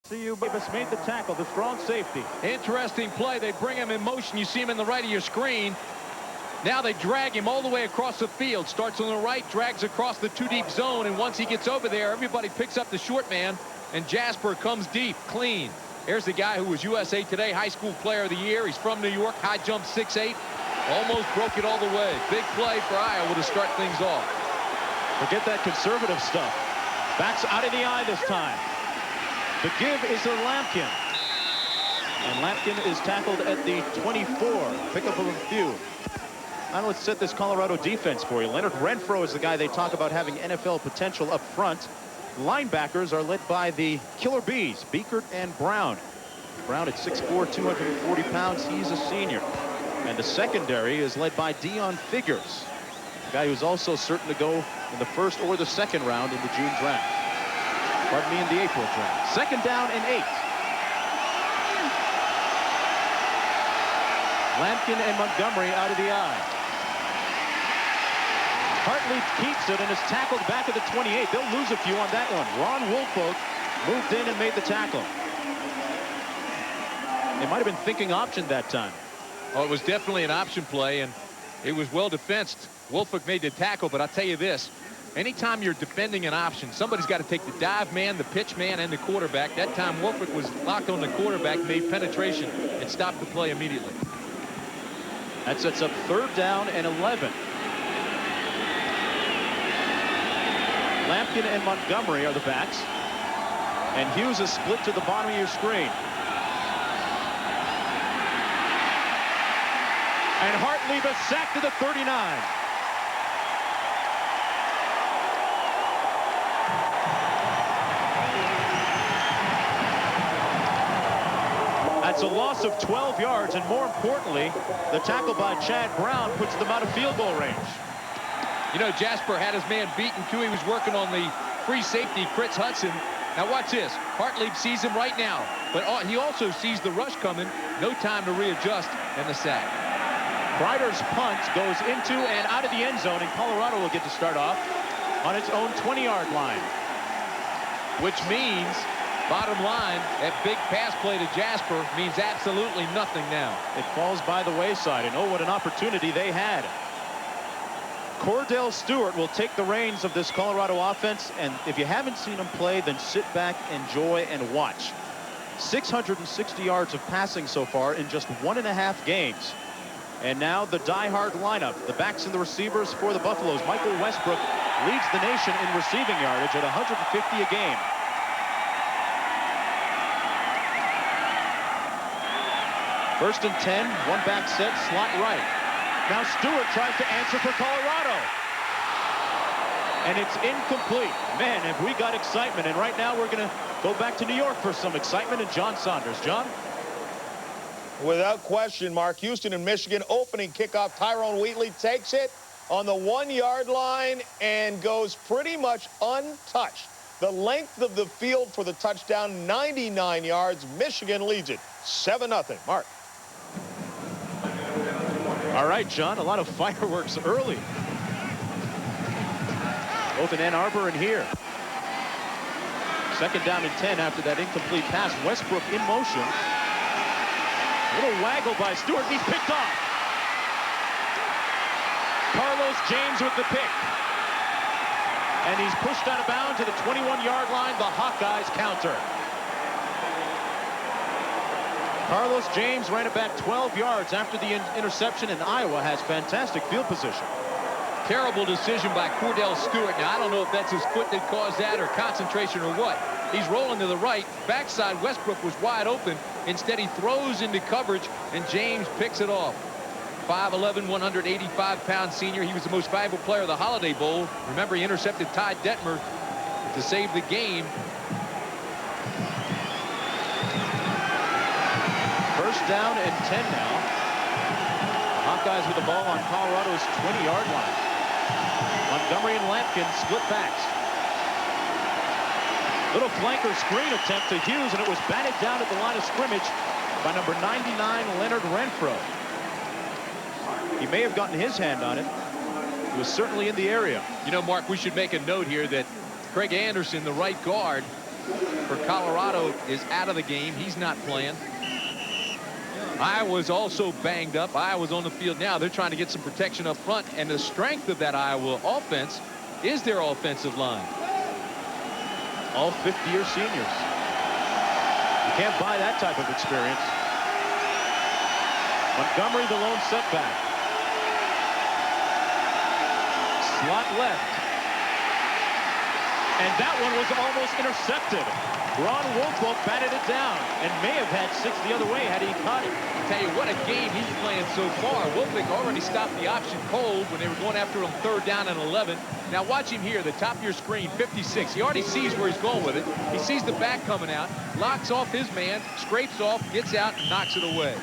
CU Davis made the tackle, the strong safety. Interesting play. They bring him in motion. You see him in the right of your screen. Now they drag him all the way across the field. Starts on the right, drags across the two-deep zone, and once he gets over there, everybody picks up the short man, and Jasper comes deep, clean. Here's the guy who was USA Today High School Player of the Year. He's from New York, high jump 6'8". Almost broke it all the way. Big play for Iowa to start things off. Forget that conservative stuff. Backs out of the eye this time. The give is to Lampkin. And Lampkin is tackled at the 24. Pickup of a few. Now let's set this Colorado defense for you. Leonard Renfro is the guy they talk about having NFL potential up front. Linebackers are led by the Killer Bees, Beekert and Brown. Brown at 6'4", 240 pounds. He's a senior. And the secondary is led by Dion Figures, a guy who's also certain to go in the first or the second round in the June draft. Pardon me, in the April draft. Second down and 8. Lampkin and Montgomery out of the eye. Hartley keeps it and is tackled back at the 28. They'll lose a few on that one. Ron Woolfolk moved in and made the tackle. They might have been thinking option that time. Oh, it was definitely an option play, and it was well defensed. Woolfolk made the tackle, but I'll tell you this. Anytime you're defending an option, somebody's got to take the dive man, the pitch man, and the quarterback. That time, Woolfolk was locked on the quarterback, made penetration, and stopped the play immediately. That sets up third down and 11. Lampkin and Montgomery are the backs. And Hughes is split to the bottom of your screen. And Hartley is sacked to the 39. That's a loss of 12 yards, and more importantly, the tackle by Chad Brown puts them out of field goal range. You know, Jasper had his man beaten, too. He was working on the free safety, Fritz Hudson. Now watch this. Hartley sees him right now, but he also sees the rush coming. No time to readjust, and the sack. Kreider's punt goes into and out of the end zone, and Colorado will get to start off on its own 20-yard line. Which means, bottom line, that big pass play to Jasper means absolutely nothing now. It falls by the wayside, and oh, what an opportunity they had. Cordell Stewart will take the reins of this Colorado offense, and if you haven't seen him play, then sit back, enjoy, and watch. 660 yards of passing so far in just 1.5 games. And now the die-hard lineup, the backs and the receivers for the Buffaloes. Michael Westbrook leads the nation in receiving yardage at 150 a game. First and 10, one back set, slot right. Now Stewart tries to answer for Colorado. And it's incomplete. Man, have we got excitement. And right now we're going to go back to New York for some excitement and John Saunders. John? Without question, Mark. Houston and Michigan opening kickoff. Tyrone Wheatley takes it on the 1-yard line and goes pretty much untouched. The length of the field for the touchdown, 99 yards. Michigan leads it 7-0. Mark. All right, John, a lot of fireworks early. Both in Ann Arbor and here. Second down and 10 after that incomplete pass. Westbrook in motion. A little waggle by Stewart. He's picked off. Carlos James with the pick. And he's pushed out of bounds to the 21-yard line. The Hawkeyes counter. Carlos James ran it back 12 yards after the interception, and Iowa has fantastic field position. Terrible decision by Cordell Stewart. Now, I don't know if that's his foot that caused that or concentration or what. He's rolling to the right. Backside, Westbrook was wide open. Instead, he throws into coverage, and James picks it off. 5'11", 185-pound senior. He was the most valuable player of the Holiday Bowl. Remember, he intercepted Ty Detmer to save the game. First down and 10 now. Hawkeyes with the ball on Colorado's 20-yard line. Montgomery and Lampkin split backs. Little flanker screen attempt to Hughes, and it was batted down at the line of scrimmage by number 99, Leonard Renfro. He may have gotten his hand on it. He was certainly in the area. You know, Mark, we should make a note here that Craig Anderson, the right guard, for Colorado is out of the game. He's not playing. Iowa's also banged up. Iowa's on the field now. They're trying to get some protection up front, and the strength of that Iowa offense is their offensive line. All 50-year seniors. You can't buy that type of experience. Montgomery, the lone setback. Slot left. And that one was almost intercepted. Ron Wolfwalk batted it down and may have had 6 the other way had he caught it. Tell you what a game he's playing so far. Wolfwalk already stopped the option cold when they were going after him 3rd down and 11. Now watch him here, the top of your screen, 56. He already sees where he's going with it. He sees the back coming out, locks off his man, scrapes off, gets out, and knocks it away.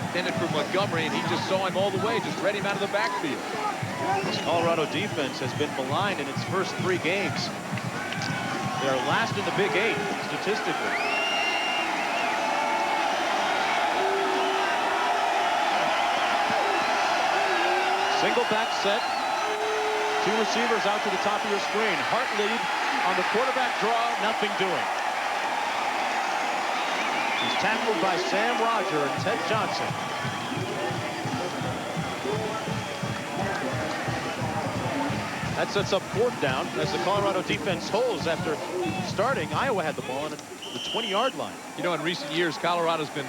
Intended for Montgomery, and he just saw him all the way, just read him out of the backfield. This Colorado defense has been maligned in its first 3 games. They are last in the Big 8 statistically. Single back set. 2 receivers out to the top of your screen. Hart lead on the quarterback draw, nothing doing. He's tackled by Sam Roger and Ted Johnson. That sets up 4th down as the Colorado defense holds after starting. Iowa had the ball on the 20-yard line. You know, in recent years, Colorado's been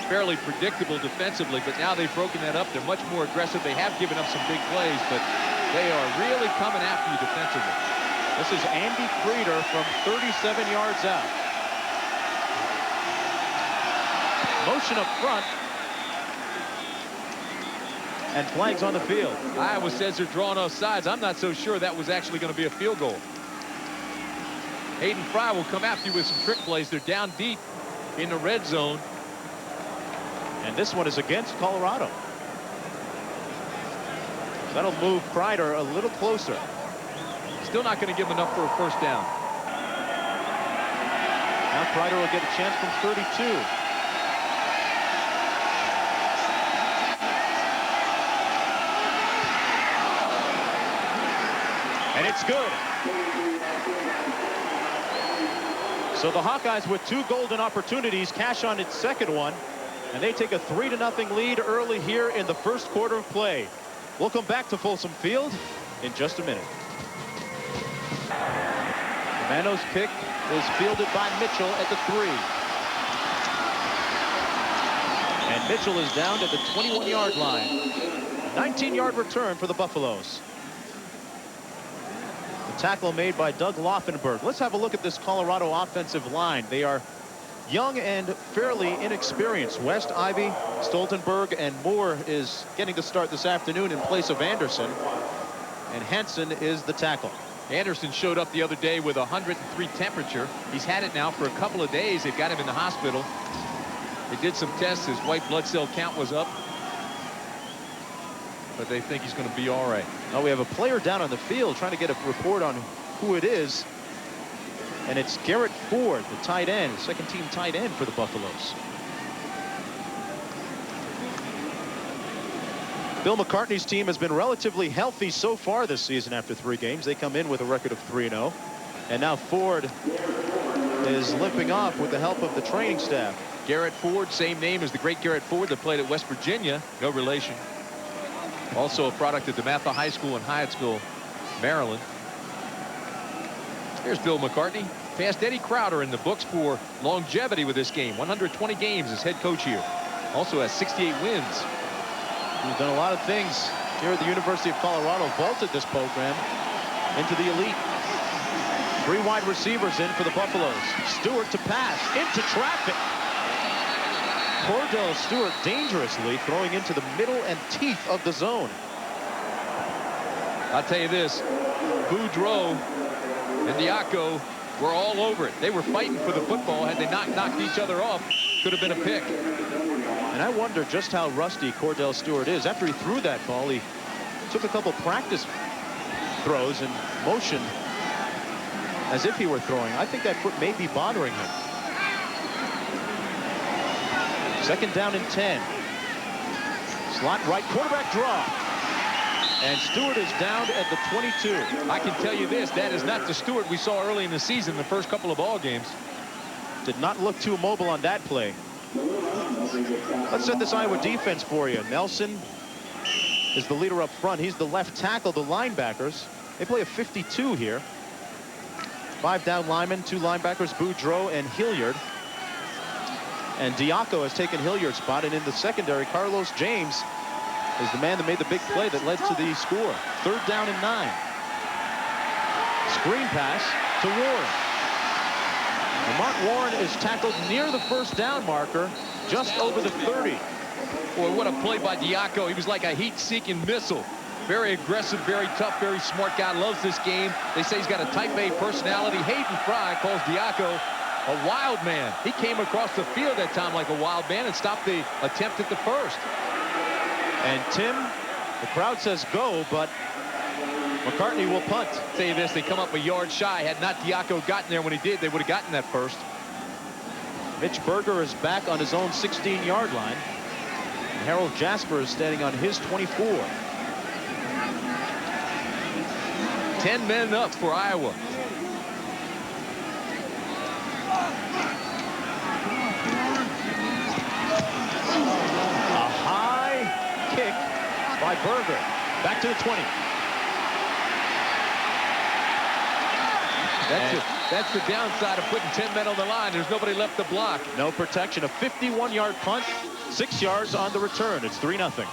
fairly predictable defensively, but now they've broken that up. They're much more aggressive. They have given up some big plays, but they are really coming after you defensively. This is Andy Frieder from 37 yards out. Motion up front. And flags on the field. Iowa says they're drawing off sides. I'm not so sure that was actually going to be a field goal. Hayden Fry will come after you with some trick plays. They're down deep in the red zone. And this one is against Colorado. That'll move Kreider a little closer. Still not going to give him enough for a 1st down. Now Kreider will get a chance from 32. And it's good. So the Hawkeyes with 2 golden opportunities cash on its 2nd one. And they take a 3-0 lead early here in the 1st quarter of play. We'll come back to Folsom Field in just a minute. Mano's kick is fielded by Mitchell at the 3. And Mitchell is down at the 21-yard line. 19-yard return for the Buffaloes. The tackle made by Doug Laufenberg. Let's have a look at this Colorado offensive line. They are young and fairly inexperienced. West, Ivy, Stoltenberg, and Moore is getting to start this afternoon in place of Anderson. And Hansen is the tackle. Anderson showed up the other day with 103 temperature. He's had it now for a couple of days. They've got him in the hospital. They did some tests. His white blood cell count was up. But they think he's going to be all right. Now we have a player down on the field trying to get a report on who it is. And it's Garrett Ford, the tight end, 2nd-team tight end for the Buffaloes. Bill McCartney's team has been relatively healthy so far this season after 3 games. They come in with a record of 3-0. And now Ford is limping off with the help of the training staff. Garrett Ford, same name as the great Garrett Ford that played at West Virginia. No relation. Also a product of DeMatha High School and Hyattsville, Maryland. Here's Bill McCartney. Passed Eddie Crowder in the books for longevity with this game. 120 games as head coach here. Also has 68 wins. He's done a lot of things here at the University of Colorado. Vaulted this program into the elite. 3 wide receivers in for the Buffaloes. Stewart to pass into traffic. Cordell Stewart dangerously throwing into the middle and teeth of the zone. I'll tell you this, Boudreaux and Diaco were all over it. They were fighting for the football. Had they not knocked each other off, could have been a pick. And I wonder just how rusty Cordell Stewart is. After he threw that ball, he took a couple practice throws and motioned as if he were throwing. I think that foot may be bothering him. 2nd down and 10. Slot right, quarterback draw. And Stewart is down at the 22. I can tell you this, that is not the Stewart we saw early in the season, the first couple of ball games. Did not look too mobile on that play. Let's set this Iowa defense for you. Nelson is the leader up front. He's the left tackle. The linebackers, they play a 52 here. 5 down linemen, 2 linebackers, Boudreaux and Hilliard. And Diaco has taken Hilliard's spot, and in the secondary, Carlos James is the man that made the big play that led to the score. 3rd down and 9. Screen pass to Warren. Lamont Warren is tackled near the 1st down marker, just over the 30. Boy, what a play by Diaco. He was like a heat-seeking missile. Very aggressive, very tough, very smart guy. Loves this game. They say he's got a type A personality. Hayden Fry calls Diaco a wild man. He came across the field that time like a wild man and stopped the attempt at the 1st. And Tim, the crowd says go, but McCartney will punt. I'll tell you this, they come up a yard shy. Had not Diaco gotten there when he did, they would have gotten that 1st. Mitch Berger is back on his own 16-yard line. And Harold Jasper is standing on his 24. 10 men up for Iowa. A high kick by Berger. Back to the 20. That's the downside of putting 10 men on the line. There's nobody left to block. No protection. A 51-yard punt, 6 yards on the return. It's 3-0.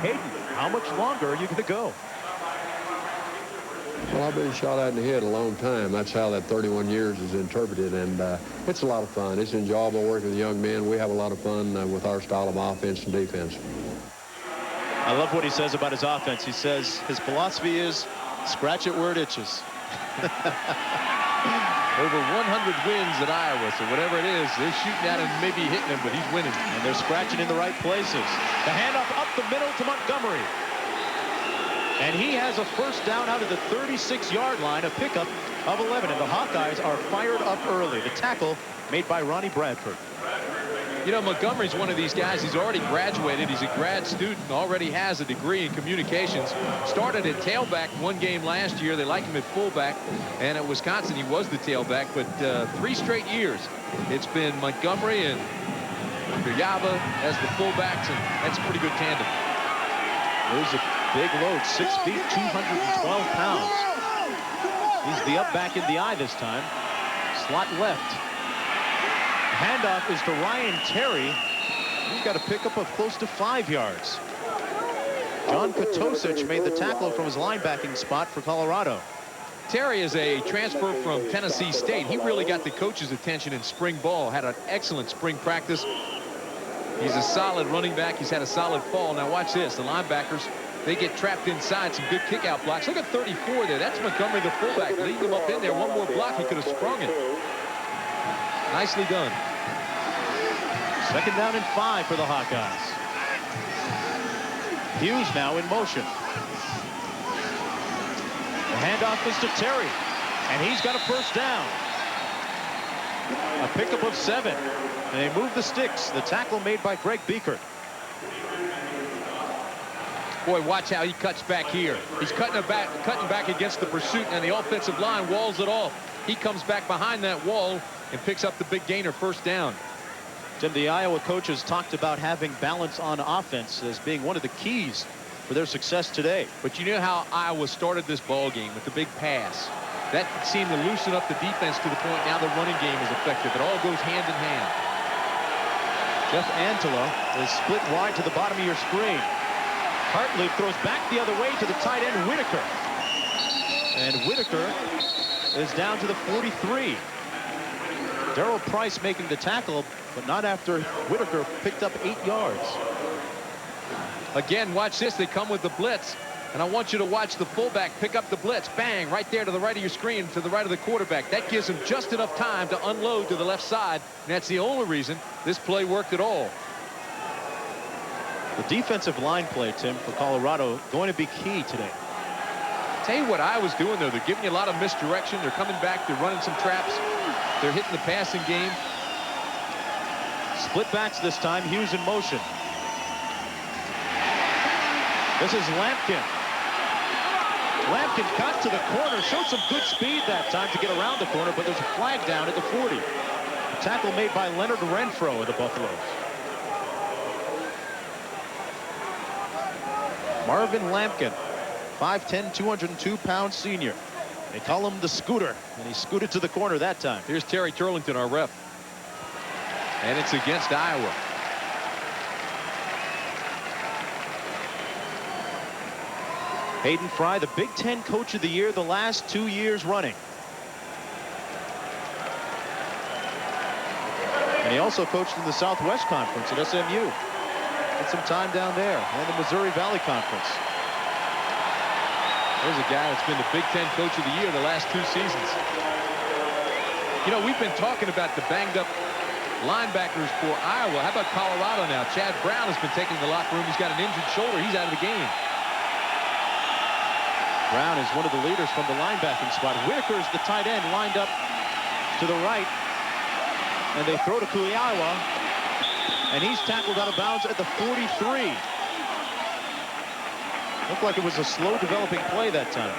Hayden, how much longer are you going to go? Well, I've been shot at in the head a long time. That's how that 31 years is interpreted, and it's a lot of fun. It's enjoyable working with young men. We have a lot of fun with our style of offense and defense. I love what he says about his offense. He says his philosophy is scratch it where it itches. Over 100 wins at Iowa, so whatever it is, they're shooting at him, maybe hitting him, but he's winning. And they're scratching in the right places. The handoff up the middle to Montgomery. And he has a 1st down out of the 36-yard line, a pickup of 11. And the Hawkeyes are fired up early. The tackle made by Ronnie Bradford. You know, Montgomery's one of these guys. He's already graduated. He's a grad student, already has a degree in communications. Started at tailback 1 game last year. They like him at fullback. And at Wisconsin, he was the tailback. But 3 straight years, it's been Montgomery and Guyaba as the fullbacks. And that's a pretty good tandem. There's a big load, 6 feet, 212 pounds. He's the up back in the eye this time. Slot left. Handoff is to Ryan Terry. He's got a pickup of close to 5 yards. John Katosic made the tackle from his linebacking spot for Colorado. Terry is a transfer from Tennessee State. He really got the coach's attention in spring ball. Had an excellent spring practice. He's a solid running back. He's had a solid fall. Now watch this. The linebackers, they get trapped inside. Some good kick-out blocks. Look at 34 there. That's Montgomery, the fullback, leading him up in there. One more block, he could have sprung it. Nicely done. 2nd down and 5 for the Hawkeyes. Hughes now in motion. The handoff is to Terry, and he's got a 1st down. A pickup of 7, and they move the sticks. The tackle made by Greg Beekert. Boy, watch how he cuts back here. He's cutting back against the pursuit, and the offensive line walls it off. He comes back behind that wall and picks up the big gainer, 1st down. Tim, the Iowa coaches talked about having balance on offense as being one of the keys for their success today. But you know how Iowa started this ball game with the big pass. That seemed to loosen up the defense to the point now the running game is effective. It all goes hand in hand. Jeff Antela is split wide to the bottom of your screen. Hartley throws back the other way to the tight end, Whitaker. And Whitaker is down to the 43. Darrell Price making the tackle, but not after Whitaker picked up 8 yards. Again, watch this. They come with the blitz. And I want you to watch the fullback pick up the blitz. Bang, right there to the right of your screen, to the right of the quarterback. That gives him just enough time to unload to the left side. And that's the only reason this play worked at all. The defensive line play, Tim, for Colorado going to be key today. Tell you what Iowa's doing, though. They're giving you a lot of misdirection. They're coming back. They're running some traps. They're hitting the passing game. Split backs this time. Hughes in motion. This is Lampkin. Lampkin got to the corner, showed some good speed that time to get around the corner, but there's a flag down at the 40. A tackle made by Leonard Renfro of the Buffaloes. Marvin Lampkin, 5'10", 202-pound senior. They call him the Scooter, and he scooted to the corner that time. Here's Terry Turlington, our ref. And it's against Iowa. Hayden Fry, the Big Ten Coach of the Year the last 2 years running. And he also coached in the Southwest Conference at SMU. Did some time down there, and the Missouri Valley Conference. There's a guy that's been the Big Ten Coach of the Year the last 2 seasons. You know, we've been talking about the banged-up linebackers for Iowa. How about Colorado now? Chad Brown has been taking the locker room. He's got an injured shoulder. He's out of the game. Brown is one of the leaders from the linebacking spot. Whitaker's the tight end lined up to the right. And they throw to Kuiawa. And he's tackled out of bounds at the 43. Looked like it was a slow developing play that time.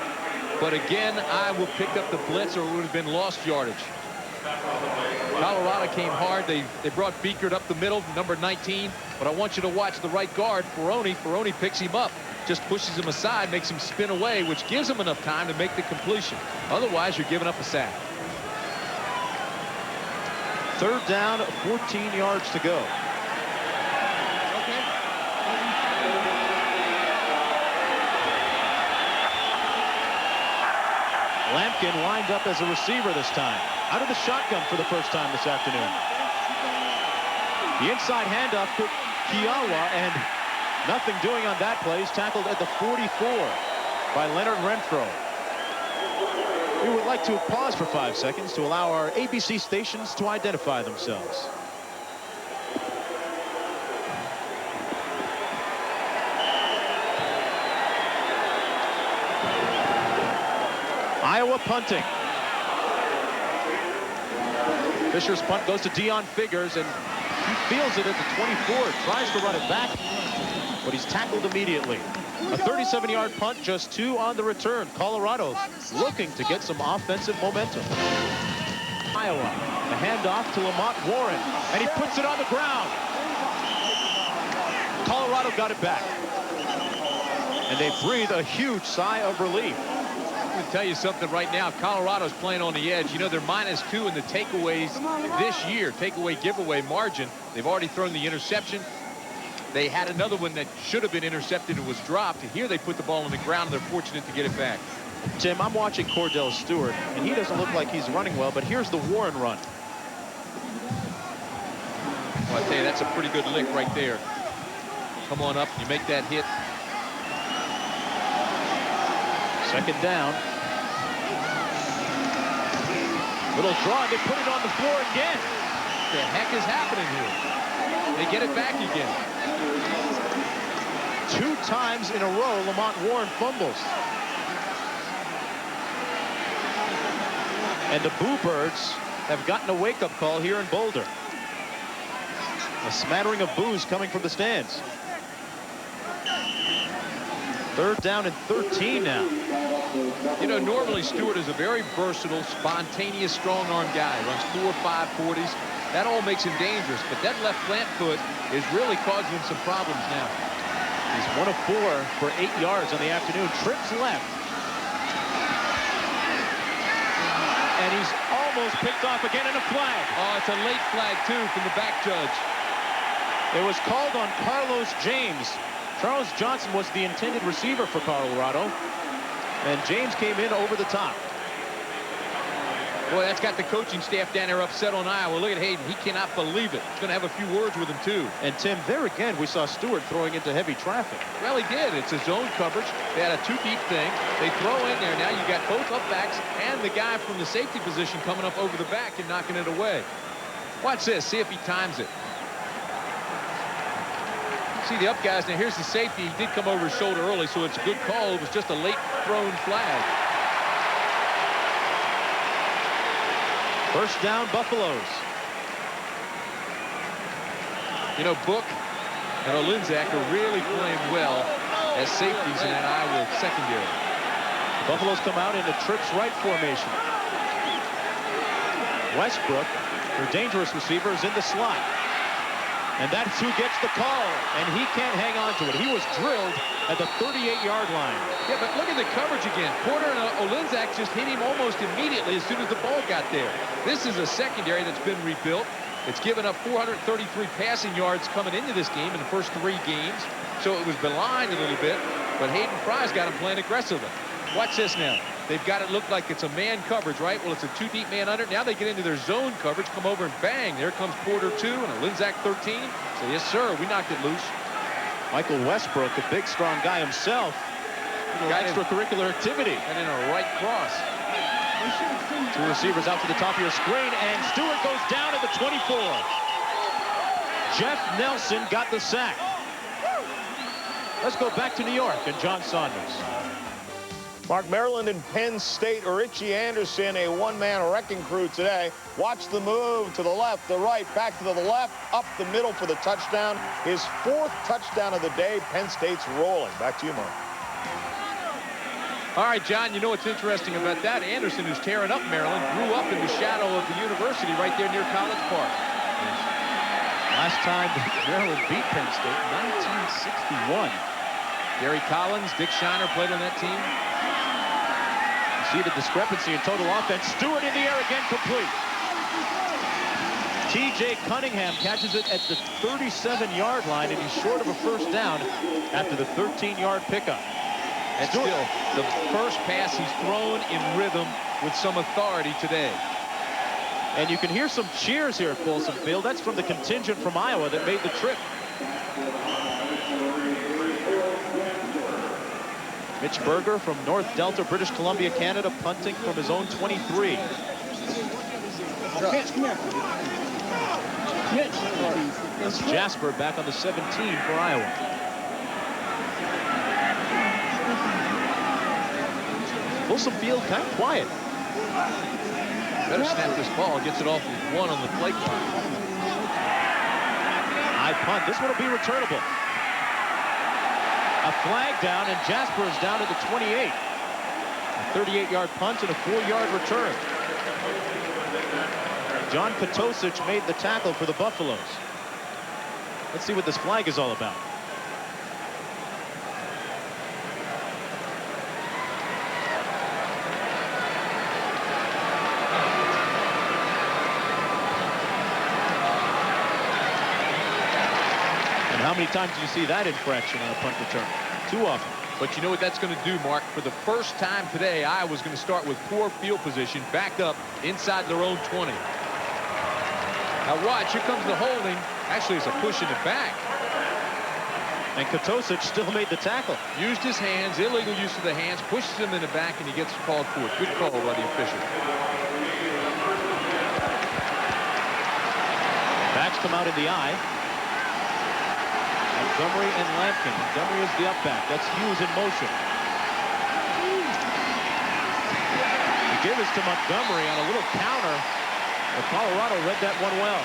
But again, Iowa picked up the blitz, or it would have been lost yardage. Colorado came hard. They brought Beekert up the middle, number 19. But I want you to watch the right guard, Ferroni. Ferroni picks him up, just pushes him aside, makes him spin away, which gives him enough time to make the completion. Otherwise, you're giving up a sack. 3rd down, 14 yards to go. Lampkin lined up as a receiver this time. Out of the shotgun for the first time this afternoon. The inside handoff to Kuiawa, and nothing doing on that play. He's tackled at the 44 by Leonard Renfro. We would like to pause for 5 seconds to allow our ABC stations to identify themselves. Iowa punting. Fisher's punt goes to Deon Figures, and he feels it at the 24. Tries to run it back, but he's tackled immediately. A 37-yard punt, just 2 on the return. Colorado looking to get some offensive momentum. Iowa, the handoff to Lamont Warren, and he puts it on the ground. Colorado got it back, and they breathe a huge sigh of relief. I'm going to tell you something right now. Colorado's playing on the edge. You know, they're -2 in the takeaways this year, takeaway giveaway margin. They've already thrown the interception. They had another one that should have been intercepted and was dropped. Here they put the ball on the ground. They're fortunate to get it back. Tim, I'm watching Cordell Stewart, and he doesn't look like he's running well, but here's the Warren run. Well, I tell you, that's a pretty good lick right there. Come on up, you make that hit. 2nd down. Little draw, they put it on the floor again. What the heck is happening here? They get it back again. 2 times in a row, Lamont Warren fumbles. And the Boo Birds have gotten a wake-up call here in Boulder. A smattering of boos coming from the stands. 3rd down and 13 now. You know, normally Stewart is a very versatile, spontaneous, strong-arm guy. Runs 4 5 40s. That all makes him dangerous, but that left plant foot is really causing him some problems now. He's 1 of 4 for 8 yards on the afternoon. Trips left. And he's almost picked off again in a flag. Oh, it's a late flag, too, from the back judge. It was called on Carlos James. Charles Johnson was the intended receiver for Colorado, and James came in over the top. Boy, that's got the coaching staff down there upset on Iowa. Look at Hayden. He cannot believe it. He's going to have a few words with him, too. And, Tim, there again, we saw Stewart throwing into heavy traffic. Well, he did. It's a zone coverage. They had a 2-deep thing. They throw in there. Now you got both up backs and the guy from the safety position coming up over the back and knocking it away. Watch this. See if he times it. See the up guys. Now, here's the safety. He did come over his shoulder early, so it's a good call. It was just a late thrown flag. 1st down, Buffaloes. You know, Book and Olinzak are really playing well as safeties in that Iowa secondary. Buffaloes come out in a trips right formation. Westbrook, their dangerous receiver, is in the slot. And that's who gets the call, and he can't hang on to it. He was drilled at the 38-yard line. Yeah, but look at the coverage again. Porter and Olinzak just hit him almost immediately as soon as the ball got there. This is a secondary that's been rebuilt. It's given up 433 passing yards coming into this game in the first 3 games. So it was maligned a little bit, but Hayden Fry's got him playing aggressively. Watch this now. They've got it look like it's a man coverage, right? Well, it's a 2 deep man under. Now they get into their zone coverage, come over and bang. There comes Porter 2 and Olinzak 13. So yes, sir, we knocked it loose. Michael Westbrook, a big, strong guy himself. Extracurricular activity. And in a right cross. 2 receivers out to the top of your screen, and Stewart goes down at the 24. Jeff Nelson got the sack. Let's go back to New York and John Saunders. Mark, Maryland and Penn State, Richie Anderson, a one-man wrecking crew today. Watch the move to the left, the right, back to the left, up the middle for the touchdown. His 4th touchdown of the day. Penn State's rolling. Back to you, Mark. All right, John, you know what's interesting about that? Anderson, who's tearing up Maryland, grew up in the shadow of the university right there near College Park. Last time Maryland beat Penn State, 1961. Gary Collins, Dick Shiner played on that team. See the discrepancy in total offense. Stewart in the air again, complete. T.J. Cunningham catches it at the 37-yard line, and he's short of a first down after the 13-yard pickup. And still, the first pass he's thrown in rhythm with some authority today. And you can hear some cheers here at Folsom Field. That's from the contingent from Iowa that made the trip. Mitch Berger from North Delta, British Columbia, Canada, punting from his own 23. That's Jasper back on the 17 for Iowa. Folsom Field kind of quiet. Better snap this ball, gets it off with 1 on the play clock. High punt. This one will be returnable. A flag down, and Jasper is down to the 28. A 38-yard punt and a 4-yard return. John Potosich made the tackle for the Buffaloes. Let's see what this flag is all about. How many times do you see that infraction on a punt return? Too often. But you know what that's going to do, Mark? For the first time today, Iowa's going to start with poor field position, backed up inside their own 20. Now watch, here comes the holding. Actually, it's a push in the back. And Kotosic still made the tackle. Used his hands, illegal use of the hands, pushes him in the back, and he gets called for it. Good call by the official. Backs come out in the eye. Montgomery and Lampkin. Montgomery is the up back. That's Hughes in motion. He gave us to Montgomery on a little counter. But Colorado read that one well.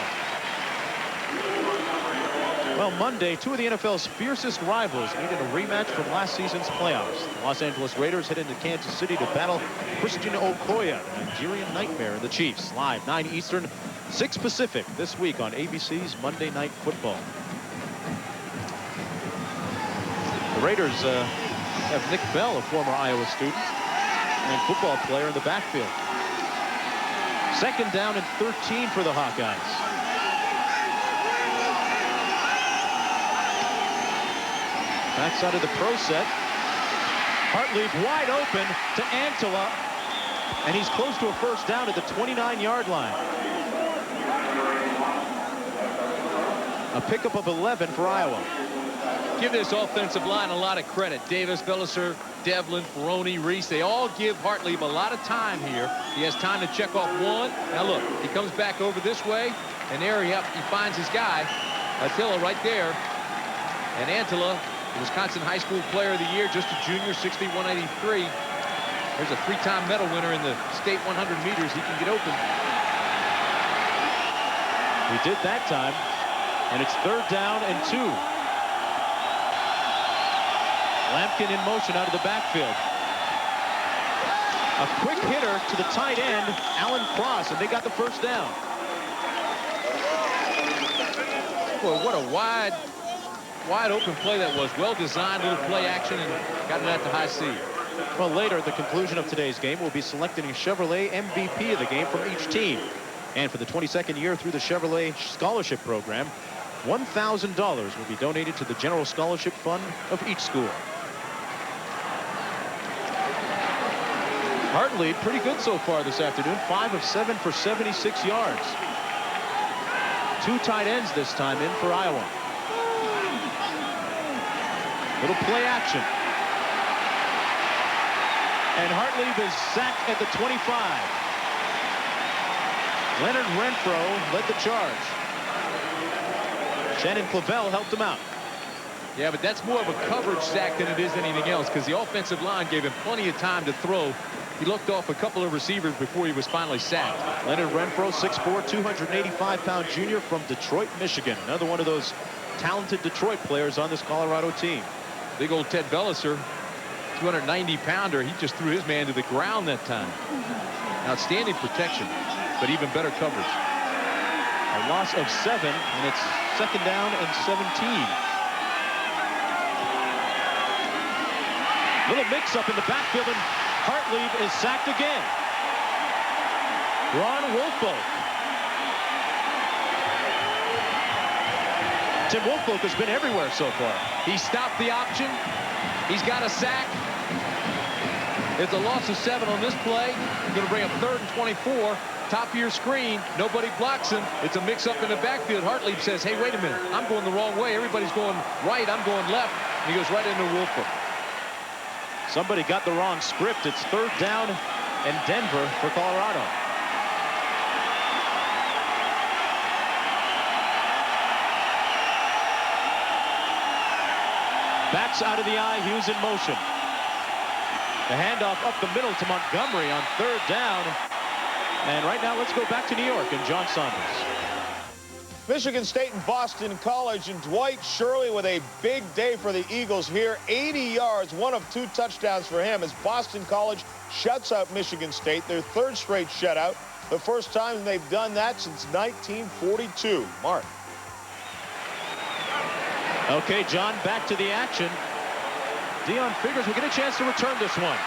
Well, Monday, 2 of the NFL's fiercest rivals needed a rematch from last season's playoffs. The Los Angeles Raiders head into Kansas City to battle Christian Okoye, the Nigerian Nightmare, and the Chiefs. Live 9 Eastern, 6 Pacific this week on ABC's Monday Night Football. The Raiders have Nick Bell, a former Iowa student and football player, in the backfield. 2nd down and 13 for the Hawkeyes. Backside of the pro set. Hartlieb wide open to Antela, and he's close to a first down at the 29-yard line. A pickup of 11 for Iowa. Give this offensive line a lot of credit. Davis, Belliser, Devlin, Ferroni, Reese, they all give Hartlieb a lot of time here. He has time to check off one. Now look, he comes back over this way, and there he finds his guy, Attila, right there. And Antela, Wisconsin High School Player of the Year, just a junior, 6'183". There's a 3-time medal winner in the state 100 meters. He can get open. He did that time. And it's 3rd down and 2. Lampkin in motion out of the backfield. A quick hitter to the tight end, Alan Cross, and they got the 1st down. Boy, what a wide open play that was. Well designed, little play action, and got it out to high C. Well, later at the conclusion of today's game, we'll be selecting a Chevrolet MVP of the game from each team. And for the 22nd year through the Chevrolet Scholarship Program, $1,000 will be donated to the General Scholarship Fund of each school. Hartley, pretty good so far this afternoon. 5 of 7 for 76 yards. 2 tight ends this time in for Iowa. Little play action. And Hartlieb is sacked at the 25. Leonard Renfro led the charge. Shannon Clavel helped him out. Yeah, but that's more of a coverage sack than it is anything else, because the offensive line gave him plenty of time to throw. He looked off a couple of receivers before he was finally sacked. Leonard Renfro, 6'4", 285-pound junior from Detroit, Michigan. Another one of those talented Detroit players on this Colorado team. Big old Ted Belliser, 290-pounder. He just threw his man to the ground that time. Outstanding protection, but even better coverage. A loss of 7, and it's 2nd down and 17. Little mix-up in the backfield, and Hartlieb is sacked again. Ron Wolfolk. Tim Wolfolk has been everywhere so far. He stopped the option. He's got a sack. It's a loss of 7 on this play. Going to bring up 3rd and 24. Top of your screen. Nobody blocks him. It's a mix-up in the backfield. Hartlieb says, hey, wait a minute. I'm going the wrong way. Everybody's going right. I'm going left. And he goes right into Wolfolk. Somebody got the wrong script. It's 3rd down and Denver for Colorado. Backs out of the eye. Hughes in motion. The handoff up the middle to Montgomery on 3rd down. And right now, let's go back to New York and John Saunders. Michigan State and Boston College, and Dwight Shirley with a big day for the Eagles here. 80 yards, 1 of 2 touchdowns for him as Boston College shuts out Michigan State. Their 3rd straight shutout. The first time they've done that since 1942. Mark. Okay, John, back to the action. Deon Figures will get a chance to return this one.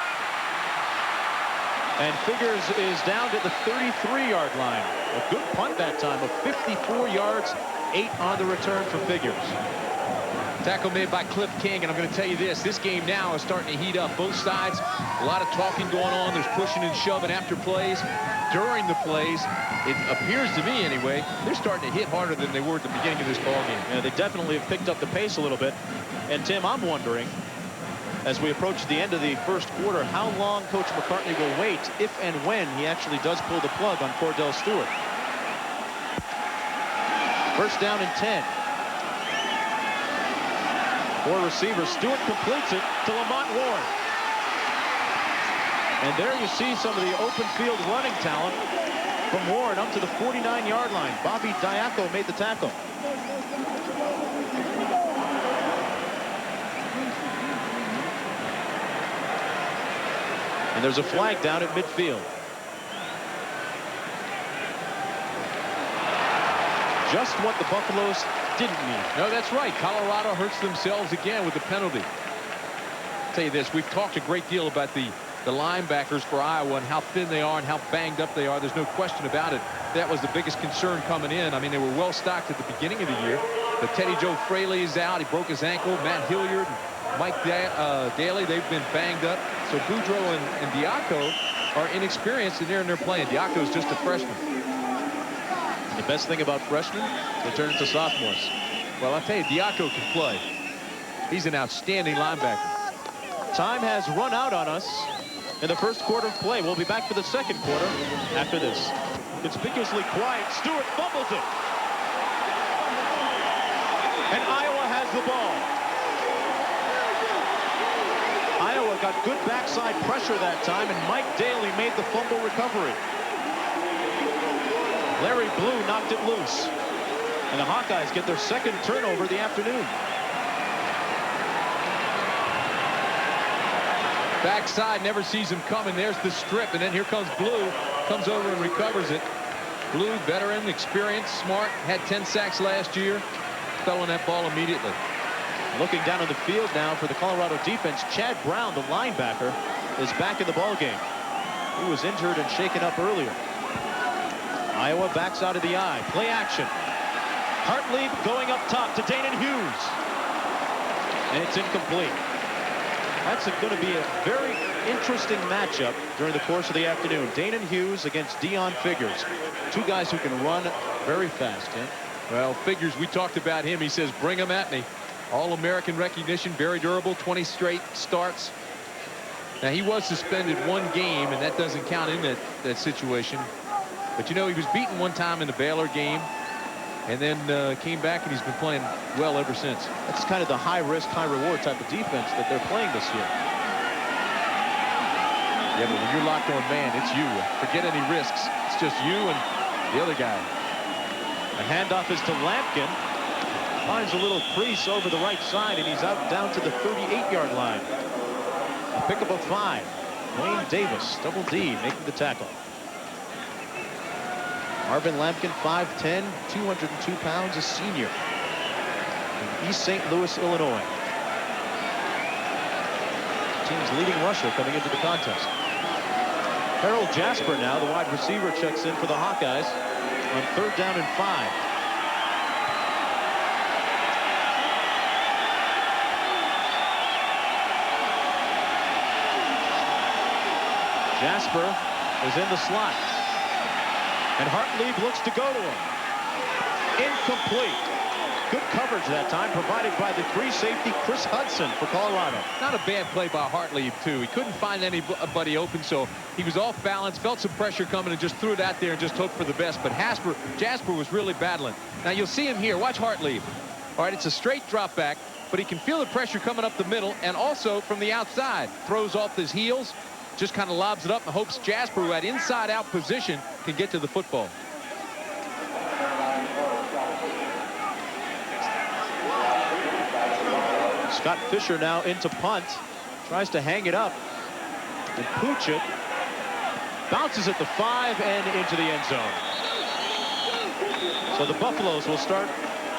And Figures is down to the 33-yard line. A good punt that time of 54 yards, 8 on the return for Figures. Tackle made by Cliff King, and I'm going to tell you this game now is starting to heat up. Both sides, a lot of talking going on. There's pushing and shoving after plays. During the plays, it appears to me anyway, they're starting to hit harder than they were at the beginning of this ball game. Yeah, they definitely have picked up the pace a little bit. And Tim, I'm wondering, as we approach the end of the first quarter, how long Coach McCartney will wait if and when he actually does pull the plug on Cordell Stewart. 1st down and 10. 4 receivers. Stewart completes it to Lamont Ward. And there you see some of the open field running talent from Ward up to the 49-yard line. Bobby Diaco made the tackle. And there's a flag down at midfield. Just what the Buffaloes didn't need. No, that's right. Colorado hurts themselves again with the penalty. I'll tell you this, we've talked a great deal about the linebackers for Iowa and how thin they are and how banged up they are. There's no question about it. That was the biggest concern coming in. I mean, they were well stocked at the beginning of the year. But Teddy Joe Fraley is out. He broke his ankle. Matt Hilliard, Mike Daly, they've been banged up. So Boudreaux and Diaco are inexperienced and they're playing. Diaco is just a freshman. And the best thing about freshmen, they turn into sophomores. Well, I'll tell you, Diaco can play. He's an outstanding linebacker. Time has run out on us in the first quarter of play. We'll be back for the second quarter after this. Conspicuously quiet. Stewart fumbles it. And Iowa has the ball. Iowa got good backside pressure that time, and Mike Daly made the fumble recovery. Larry Blue knocked it loose. And the Hawkeyes get their second turnover of the afternoon. Backside, never sees him coming. There's the strip, and then here comes Blue. Comes over and recovers it. Blue, veteran, experienced, smart, had 10 sacks last year. Fell on that ball immediately. Looking down on the field now for the Colorado defense, Chad Brown, the linebacker, is back in the ball game. He was injured and shaken up earlier. Iowa backs out of the eye. Play action. Hartlieb going up top to Danon Hughes. And it's incomplete. That's going to be a very interesting matchup during the course of the afternoon. Danon Hughes against Deon Figures. Two guys who can run very fast, Tim. Well, Figures, we talked about him. He says, bring him at me. All-American recognition, very durable, 20 straight starts. Now, he was suspended one game, and that doesn't count in that situation. But, you know, he was beaten one time in the Baylor game, and then came back, and he's been playing well ever since. That's kind of the high-risk, high-reward type of defense that they're playing this year. Yeah, but when you're locked on man, it's you. Forget any risks. It's just you and the other guy. The handoff is to Lampkin. Finds a little crease over the right side, and he's out down to the 38-yard line. A pickup of 5. Wayne Davis, double D, making the tackle. Marvin Lampkin, 5'10", 202 pounds, a senior in East St. Louis, Illinois. Team's leading rusher coming into the contest. Harold Jasper now, the wide receiver, checks in for the Hawkeyes on 3rd down and 5. Jasper is in the slot. And Hartlieb looks to go to him. Incomplete. Good coverage that time, provided by the free safety Chris Hudson for Colorado. Not a bad play by Hartlieb, too. He couldn't find anybody open, so he was off balance, felt some pressure coming, and just threw it out there and just hoped for the best. But Jasper was really battling. Now, you'll see him here. Watch Hartlieb. All right, it's a straight drop back, but he can feel the pressure coming up the middle, and also from the outside. Throws off his heels, just kind of lobs it up and hopes Jasper, who had inside-out position, can get to the football. Scott Fisher now into punt. Tries to hang it up. And pooch it. Bounces at the 5 and into the end zone. So the Buffaloes will start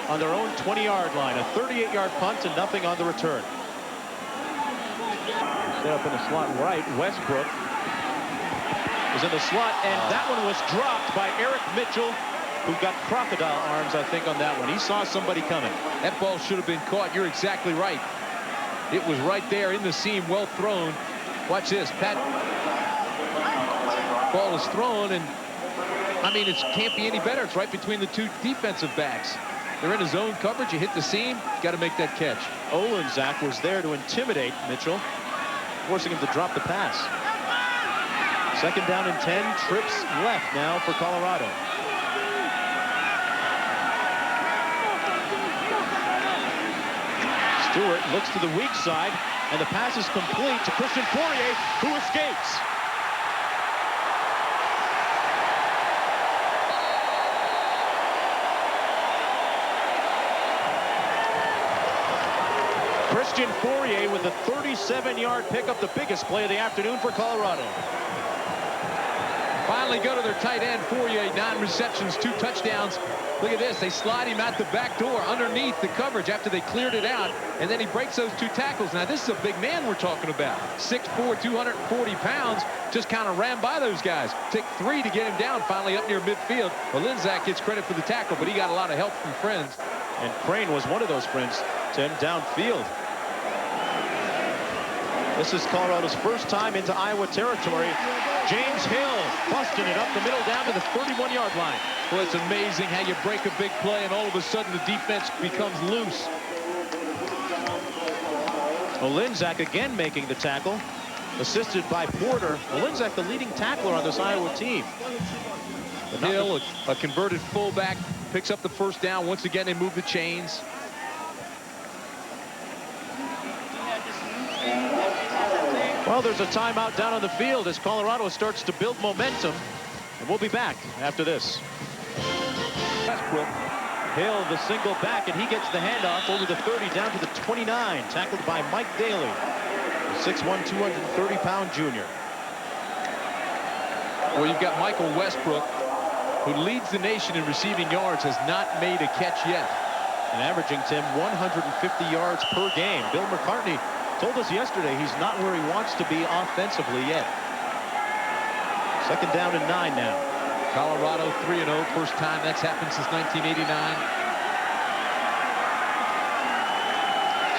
on their own 20-yard line. A 38-yard punt and nothing on the return. Set up in the slot right. Westbrook is in the slot, and that one was dropped by Eric Mitchell, who got crocodile arms, I think, on that one. He saw somebody coming. That ball should have been caught. You're exactly right. It was right there in the seam, well thrown. Watch this. Pat. Ball is thrown, and I mean, it can't be any better. It's right between the two defensive backs. They're in a zone coverage. You hit the seam, got to make that catch. Olenczak was there to intimidate Mitchell, forcing him to drop the pass. 2nd down and 10. Trips left now for Colorado. Stewart looks to the weak side, and the pass is complete to Christian Fourier, who escapes. Christian Fourier with a 37-yard pickup, the biggest play of the afternoon for Colorado. Finally go to their tight end, Fourier, 9 receptions, 2 touchdowns. Look at this. They slide him out the back door underneath the coverage after they cleared it out, and then he breaks those 2 tackles. Now, this is a big man we're talking about. 6'4", 240 pounds, just kind of ran by those guys. Took 3 to get him down, finally up near midfield. Olenczak gets credit for the tackle, but he got a lot of help from friends. And Crane was one of those friends, Tim, downfield. This is Colorado's first time into Iowa territory. James Hill busting it up the middle down to the 31-yard line. Well, it's amazing how you break a big play and all of a sudden the defense becomes loose. Olenczak again making the tackle, assisted by Porter. Olenczak, the leading tackler on this Iowa team. Hill, a converted fullback, picks up the 1st down. Once again, they move the chains. Well, there's a timeout down on the field as Colorado starts to build momentum. And we'll be back after this. Westbrook Hill, the single back, and he gets the handoff over the 30 down to the 29, tackled by Mike Daly, 6'1", 230-pound junior. Well, you've got Michael Westbrook, who leads the nation in receiving yards, has not made a catch yet. And averaging, Tim, 150 yards per game. Bill McCartney told us yesterday he's not where he wants to be offensively yet. Second down and 9 now. Colorado 3-0, first time that's happened since 1989.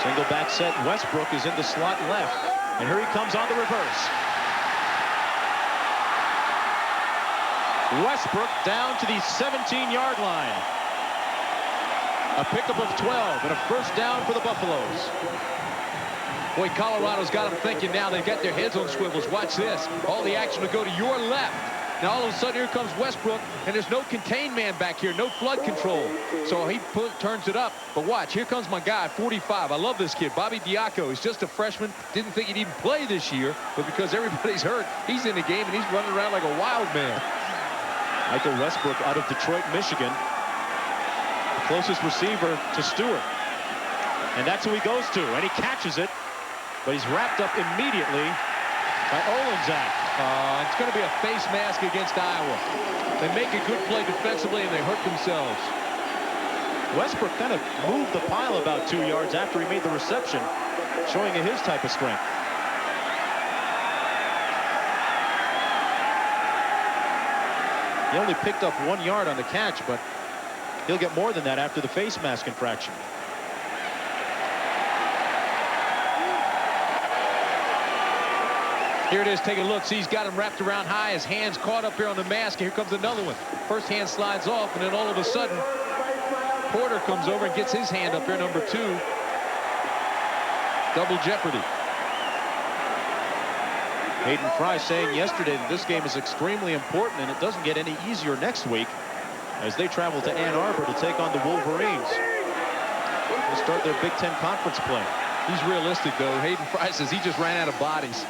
Single back set. Westbrook is in the slot left. And here he comes on the reverse. Westbrook down to the 17-yard line. A pickup of 12 and a first down for the Buffaloes. Boy, Colorado's got them thinking now. They've got their heads on swivels. Watch this. All the action will go to your left. Now all of a sudden here comes Westbrook, and there's no contained man back here, no flood control. So he turns it up. But watch, here comes my guy, 45. I love this kid, Bobby Diaco. He's just a freshman. Didn't think he'd even play this year, but because everybody's hurt, he's in the game and he's running around like a wild man. Michael Westbrook out of Detroit, Michigan. The closest receiver to Stewart. And that's who he goes to, and he catches it, but he's wrapped up immediately by Olenzak. It's going to be a face mask against Iowa. They make a good play defensively, and they hurt themselves. Westbrook kind of moved the pile about 2 yards after he made the reception, showing you his type of strength. He only picked up 1 yard on the catch, but he'll get more than that after the face mask infraction. Here it is. Take a look. See, he's got him wrapped around high. His hands caught up here on the mask. Here comes another one. First hand slides off, and then all of a sudden, Porter comes over and gets his hand up here, number 2. Double jeopardy. Hayden Fry saying yesterday that this game is extremely important, and it doesn't get any easier next week as they travel to Ann Arbor to take on the Wolverines. They start their Big Ten Conference play. He's realistic, though. Hayden Fry says he just ran out of bodies.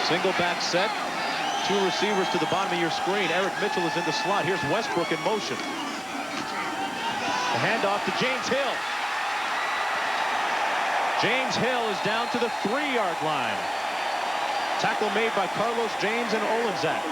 Single back set. 2 receivers to the bottom of your screen. Eric Mitchell is in the slot. Here's Westbrook in motion. The handoff to James Hill. James Hill is down to the 3-yard line. Tackle made by Carlos James and Olenzak.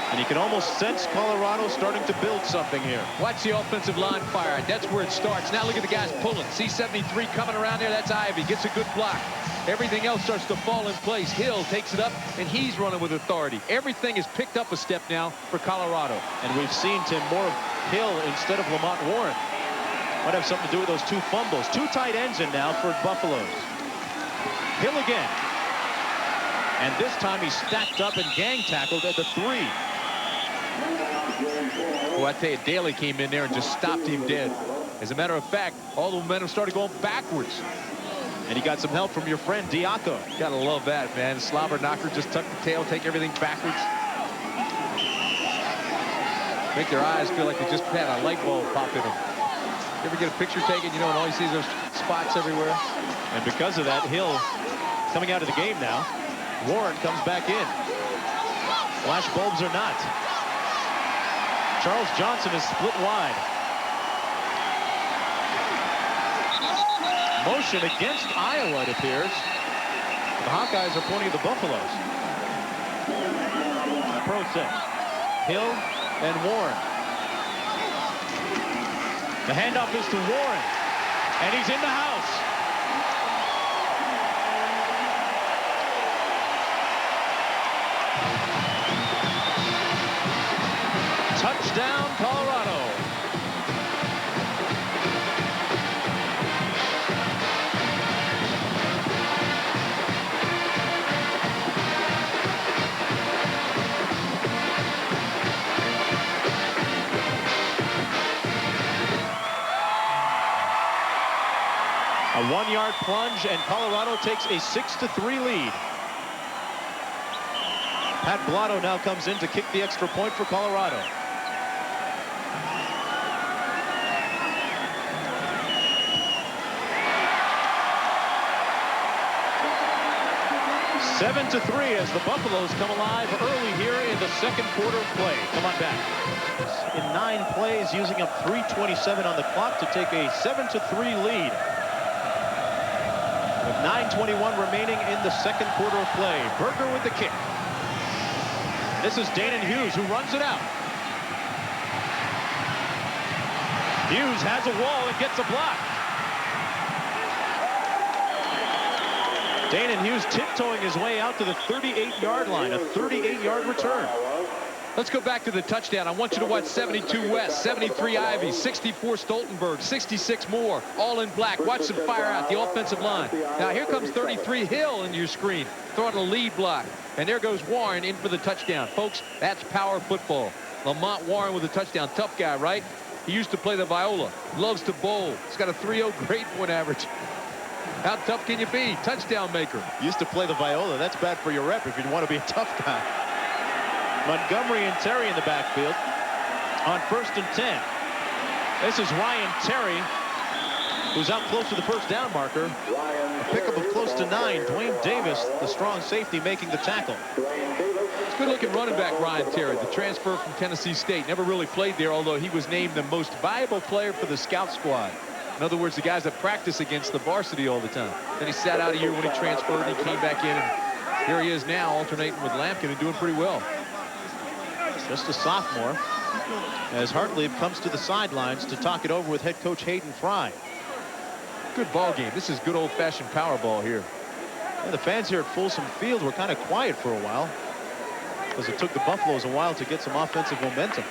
And you can almost sense Colorado starting to build something here. Watch the offensive line fire. That's where it starts. Now look at the guys pulling. C-73 coming around there. That's Ivy. Gets a good block. Everything else starts to fall in place. Hill takes it up, and he's running with authority. Everything is picked up a step now for Colorado. And we've seen, Tim, more of Hill instead of Lamont Warren. Might have something to do with those 2 fumbles. 2 tight ends in now for Buffaloes. Hill again. And this time he's stacked up and gang tackled at the 3. Well, I tell you, Daly came in there and just stopped him dead. As a matter of fact, all the momentum started going backwards. And he got some help from your friend Diaco. Gotta love that, man. Slobber knocker, just tuck the tail, take everything backwards. Make their eyes feel like they just had a light bulb pop in them. You ever get a picture taken, you know, and all you see is those spots everywhere? And because of that, Hill coming out of the game now. Warren comes back in. Flash bulbs or not. Charles Johnson is split wide. Motion against Iowa, it appears. The Hawkeyes are pointing at the Buffaloes. Pro set. Hill and Warren. The handoff is to Warren. And he's in the house. Touchdown, Colorado. A 1-yard plunge, and Colorado takes a 6-3 lead. Pat Blotto now comes in to kick the extra point for Colorado. 7-3 as the Buffaloes come alive early here in the second quarter of play. Come on back. In 9 plays, using up 3:27 on the clock to take a 7-3 lead. With 9:21 remaining in the second quarter of play. Berger with the kick. This is Danon Hughes who runs it out. Hughes has a wall and gets a block. Danon Hughes tiptoeing his way out to the 38-yard line, a 38-yard return. Let's go back to the touchdown. I want you to watch 72 West, 73 Ivy, 64 Stoltenberg, 66 Moore, all in black. Watch them fire out the offensive line. Now here comes 33 Hill into your screen, throwing a lead block. And there goes Warren in for the touchdown. Folks, that's power football. Lamont Warren with a touchdown. Tough guy, right? He used to play the viola, loves to bowl. He's got a 3.0 grade point average. How tough can you be? Touchdown maker. Used to play the viola. That's bad for your rep if you want to be a tough guy. Montgomery and Terry in the backfield on 1st and 10. This is Ryan Terry, who's out close to the first down marker. A pickup of close to 9. Dwayne Davis, the strong safety, making the tackle. It's a good-looking running back, Ryan Terry, the transfer from Tennessee State. Never really played there, although he was named the most valuable player for the scout squad. In other words, the guys that practice against the varsity all the time. Then he sat out a year when he transferred, and he came back in, and here he is now, alternating with Lampkin and doing pretty well. Just a sophomore, as Hartlieb comes to the sidelines to talk it over with head coach Hayden Fry. Good ball game. This is good old-fashioned power ball here. And the fans here at Folsom Field were kind of quiet for a while, because it took the Buffaloes a while to get some offensive momentum.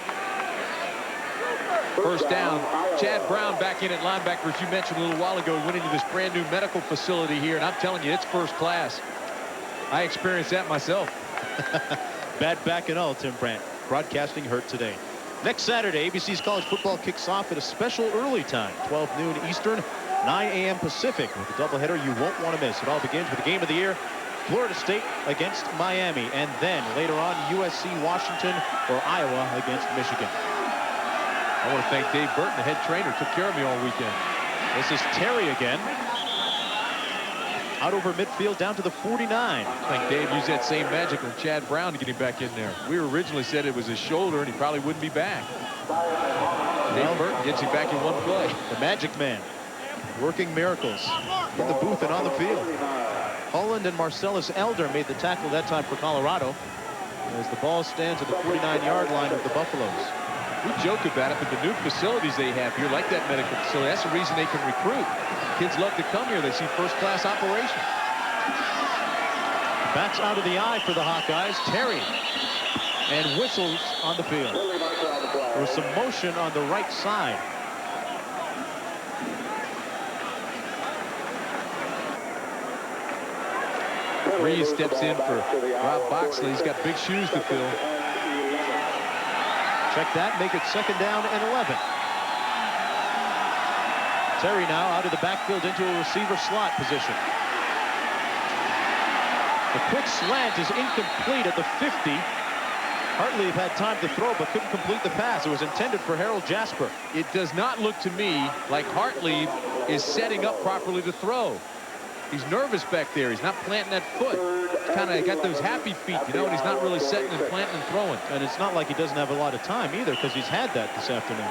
First down. Chad Brown back in at linebacker, as you mentioned a little while ago, went into this brand new medical facility here, and I'm telling you, it's first class. I experienced that myself. Bad back and all, Tim Brandt. Broadcasting hurt today. Next Saturday, ABC's college football kicks off at a special early time, 12 noon Eastern, 9 a.m. Pacific, with a doubleheader you won't want to miss. It all begins with the game of the year, Florida State against Miami, and then later on, USC Washington or Iowa against Michigan. I want to thank Dave Burton, the head trainer, took care of me all weekend. This is Terry again. Out over midfield down to the 49. I think Dave used that same magic on Chad Brown to get him back in there. We originally said it was his shoulder and he probably wouldn't be back. Dave Burton gets him back in one play. The magic man working miracles in the booth and on the field. Holland and Marcellus Elder made the tackle that time for Colorado as the ball stands at the 49-yard line of the Buffaloes. We joke about it, but the new facilities they have here, like that medical facility, that's the reason they can recruit. Kids love to come here. They see first-class operation. Backs out of the eye for the Hawkeyes. Terry. And whistles on the field. There was some motion on the right side. Reed steps in for Rob Boxley. He's got big shoes to fill. Check that, make it 2nd down and 11. Terry now out of the backfield into a receiver slot position. The quick slant is incomplete at the 50. Hartlieb had time to throw but couldn't complete the pass. It was intended for Harold Jasper. It does not look to me like Hartlieb is setting up properly to throw. He's nervous back there. He's not planting that foot. Kind of got those happy feet, you know, and he's not really setting and planting and throwing. And it's not like he doesn't have a lot of time either, because he's had that this afternoon.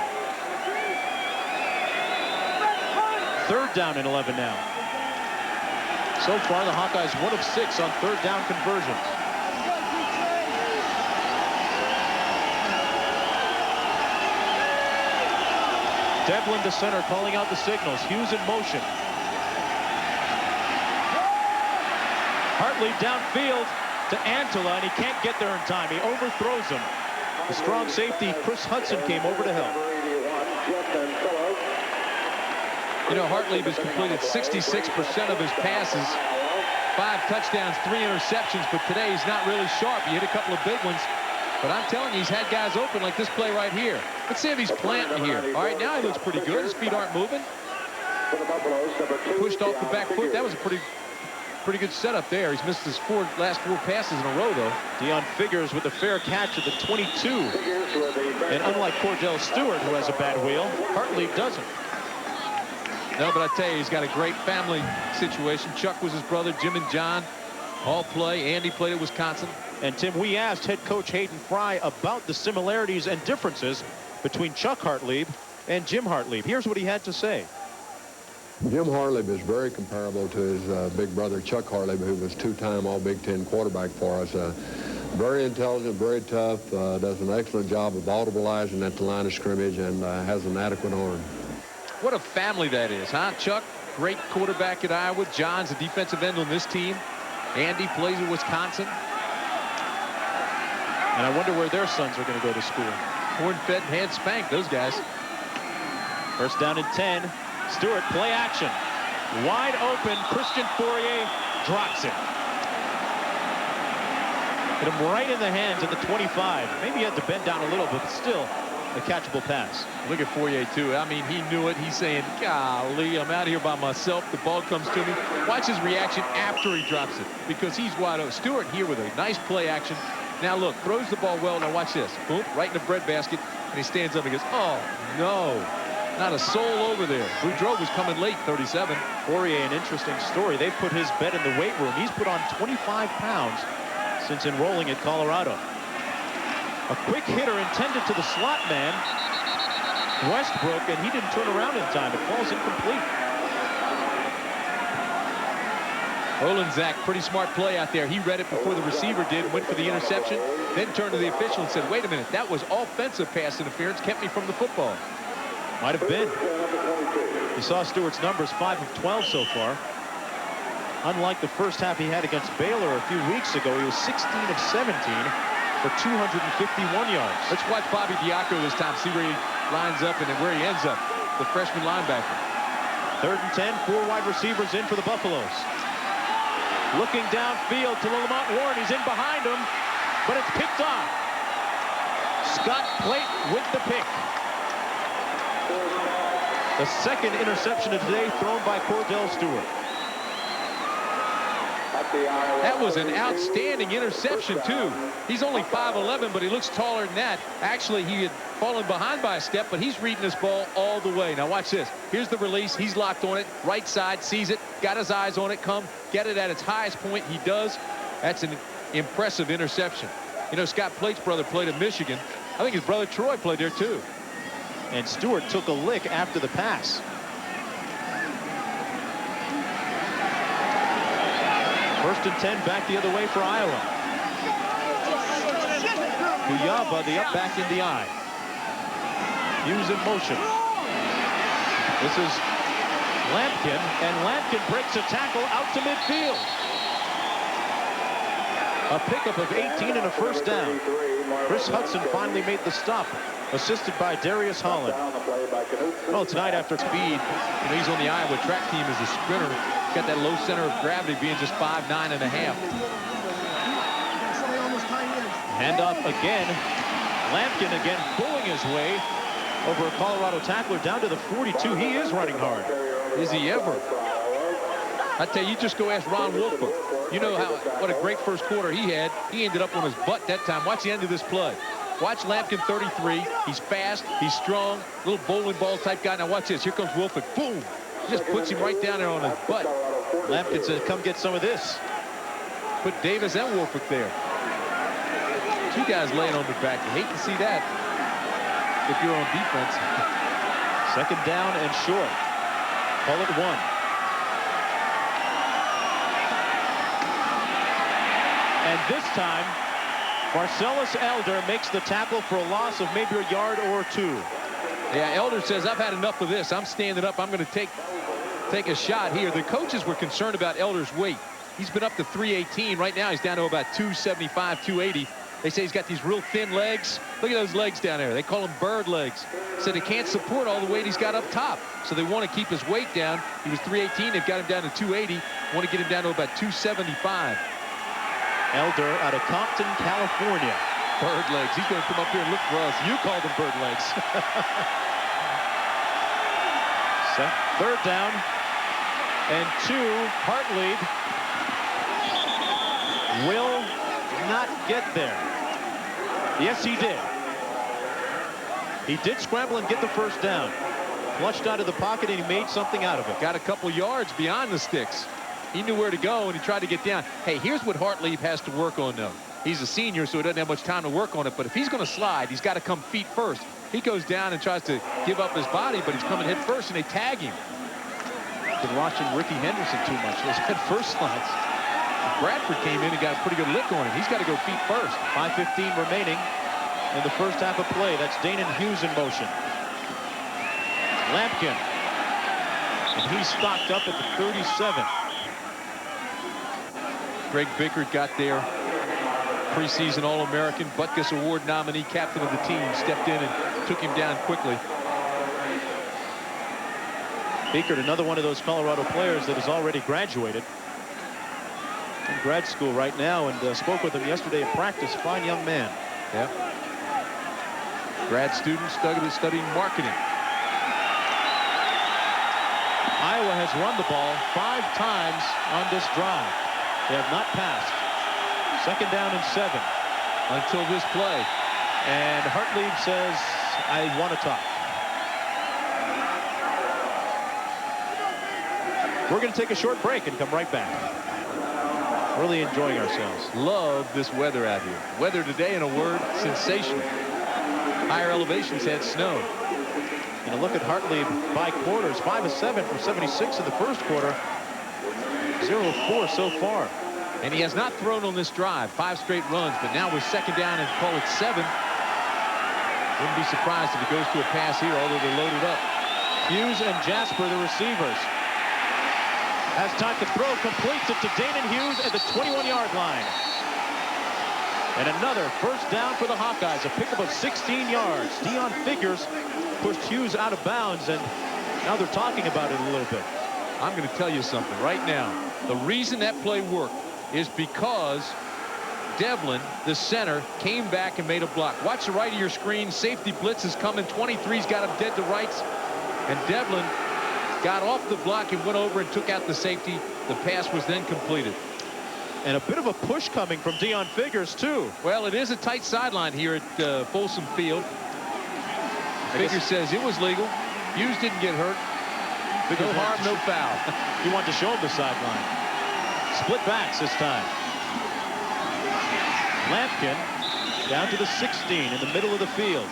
3rd down and 11 now. So far, the Hawkeyes 1 of 6 on 3rd down conversions. Devlin to center, calling out the signals. Hughes in motion. Hartlieb downfield to Antela, and he can't get there in time. He overthrows him. The strong safety, Chris Hudson, came over to help. You know, Hartlieb has completed 66% of his passes. 5 touchdowns, 3 interceptions, but today he's not really sharp. He hit a couple of big ones, but I'm telling you, he's had guys open like this play right here. Let's see if he's planting here. All right, now he looks pretty good. His feet aren't moving. Pushed off the back foot. That was a pretty good setup there. He's missed his last four passes in a row, though. Deion Figures with a fair catch at the 22. And unlike Cordell Stewart, who has a bad wheel, Hartlieb doesn't. No, but I tell you, he's got a great family situation. Chuck was his brother, Jim and John. All play. Andy played at Wisconsin. And Tim, we asked head coach Hayden Fry about the similarities and differences between Chuck Hartlieb and Jim Hartlieb. Here's what he had to say. Jim Hartlieb is very comparable to his big brother Chuck Hartlieb, who was two-time All-Big Ten quarterback for us. Very intelligent, very tough, does an excellent job of audibilizing at the line of scrimmage, and has an adequate arm. What a family that is, huh? Chuck, great quarterback at Iowa. John's a defensive end on this team. Andy plays at Wisconsin. And I wonder where their sons are going to go to school. Corn-fed and hand-spanked, those guys. First down and 10. Stewart, play action. Wide open. Christian Fourier drops it. Hit him right in the hands at the 25. Maybe he had to bend down a little, but still a catchable pass. Look at Fourier, too. I mean, he knew it. He's saying, golly, I'm out here by myself. The ball comes to me. Watch his reaction after he drops it, because he's wide open. Stewart here with a nice play action. Now, look, throws the ball well. Now, watch this. Boom, right in the breadbasket. And he stands up and goes, oh, no. Not a soul over there. Boudreaux was coming late, 37. Fourier, an interesting story. They've put his bed in the weight room. He's put on 25 pounds since enrolling at Colorado. A quick hitter intended to the slot man, Westbrook, and he didn't turn around in time. It falls incomplete. Olenczak, pretty smart play out there. He read it before the receiver did, went for the interception, then turned to the official and said, wait a minute, that was offensive pass interference, kept me from the football. Might have been. You saw Stewart's numbers, 5 of 12 so far. Unlike the first half he had against Baylor a few weeks ago, he was 16 of 17 for 251 yards. Let's watch Bobby Diaco this time, see where he lines up and where he ends up, the freshman linebacker. 3rd and 10, 4 wide receivers in for the Buffaloes. Looking downfield to Lamont Warren. He's in behind him, but it's picked off. Scott Plate with the pick. The second interception of the day thrown by Cordell Stewart. That was an outstanding interception, too. He's only 5'11", but he looks taller than that. Actually, he had fallen behind by a step, but he's reading this ball all the way. Now, watch this. Here's the release. He's locked on it. Right side, sees it, got his eyes on it. Come, get it at its highest point. He does. That's an impressive interception. You know, Scott Plate's brother played at Michigan. I think his brother Troy played there, too. And Stewart took a lick after the pass. First and 10, back the other way for Iowa. Kuyava, the up back in the eye. Hughes in motion. This is Lampkin, and Lampkin breaks a tackle out to midfield. A pickup of 18 and a first down. Chris Hudson finally made the stop, assisted by Darius Holland. Well, tonight after speed, you know, he's on the Iowa track team as a sprinter. Got that low center of gravity, being just 5'9" and a half. Handoff again. Lampkin again pulling his way over a Colorado tackler down to the 42. He is running hard. Is he ever? I tell you, just go ask Ron Wolford. You know what a great first quarter he had. He ended up on his butt that time. Watch the end of this play. Watch Lampkin, 33. He's fast. He's strong. Little bowling ball type guy. Now watch this. Here comes Wolford. Boom. Just puts him right down there on his butt. Lampkin said, come get some of this. Put Davis and Wolford there. 2 guys laying on their back. You hate to see that if you're on defense. 2nd down and short. Call it 1. And this time, Marcellus Elder makes the tackle for a loss of maybe a yard or 2. Yeah, Elder says, I've had enough of this. I'm standing up. I'm going to take a shot here. The coaches were concerned about Elder's weight. He's been up to 318. Right now, he's down to about 275, 280. They say he's got these real thin legs. Look at those legs down there. They call them bird legs. So they can't support all the weight he's got up top. So they want to keep his weight down. He was 318. They've got him down to 280. Want to get him down to about 275. Elder out of Compton, California. Bird legs. He's going to come up here and look for us. You called them bird legs. 3rd down and 2. Hartlieb will not get there. Yes, he did. He did scramble and get the first down. Flushed out of the pocket, and he made something out of it. Got a couple yards beyond the sticks. He knew where to go, and he tried to get down. Hey, here's what Hartlieb has to work on, though. He's a senior, so he doesn't have much time to work on it. But if he's going to slide, he's got to come feet first. He goes down and tries to give up his body, but he's coming head first, and they tag him. Been watching Ricky Henderson too much. Those head first slides. Bradford came in and got a pretty good lick on him. He's got to go feet first. 5:15 remaining in the first half of play. That's Danon Hughes in motion. Lampkin. And he's stocked up at the 37. Greg Bickert got there. Preseason All-American, Butkus Award nominee, captain of the team, stepped in and took him down quickly. Bickert, another one of those Colorado players that has already graduated. In grad school right now, and spoke with him yesterday at practice. Fine young man. Yeah. Grad student studying marketing. Iowa has run the ball 5 times on this drive. They have not passed. 2nd down and 7 until this play. And Hartlieb says, I want to talk. We're going to take a short break and come right back. Really enjoying ourselves. Love this weather out here. Weather today, in a word, sensational. Higher elevations had snow. And a look at Hartlieb by quarters. 5 of 7 for 76 in the first quarter. 0 of 4 so far. And he has not thrown on this drive. 5 straight runs, but now with 2nd down and call it 7. Wouldn't be surprised if he goes to a pass here, although they're loaded up. Hughes and Jasper, the receivers. Has time to throw, completes it to Danon Hughes at the 21-yard line. And another first down for the Hawkeyes, a pickup of 16 yards. Deon Figures pushed Hughes out of bounds, and now they're talking about it a little bit. I'm going to tell you something right now. The reason that play worked is because Devlin, the center, came back and made a block. Watch the right of your screen. Safety blitz is coming. 23's got him dead to rights. And Devlin got off the block and went over and took out the safety. The pass was then completed. And a bit of a push coming from Deon Figures, too. Well, it is a tight sideline here at Folsom Field. Figures says it was legal. Hughes didn't get hurt. No harm, no foul. He wanted to show him the sideline. Split backs this time. Lampkin down to the 16 in the middle of the field.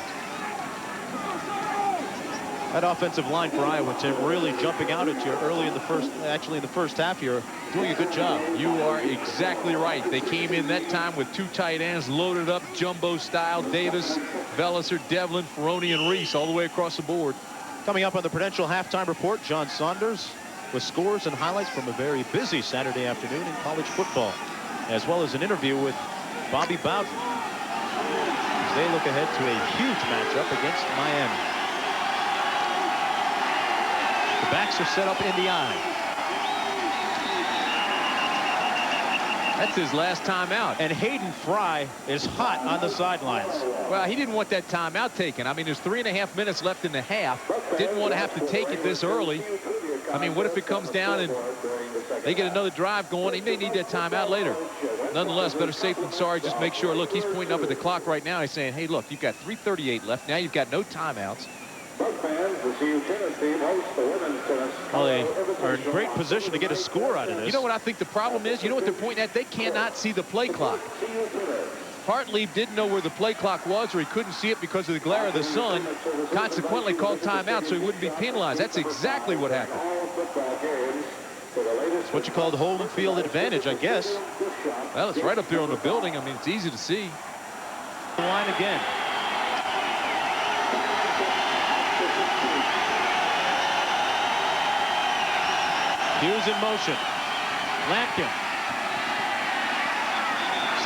That offensive line for Iowa, Tim, really jumping out at you early in the first half here, doing a good job. You are exactly right. They came in that time with 2 tight ends loaded up jumbo style. Davis, Velliser, Devlin, Ferroni, and Reese all the way across the board. Coming up on the Prudential Halftime Report, John Saunders with scores and highlights from a very busy Saturday afternoon in college football, as well as an interview with Bobby Bowden as they look ahead to a huge matchup against Miami. The backs are set up in the I. That's his last timeout. And Hayden Fry is hot on the sidelines. Well, he didn't want that timeout taken. I mean, there's 3.5 minutes left in the half. Didn't want to have to take it this early. I mean, what if it comes down and they get another drive going? He may need that timeout later. Nonetheless, better safe than sorry. Just make sure. Look, he's pointing up at the clock right now. He's saying, hey, look, you've got 3:38 left. Now you've got no timeouts. Well, they are in great position to get a score out of this. You know what I think the problem is? You know what they're pointing at? They cannot see the play clock. Hartlieb didn't know where the play clock was, or he couldn't see it because of the glare of the sun. Consequently, called timeout so he wouldn't be penalized. That's exactly what happened. It's what you call the home field advantage, I guess. Well, it's right up there on the building. I mean, it's easy to see. The line again. Hughes in motion. Lampkin.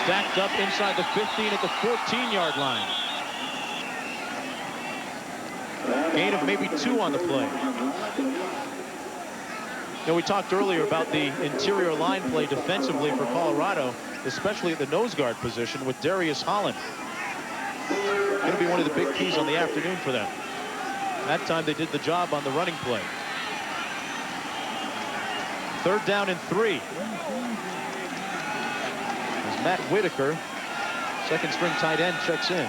Stacked up inside the 15 at the 14-yard line. Gain of maybe 2 on the play. You know, we talked earlier about the interior line play defensively for Colorado, especially at the nose guard position with Darius Holland. Going to be one of the big keys on the afternoon for them. That time they did the job on the running play. 3rd down and 3. As Matt Whitaker, second string tight end, checks in.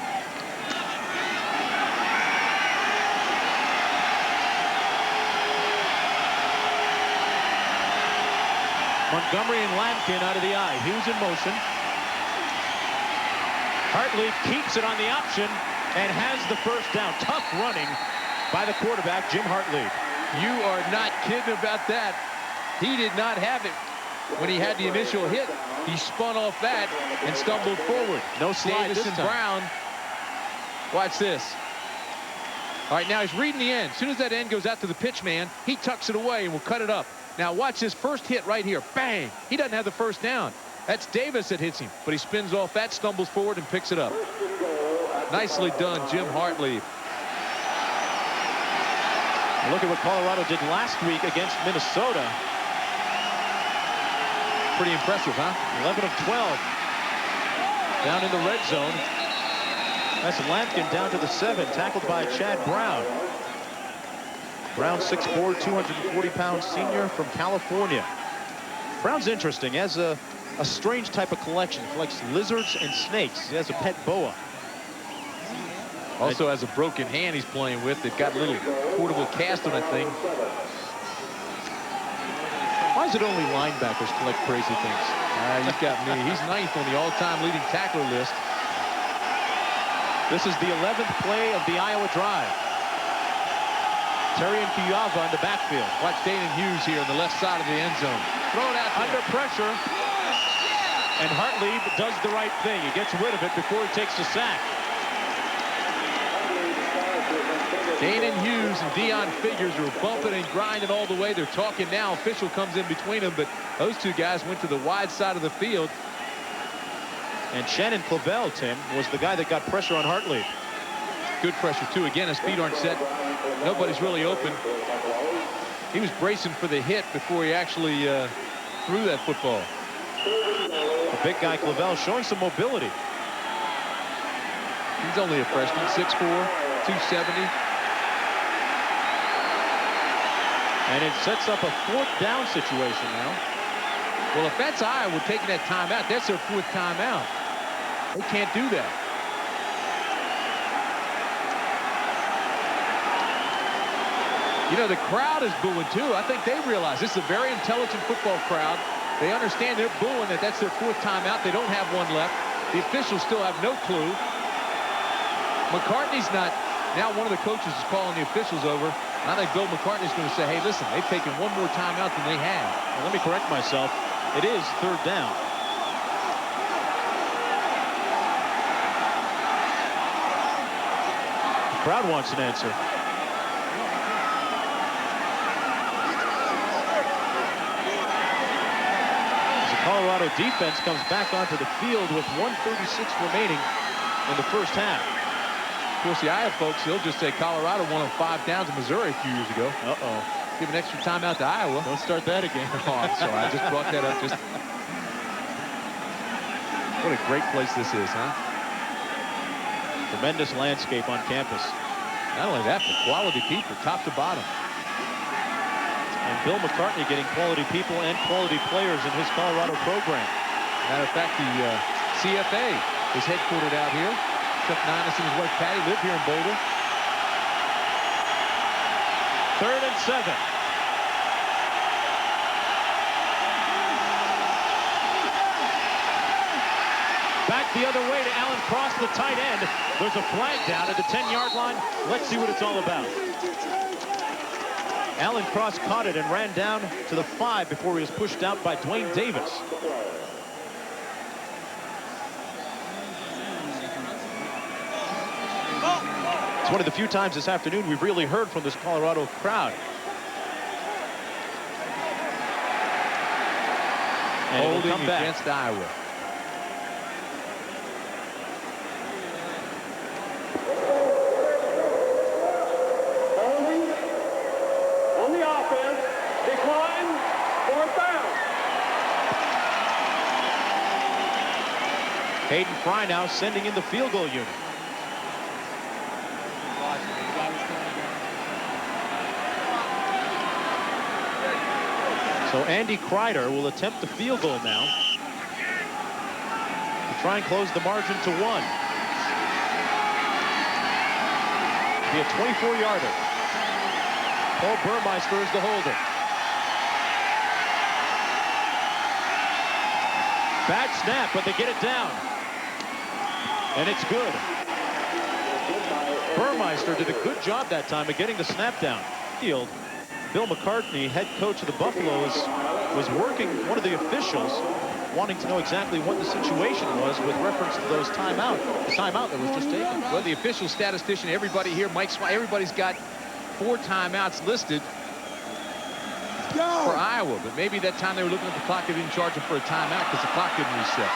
Montgomery and Lampkin out of the eye. Hughes in motion. Hartlieb keeps it on the option and has the first down. Tough running by the quarterback, Jim Hartlieb. You are not kidding about that. He did not have it when he had the initial hit. He spun off that and stumbled forward. No slide Davis this and time. Brown. Watch this. All right, now he's reading the end. As soon as that end goes out to the pitch man, he tucks it away and will cut it up. Now watch this first hit right here. Bang! He doesn't have the first down. That's Davis that hits him, but he spins off that, stumbles forward, and picks it up. Nicely done, Jim Hartlieb. Look at what Colorado did last week against Minnesota. Pretty impressive, huh? 11 of 12. Down in the red zone. That's Lampkin down to the 7, tackled by Chad Brown. Brown, 6'4", 240-pound senior from California. Brown's interesting. He has a strange type of collection. He collects lizards and snakes. He has a pet boa. Also has a broken hand he's playing with. They've got a little portable cast on that thing. Why is it only linebackers collect crazy things? You've got me. He's 9th on the all-time leading tackler list. This is the 11th play of the Iowa drive. Terry and Kuyava in the backfield. Watch Danon Hughes here on the left side of the end zone. Throw it out Under pressure. And Hartlieb does the right thing. He gets rid of it before he takes the sack. Danon Hughes and Deion Figures are bumping and grinding all the way. They're talking now. Official comes in between them, but those two guys went to the wide side of the field. And Shannon Clavell, Tim, was the guy that got pressure on Hartlieb. Good pressure, too. Again, his feet aren't set. Nobody's really open. He was bracing for the hit before he actually threw that football. The big guy, Clavell, showing some mobility. He's only a freshman, 6'4", 270. And it sets up a 4th down situation now. Well, if that's Iowa taking that timeout, that's their 4th timeout. They can't do that. You know, the crowd is booing, too. I think they realize this is a very intelligent football crowd. They understand they're booing that that's their 4th timeout. They don't have one left. The officials still have no clue. McCartney's not. Now one of the coaches is calling the officials over. I think Bill McCartney's going to say, hey, listen, they've taken one more timeout than they have. Well, let me correct myself. It is 3rd down. The crowd wants an answer. As the Colorado defense comes back onto the field with 1:36 remaining in the first half. Of course, the Iowa folks, they'll just say Colorado won on 5 downs in Missouri a few years ago. Uh-oh. Give an extra timeout to Iowa. Don't start that again. Oh, I'm sorry. I just brought that up. What a great place this is, huh? Tremendous landscape on campus. Not only that, but quality people, top to bottom. And Bill McCartney getting quality people and quality players in his Colorado program. Matter of fact, the CFA is headquartered out here. Chuck Ninus and his wife Patty live here in Boulder. 3rd and 7. Back the other way to Alan Cross, the tight end. There's a flag down at the 10-yard line. Let's see what it's all about. Alan Cross caught it and ran down to the 5 before he was pushed out by Dwayne Davis. It's one of the few times this afternoon we've really heard from this Colorado crowd. And Holding come back against Iowa. Holding on the offense, decline, 4th down. Hayden Fry now sending in the field goal unit. So Andy Kreider will attempt the field goal now to try and close the margin to 1. Be a 24-yarder. Paul Burmeister is the holder. Bad snap, but they get it down. And it's good. Burmeister did a good job that time of getting the snap down. Field. Bill McCartney, head coach of the Buffaloes, was working one of the officials, wanting to know exactly what the situation was with reference to those the timeout that was just taken. Well, the official statistician, everybody here, Mike Swan, everybody's got 4 timeouts listed for Iowa, but maybe that time they were looking at the clock, they didn't charge him for a timeout because the clock didn't reset.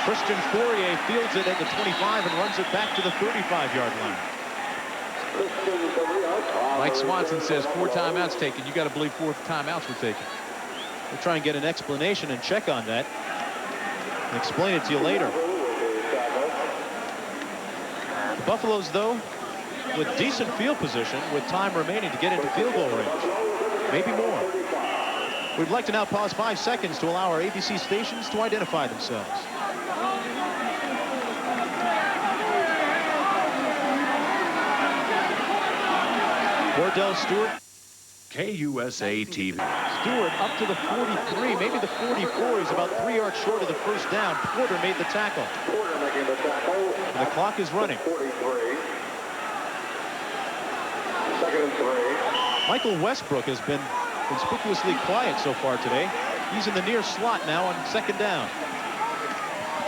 Christian Fourier fields it at the 25 and runs it back to the 35-yard line. Mike Swanson says 4 timeouts taken. You got to believe 4 timeouts were taken. We'll try and get an explanation and check on that and explain it to you later. The Buffaloes, though, with decent field position, with time remaining to get into field goal range. Maybe more. We'd like to now pause 5 seconds to allow our ABC stations to identify themselves. Wardell Stewart. KUSA TV. Stewart up to the 43, maybe the 44. He's about 3 yards short of the first down. Porter made the tackle. And the clock is running. 43. Second and 3. Michael Westbrook has been conspicuously quiet so far today. He's in the near slot now on second down.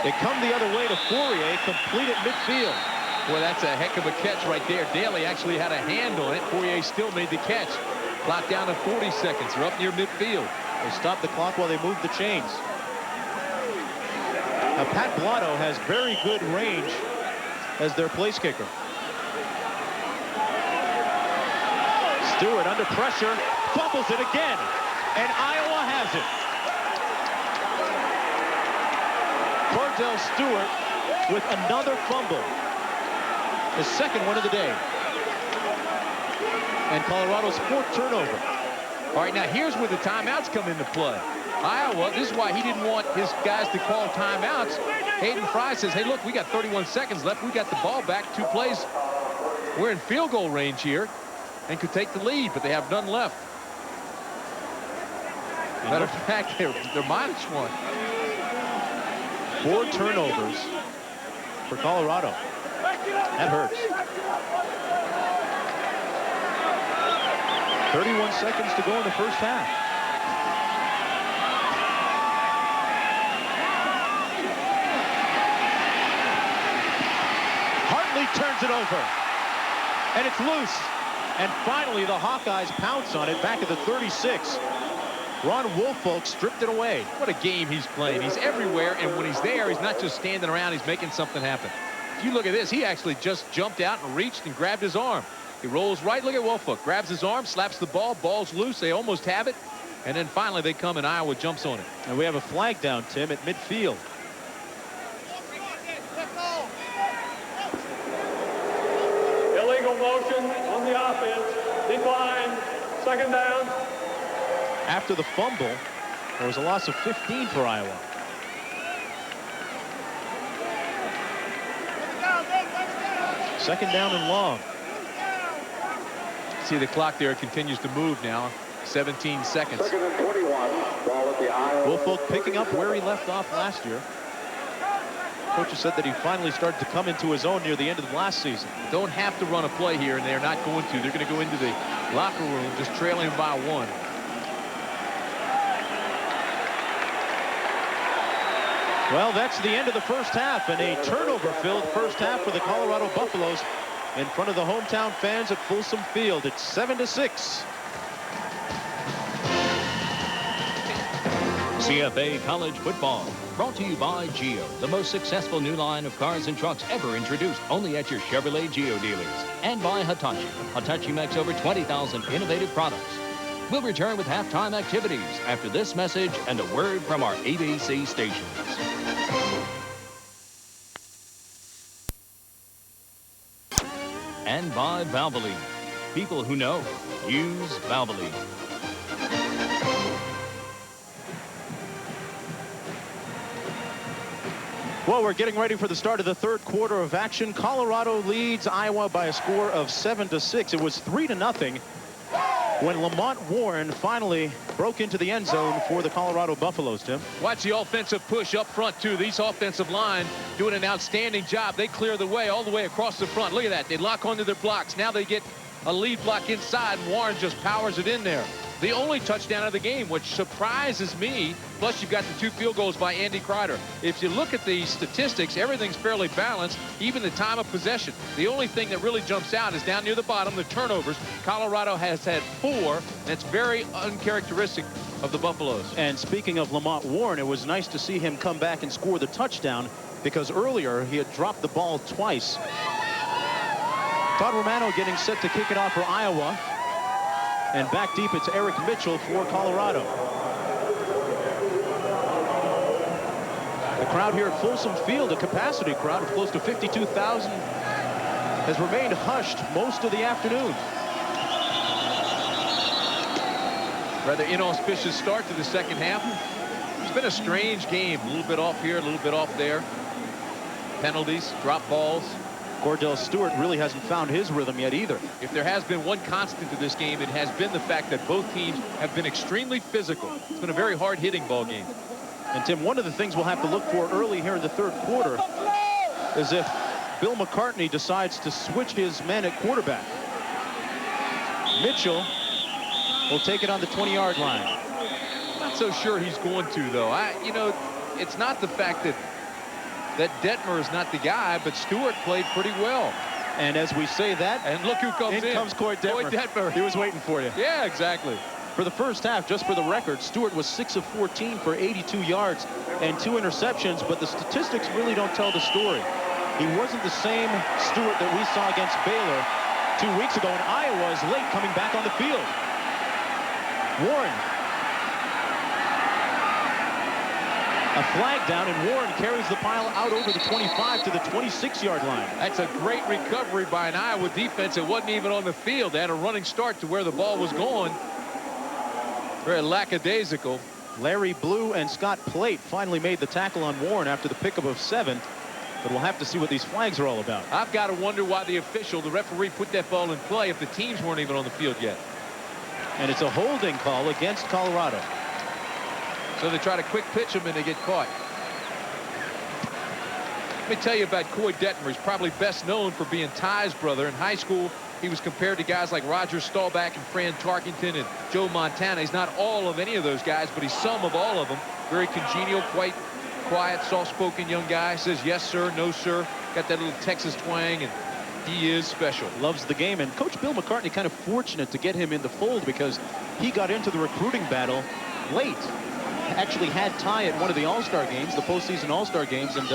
They come the other way to Fourier, complete at midfield. Boy, that's a heck of a catch right there. Daly actually had a hand on it. Fourier still made the catch. Clock down to 40 seconds. They're up near midfield. They stop the clock while they move the chains. Now, Pat Blotto has very good range as their place kicker. Stewart under pressure, fumbles it again, and Iowa has it. Cordell Stewart with another fumble. His second one of the day. And Colorado's 4th turnover. All right, now here's where the timeouts come into play. Iowa, this is why he didn't want his guys to call timeouts. Hayden Fry says, hey, look, we got 31 seconds left. We got the ball back, 2 plays. We're in field goal range here and could take the lead, but they have none left. Matter of fact, they're -1. 4 turnovers for Colorado. That hurts. 31 seconds to go in the first half. Hartley turns it over. And it's loose. And finally, the Hawkeyes pounce on it back at the 36. Ron Woolfolk stripped it away. What a game he's playing. He's everywhere, and when he's there, he's not just standing around, he's making something happen. If you look at this, he actually just jumped out and reached and grabbed his arm. He rolls right, look at Woolfolk, grabs his arm, slaps the ball, ball's loose, they almost have it, and then finally they come and Iowa jumps on it. And we have a flag down, Tim, at midfield. Illegal motion on the offense. Decline. Second down. After the fumble, there was a loss of 15 for Iowa. Second down and long. See the clock there, it continues to move now. 17 seconds. Second and 21. Ball at the Iowa. Woolfolk picking up where he left off last year. Coach has said that he finally started to come into his own near the end of the last season. Don't have to run a play here, and they're not going to. They're going to go into the locker room just trailing by 1. Well, that's the end of the first half, and a turnover-filled first half for the Colorado Buffaloes in front of the hometown fans at Folsom Field. It's 7-6. CFA College Football, brought to you by Geo, the most successful new line of cars and trucks ever introduced only at your Chevrolet Geo dealers. And by Hitachi. Hitachi makes over 20,000 innovative products. We'll return with halftime activities after this message and a word from our ABC stations. And by Valvoline. People who know, use Valvoline. Well, we're getting ready for the start of the third quarter of action. Colorado leads Iowa by a score of 7-6. It was 3-0 when Lamont Warren finally broke into the end zone for the Colorado Buffaloes, Tim. Watch the offensive push up front, too. These offensive line doing an outstanding job. They clear the way all the way across the front. Look at that. They lock onto their blocks. Now they get a lead block inside, and Warren just powers it in there. The only touchdown of the game, which surprises me. Plus, you've got the 2 field goals by Andy Kreider. If you look at the statistics, everything's fairly balanced, even the time of possession. The only thing that really jumps out is down near the bottom, the turnovers. Colorado has had 4, and it's very uncharacteristic of the Buffaloes. And speaking of Lamont Warren, it was nice to see him come back and score the touchdown, because earlier he had dropped the ball twice. Todd Romano getting set to kick it off for Iowa. And back deep, it's Eric Mitchell for Colorado. The crowd here at Folsom Field, a capacity crowd of close to 52,000, has remained hushed most of the afternoon. Rather inauspicious start to the second half. It's been a strange game. A little bit off here, a little bit off there. Penalties, drop balls. Cordell Stewart really hasn't found his rhythm yet either. If there has been one constant to this game, it has been the fact that both teams have been extremely physical. It's been a very hard-hitting ball game. And Tim, one of the things we'll have to look for early here in the third quarter is if Bill McCartney decides to switch his men at quarterback. Mitchell will take it on the 20-yard line. Not so sure he's going to, though. You know, it's not the fact that Detmer is not the guy, but Stewart played pretty well. And as we say that, and look who comes in. In comes Coy Detmer. He was waiting for you. Yeah, exactly. For the first half, just for the record, Stewart was 6 of 14 for 82 yards and 2 interceptions, but the statistics really don't tell the story. He wasn't the same Stewart that we saw against Baylor 2 weeks ago, and Iowa is late coming back on the field. Warren. A flag down, and Warren carries the pile out over the 25 to the 26-yard line. That's a great recovery by an Iowa defense. It wasn't even on the field. They had a running start to where the ball was going. Very lackadaisical. Larry Blue and Scott Plate finally made the tackle on Warren after the pickup of 7. But we'll have to see what these flags are all about. I've got to wonder why the referee put that ball in play if the teams weren't even on the field yet. And it's a holding call against Colorado. So they try to quick pitch him and they get caught. Let me tell you about Coy Detmer. He's probably best known for being Ty's brother. In high school, he was compared to guys like Roger Staubach and Fran Tarkenton and Joe Montana. He's not all of any of those guys, but he's some of all of them. Very congenial, quite quiet, soft-spoken young guy. Says yes, sir, no, sir. Got that little Texas twang, and he is special. Loves the game. And Coach Bill McCartney kind of fortunate to get him in the fold because he got into the recruiting battle late. Actually had Ty at one of the All-Star games, the postseason All-Star games, and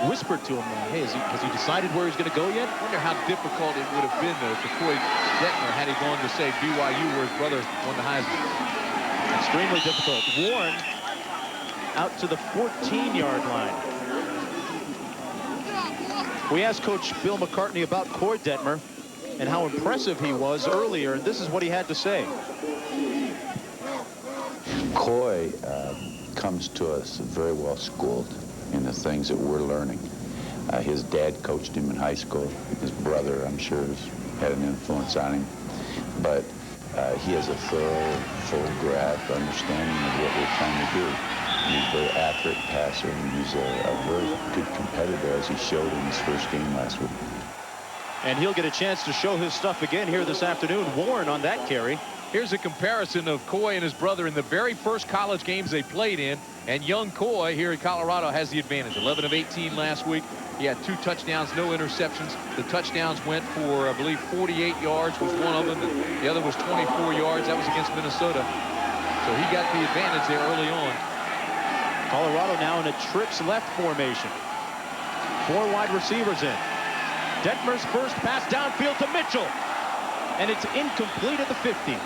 whispered to him, hey, has he decided where he's going to go yet? I wonder how difficult it would have been, though, for Coy Detmer had he gone to, say, BYU, where his brother won the Heisman. Extremely difficult. Warren out to the 14-yard line. We asked Coach Bill McCartney about Coy Detmer and how impressive he was earlier, and this is what he had to say. Coy comes to us very well schooled in the things that we're learning. His dad coached him in high school. His brother, I'm sure, has had an influence on him. But he has a thorough, full grasp understanding of what we're trying to do. He's a very accurate passer, and he's a very good competitor, as he showed in his first game last week. And he'll get a chance to show his stuff again here this afternoon. Warren on that carry. Here's a comparison of Coy and his brother in the very first college games they played in. And young Coy here in Colorado has the advantage. 11 of 18 last week. He had 2 touchdowns, no interceptions. The touchdowns went for, I believe, 48 yards was one of them. And the other was 24 yards. That was against Minnesota. So he got the advantage there early on. Colorado now in a trips left formation. 4 wide receivers in. Detmer's first pass downfield to Mitchell. And it's incomplete at the 50.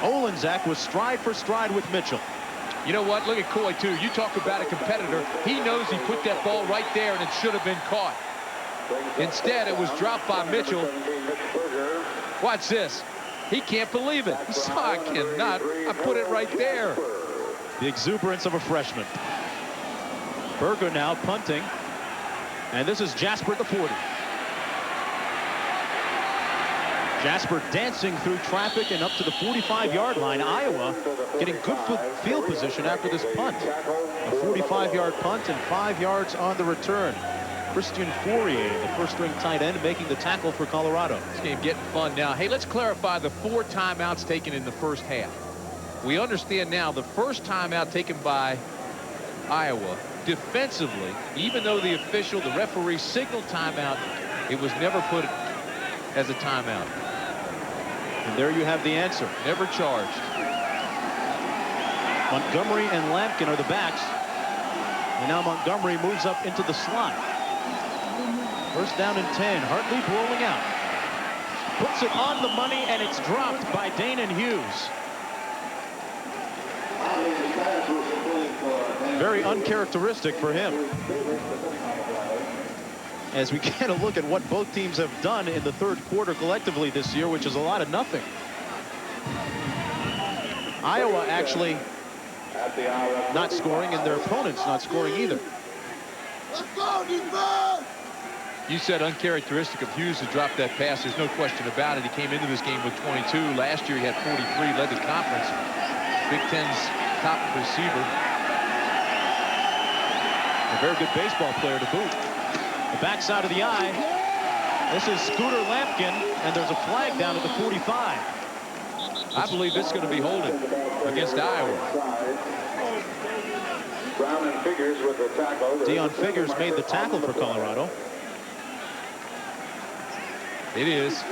Olenczak was stride for stride with Mitchell. You know what? Look at Coy, too. You talk about a competitor. He knows he put that ball right there, and it should have been caught. Instead, it was dropped by Mitchell. Watch this. He can't believe it. He saw, I cannot. I put it right there. The exuberance of a freshman. Berger now punting. And this is Jasper at the 40. Jasper dancing through traffic and up to the 45-yard line. Iowa getting good field position after this punt. A 45-yard punt and 5 yards on the return. Christian Fourier, the first-string tight end, making the tackle for Colorado. This game getting fun now. Hey, let's clarify the 4 timeouts taken in the first half. We understand now the first timeout taken by Iowa defensively, even though the referee signaled timeout, it was never put as a timeout. And there you have the answer. Never charged. Montgomery and Lampkin are the backs. And now Montgomery moves up into the slot. First down and 10. Hartley rolling out. Puts it on the money, and it's dropped by Danon Hughes. Very uncharacteristic for him. As we get a look at what both teams have done in the third quarter collectively this year, which is a lot of nothing. Iowa actually not scoring, and their opponents not scoring either. You said uncharacteristic of Hughes to drop that pass. There's no question about it. He came into this game with 22. Last year he had 43, led the conference. Big Ten's top receiver. A very good baseball player to boot. The backside of the eye. This is Scooter Lampkin, and there's a flag down at the 45. I believe it's going to be holding against Iowa. Brown and Figures with the tackle. Deion Figures made the tackle for Colorado. It is.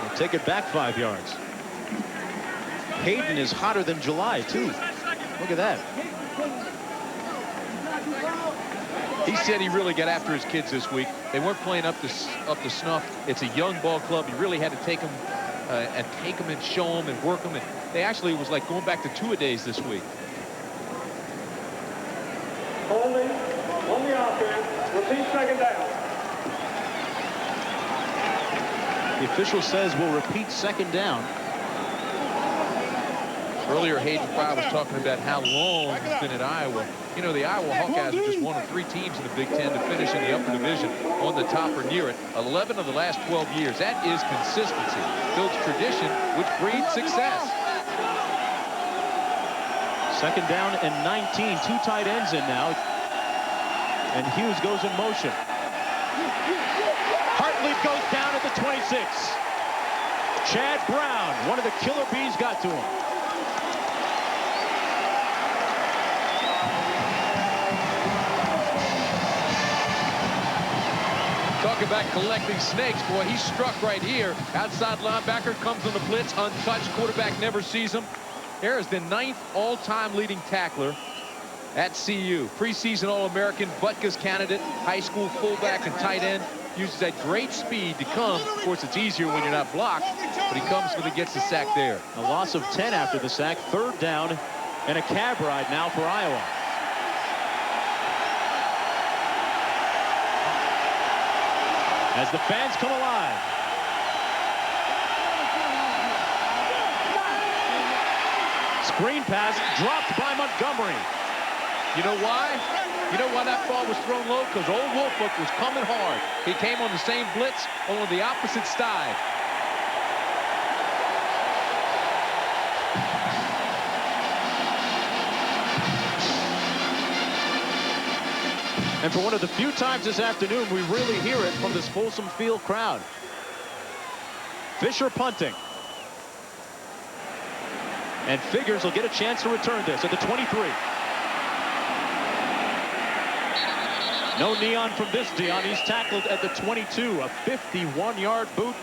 We'll take it back 5 yards. Hayden is hotter than July, too. Look at that. He said he really got after his kids this week. They weren't playing up to snuff. It's a young ball club. He really had to take them and show them and work them. And they actually, it was like going back to two-a-days this week. Holding on the offense. Repeat second down. The official says we'll repeat second down. Earlier, Hayden Fry was talking about how long he's been at Iowa. You know, the Iowa Hawkeyes are just one of 3 teams in the Big Ten to finish in the upper division on the top or near it. 11 of the last 12 years. That is consistency. Builds tradition, which breeds success. Second down and 19. 2 tight ends in now. And Hughes goes in motion. Hartley goes down at the 26. Chad Brown, one of the killer bees, got to him. Talk about collecting snakes, boy. He's struck right here. Outside linebacker comes on the blitz, untouched. Quarterback never sees him. There is the 9th all-time leading tackler at CU. Preseason All-American, Butkus candidate, high school fullback and tight end. Uses that great speed to come. Of course, it's easier when you're not blocked, but he comes when he gets the sack there. A loss of 10 after the sack. Third down and a cab ride now for Iowa. As the fans come alive. Screen pass dropped by Montgomery. You know why? You know why that ball was thrown low? Because old Wolfhook was coming hard. He came on the same blitz, on the opposite side. And for one of the few times this afternoon, we really hear it from this Folsom Field crowd. Fisher punting. And Figures will get a chance to return this at the 23. No neon from this Deion. He's tackled at the 22. A 51-yard boot.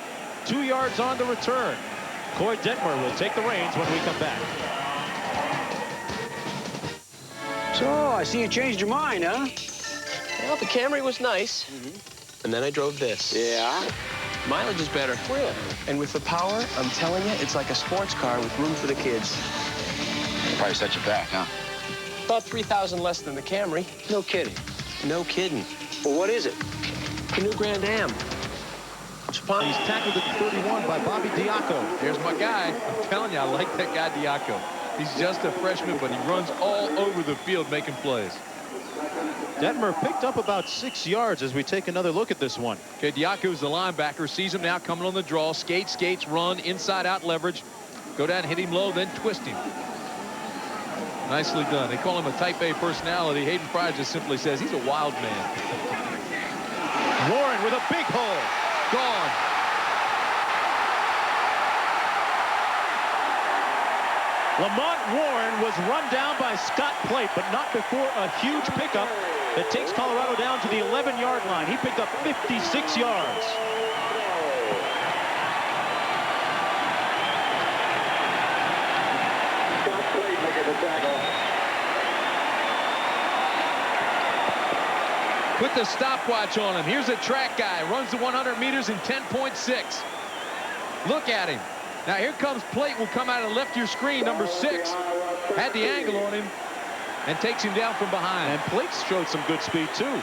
2 yards on the return. Coy Detmer will take the reins when we come back. So, I see you changed your mind, huh? Well, the Camry was nice. And then I drove this. Yeah? Mileage is better. Really? And with the power, I'm telling you, it's like a sports car with room for the kids. Probably set you back, huh? About 3,000 less than the Camry. No kidding. No kidding. Well, what is it? The new Grand Am. Japan. He's tackled at the 31 by Bobby Diaco. There's my guy. I'm telling you, I like that guy Diaco. He's just a freshman, but he runs all over the field making plays. Detmer picked up about 6 yards as we take another look at this one. Okay, Diaco's the linebacker. Sees him now coming on the draw. Skates, run, inside out leverage. Go down, hit him low, then twist him. Nicely done. They call him a type A personality. Hayden Fry just simply says he's a wild man. Warren with a big hole. Gone. Lamont Warren was run down by Scott Plate, but not before a huge pickup that takes Colorado down to the 11-yard line. He picked up 56 yards. Put the stopwatch on him. Here's a track guy. Runs the 100 meters in 10.6. Look at him. Now here comes Plate. Will come out and left your screen. Number 6. Had the angle on him and takes him down from behind. And Plate showed some good speed too.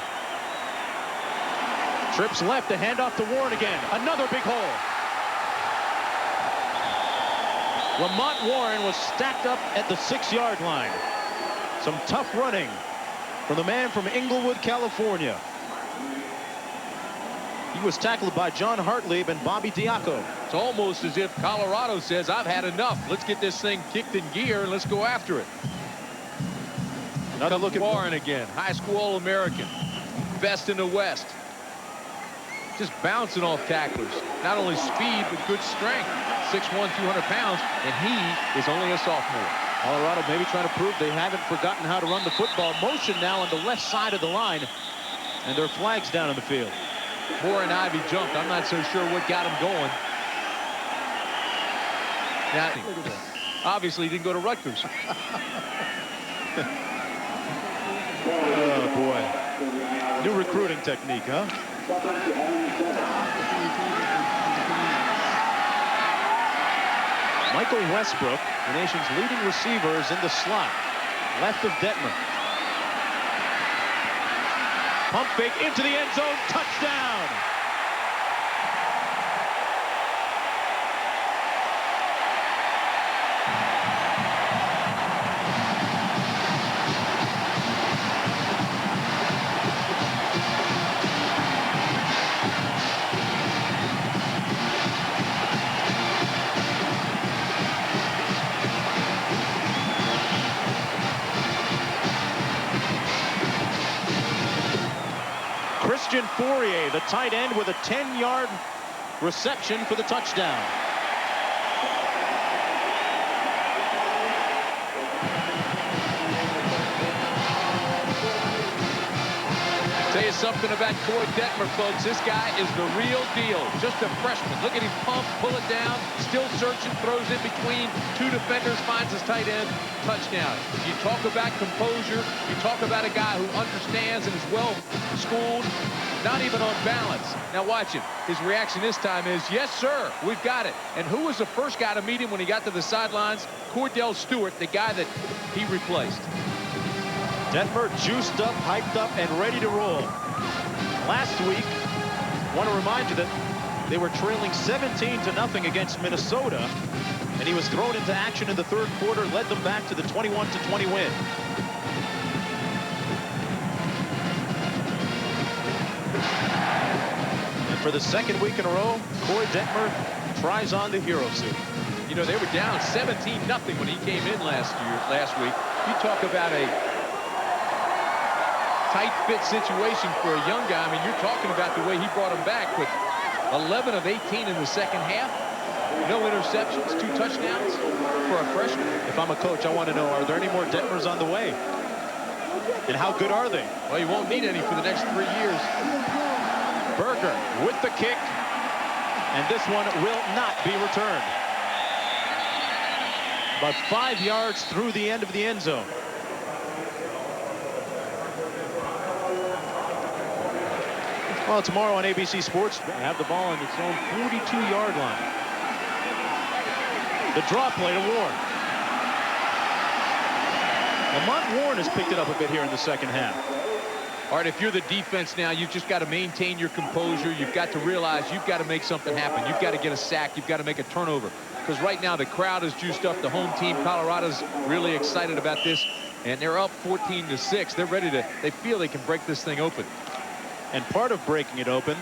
Trips left. The handoff to Warren again. Another big hole. Lamont Warren was stacked up at the 6-yard line. Some tough running from the man from Inglewood, California. He was tackled by John Hartlieb and Bobby Diaco. It's almost as if Colorado says, I've had enough. Let's get this thing kicked in gear and let's go after it. Another look at Warren again. High school All-American. Best in the West. Just bouncing off tacklers. Not only speed, but good strength. 6'1", 200 pounds, and he is only a sophomore. Colorado maybe trying to prove they haven't forgotten how to run the football. Motion now on the left side of the line, and there are flags down in the field. Moore and Ivy jumped. I'm not so sure what got him going. Now, obviously he didn't go to Rutgers. Oh boy, new recruiting technique, huh? Michael Westbrook, the nation's leading receiver, is in the slot, left of Detmer. Pump fake into the end zone, touchdown! Christian Fourier, the tight end, with a 10-yard reception for the touchdown. Tell you something about Coy Detmer, folks. This guy is the real deal. Just a freshman. Look at him pump, pull it down, still searching, throws in between two defenders, finds his tight end, touchdown. You talk about composure. You talk about a guy who understands and is well schooled, not even on balance. Now watch him. His reaction this time is, yes, sir, we've got it. And who was the first guy to meet him when he got to the sidelines? Cordell Stewart, the guy that he replaced. Detmer juiced up, hyped up, and ready to roll. Last week, I want to remind you that they were trailing 17-0 against Minnesota, and he was thrown into action in the third quarter, led them back to the 21-20 win. And for the second week in a row, Coy Detmer tries on the hero suit. You know, they were down 17-0 when he came in last week. You talk about a tight fit situation for a young guy. I mean, you're talking about the way he brought him back, but 11 of 18 in the second half. No interceptions, 2 touchdowns for a freshman. If I'm a coach, I want to know, are there any more Detmers on the way? And how good are they? Well, you won't need any for the next 3 years. Berger with the kick, and this one will not be returned. About 5 yards through the end of the end zone. Well, tomorrow on ABC Sports, they have the ball on its own 42-yard line. The draw play to Warren. Lamont Warren has picked it up a bit here in the second half. All right, if you're the defense now, you've just got to maintain your composure. You've got to realize you've got to make something happen. You've got to get a sack. You've got to make a turnover. Because right now the crowd is juiced up. The home team, Colorado's really excited about this. And they're up 14-6. They're ready to, they feel they can break this thing open. And part of breaking it open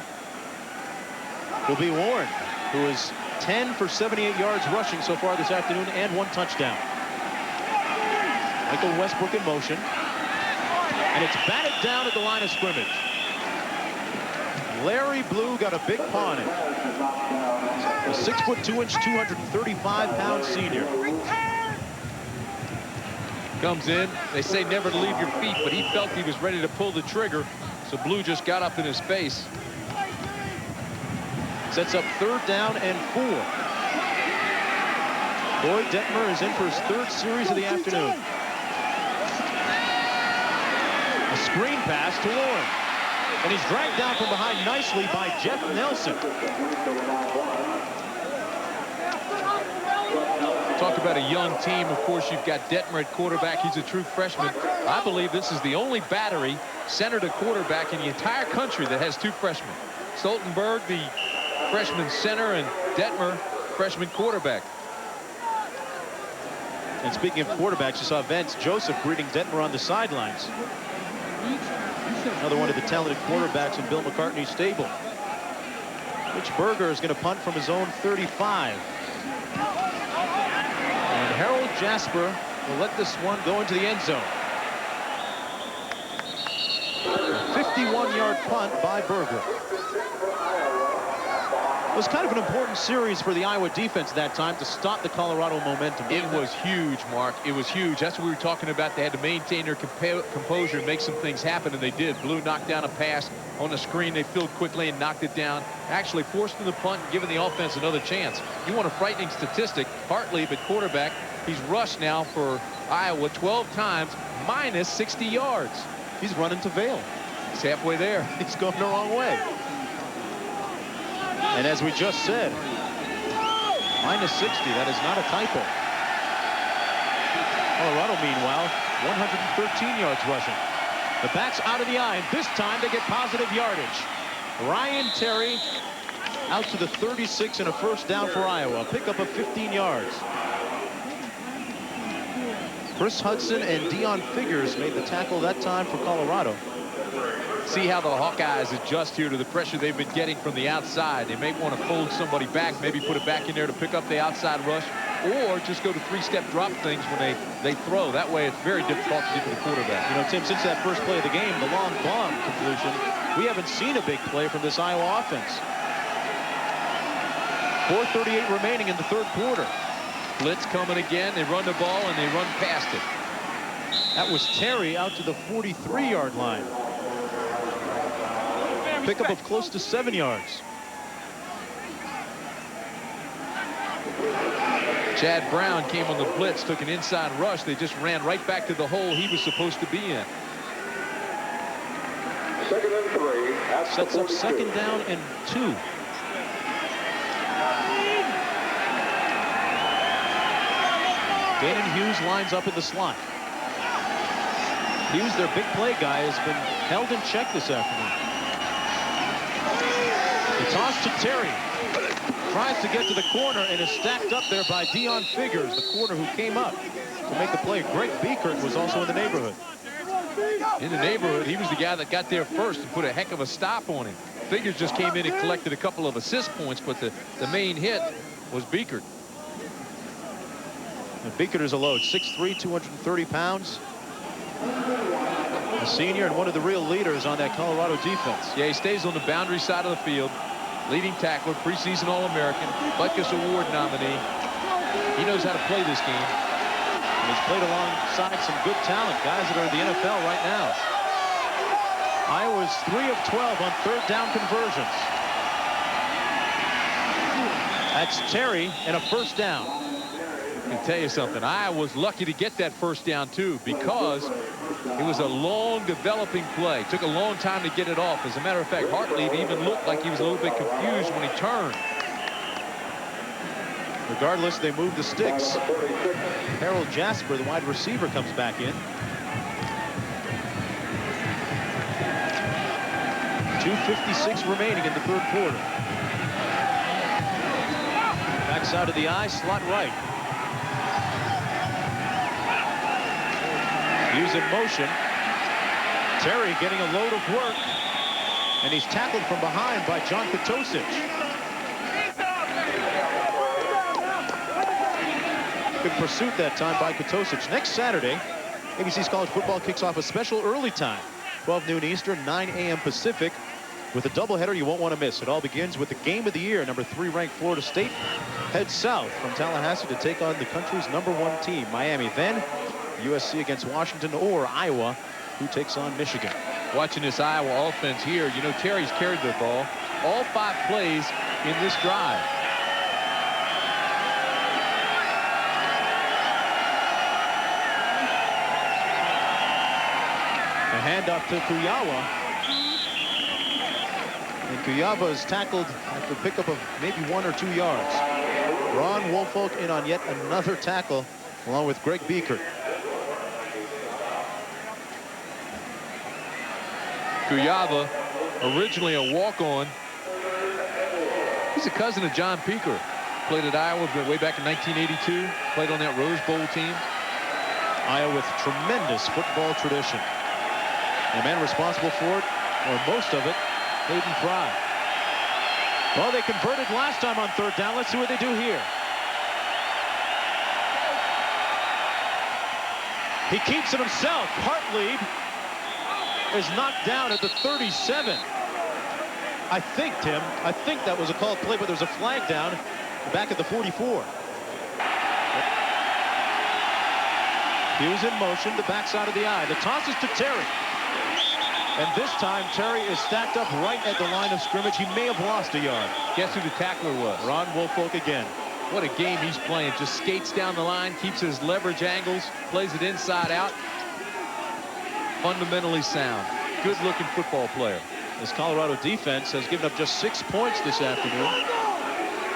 will be Warren, who is 10 for 78 yards rushing so far this afternoon and 1 touchdown. Michael Westbrook in motion. And it's batted down at the line of scrimmage. Larry Blue got a big paw in it. A 6'2", 235-pound senior. Comes in. They say never to leave your feet, but he felt he was ready to pull the trigger. So Blue just got up in his face. Sets up 3rd down and 4. Boyd Detmer is in for his 3rd series of the afternoon. A screen pass to Warren. And he's dragged down from behind nicely by Jeff Nelson. Talk about a young team. Of course, you've got Detmer at quarterback. He's a true freshman. I believe this is the only battery center to quarterback in the entire country that has 2 freshmen. Stoltenberg, the freshman center, and Detmer, freshman quarterback. And speaking of quarterbacks, you saw Vance Joseph greeting Detmer on the sidelines. Another one of the talented quarterbacks in Bill McCartney's stable. Rich Berger is going to punt from his own 35. And Harold Jasper will let this one go into the end zone. A 51-yard punt by Berger. It was kind of an important series for the Iowa defense that time to stop the Colorado momentum. It was huge, Mark. It was huge. That's what we were talking about. They had to maintain their composure and make some things happen, and they did. Blue knocked down a pass on the screen. They filled quickly and knocked it down. Actually forced them to punt and giving the offense another chance. You want a frightening statistic. Hartlieb at quarterback. He's rushed now for Iowa 12 times, minus 60 yards. He's running to Vail. He's halfway there. He's going the wrong way. And as we just said, minus 60, that is not a typo. Colorado, meanwhile, 113 yards rushing. The backs out of the eye, and this time they get positive yardage. Ryan Terry out to the 36 and a 1st down for Iowa. Pickup of 15 yards. Chris Hudson and Dion Figures made the tackle that time for Colorado. See how the Hawkeyes adjust here to the pressure they've been getting from the outside. They may want to fold somebody back, maybe put it back in there to pick up the outside rush, or just go to 3-step drop things when they throw. That way it's very difficult to get to the quarterback. You know, Tim, since that first play of the game, the long bomb completion, we haven't seen a big play from this Iowa offense. 4:38 remaining in the 3rd quarter. Blitz coming again. They run the ball and they run past it. That was Terry out to the 43-yard line. Pickup of close to 7 yards. Chad Brown came on the blitz, took an inside rush. They just ran right back to the hole he was supposed to be in. 2nd and 3. Sets up 2nd down and 2. Danon Hughes lines up in the slot. Hughes, their big play guy, has been held in check this afternoon. The toss to Terry. Tries to get to the corner and is stacked up there by Dion Figures, the corner who came up to make the play. Greg Biekert was also in the neighborhood. In the neighborhood, he was the guy that got there first and put a heck of a stop on him. Figures just came in and collected a couple of assist points, but the main hit was Biekert. And Biekert is a load, 6'3", 230 pounds. A senior and one of the real leaders on that Colorado defense. Yeah, he stays on the boundary side of the field. Leading tackler, preseason All-American, Butkus Award nominee. He knows how to play this game. And he's played alongside some good talent, guys that are in the NFL right now. Iowa's 3 of 12 on 3rd down conversions. That's Terry and a 1st down. I can tell you something. I was lucky to get that 1st down, too, because it was a long developing play. Took a long time to get it off. As a matter of fact, Hartlieb even looked like he was a little bit confused when he turned. Regardless, they move the sticks. Harold Jasper, the wide receiver, comes back in. 2:56 remaining in the third quarter. Backside of the eye, slot right. Hughes in motion. Terry getting a load of work. And he's tackled from behind by John Katosic. Good pursuit that time by Katosic. Next Saturday, ABC's College Football kicks off a special early time. 12 noon Eastern, 9 a.m. Pacific. With a doubleheader you won't want to miss. It all begins with the game of the year. Number 3 ranked Florida State heads south from Tallahassee to take on the country's number 1 team, Miami. Then USC against Washington, or Iowa, who takes on Michigan. Watching this Iowa offense here, you know, Terry's carried the ball all 5 plays in this drive. A handoff to Kuyawa. And Kuyawa is tackled after pickup of maybe 1 or 2 yards. Ron Woolfolk in on yet another tackle, along with Greg Beekert. Kuyawa, originally a walk-on. He's a cousin of John Peeker. Played at Iowa way back in 1982. Played on that Rose Bowl team. Iowa with tremendous football tradition. The man responsible for it, or most of it, Hayden Fry. Well, they converted last time on 3rd down. Let's see what they do here. He keeps it himself. Hartlieb is knocked down at the 37. I think, Tim, that was a called play, but there's a flag down back at the 44. Hughes in motion, the backside of the eye. The toss is to Terry. And this time, Terry is stacked up right at the line of scrimmage. He may have lost a yard. Guess who the tackler was? Ron Woolfolk again. What a game he's playing. Just skates down the line, keeps his leverage angles, plays it inside out. Fundamentally sound. Good-looking football player. This Colorado defense has given up just 6 points this afternoon.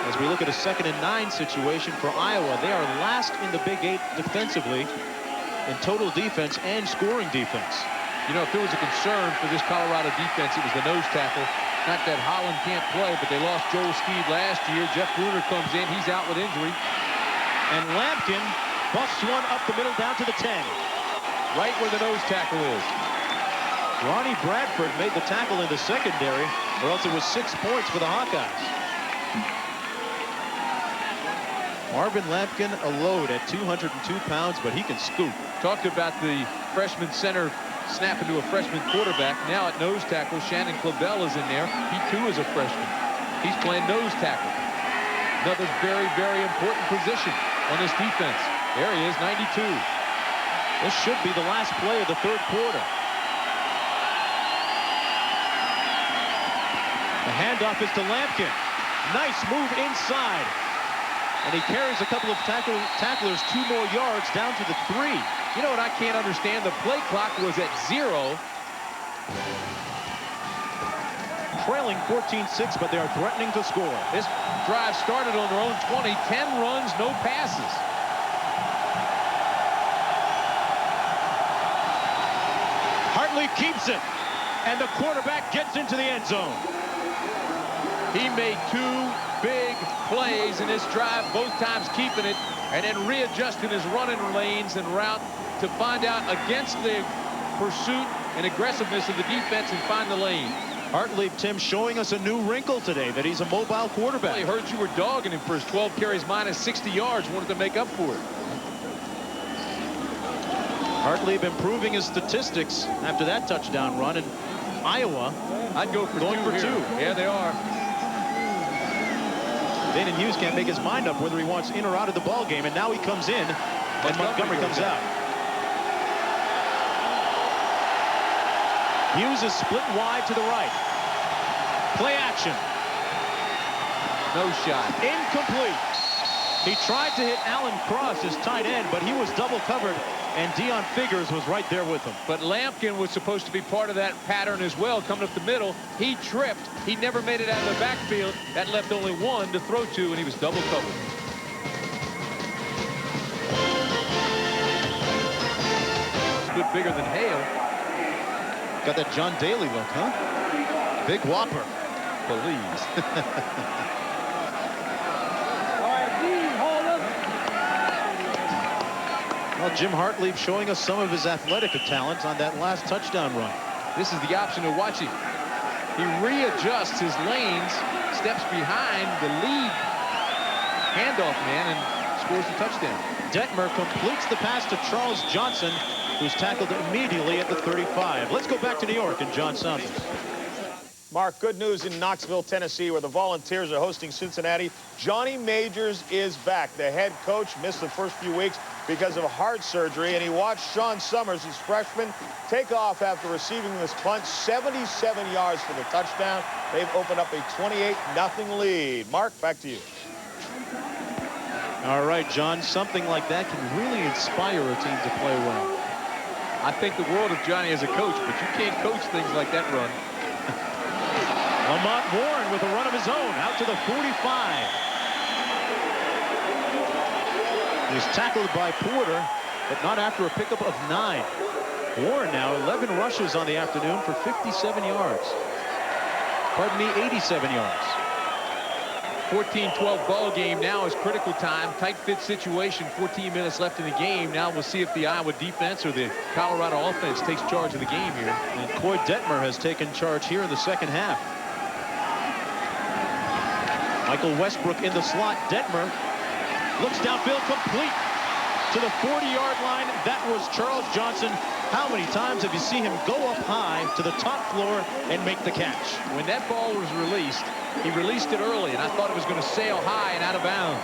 As we look at a 2nd and 9 situation for Iowa, they are last in the Big 8 defensively in total defense and scoring defense. You know, if there was a concern for this Colorado defense, it was the nose tackle. Not that Holland can't play, but they lost Joel Steed last year. Jeff Bruner comes in. He's out with injury. And Lampkin busts one up the middle down to the 10. Right where the nose tackle is. Ronnie Bradford made the tackle in the secondary, or else it was 6 points for the Hawkeyes. Marvin Lampkin a load at 202 pounds, but he can scoop. Talked about the freshman center snapping to a freshman quarterback. Now at nose tackle, Shannon Clavel is in there. He too is a freshman. He's playing nose tackle. Another very, very important position on this defense. There he is, 92. This should be the last play of the 3rd quarter. The handoff is to Lampkin. Nice move inside. And he carries a couple of tacklers 2 more yards down to the 3. You know what I can't understand? The play clock was at 0. Trailing 14-6, but they are threatening to score. This drive started on their own 20. 10 runs, no passes. Hartley keeps it. And the quarterback gets into the end zone. He made 2 big plays in this drive, both times keeping it, and then readjusting his running lanes and route to find out against the pursuit and aggressiveness of the defense and find the lane. Hartley, Tim, showing us a new wrinkle today, that he's a mobile quarterback. Well, I heard you were dogging him for his 12 carries minus 60 yards, wanted to make up for it. Hartley improving his statistics after that touchdown run, and Iowa, I'd go for going for 2. Yeah, they are. Danon Hughes can't make his mind up whether he wants in or out of the ball game, and now he comes in, and Montgomery comes out. Hughes is split wide to the right. Play action. No shot. Incomplete. He tried to hit Alan Cross, his tight end, but he was double covered, and Deion Figures was right there with him. But Lampkin was supposed to be part of that pattern as well, coming up the middle. He tripped. He never made it out of the backfield. That left only 1 to throw to, and he was double covered. It's a bit bigger than Hale. Got that John Daly look, huh? Big whopper. Please. Well, Jim Hartley showing us some of his athletic talent on that last touchdown run. This is the option of watching. He readjusts his lanes, steps behind the lead handoff man, and scores the touchdown. Detmer completes the pass to Charles Johnson, who's tackled immediately at the 35. Let's go back to New York and John Saunders. Mark, good news in Knoxville, Tennessee, where the Volunteers are hosting Cincinnati. Johnny Majors is back. The head coach missed the first few weeks because of heart surgery, and he watched Sean Summers, his freshman, take off after receiving this punt, 77 yards for the touchdown. They've opened up a 28-0 lead. Mark, back to you. All right, John, something like that can really inspire a team to play well. I think the world of Johnny as a coach, but you can't coach things like that run. Lamont Warren with a run of his own out to the 45. He's tackled by Porter, but not after a pickup of 9. Warren now 11 rushes on the afternoon for 57 yards. Pardon me, 87 yards. 14-12 ball game. Now is critical time. Tight fit situation. 14 minutes left in the game. Now we'll see if the Iowa defense or the Colorado offense takes charge of the game here. And Coy Detmer has taken charge here in the second half. Michael Westbrook in the slot. Detmer looks downfield, complete to the 40-yard line. That was Charles Johnson. How many times have you seen him go up high to the top floor and make the catch? When that ball was released, he released it early, and I thought it was going to sail high and out of bounds.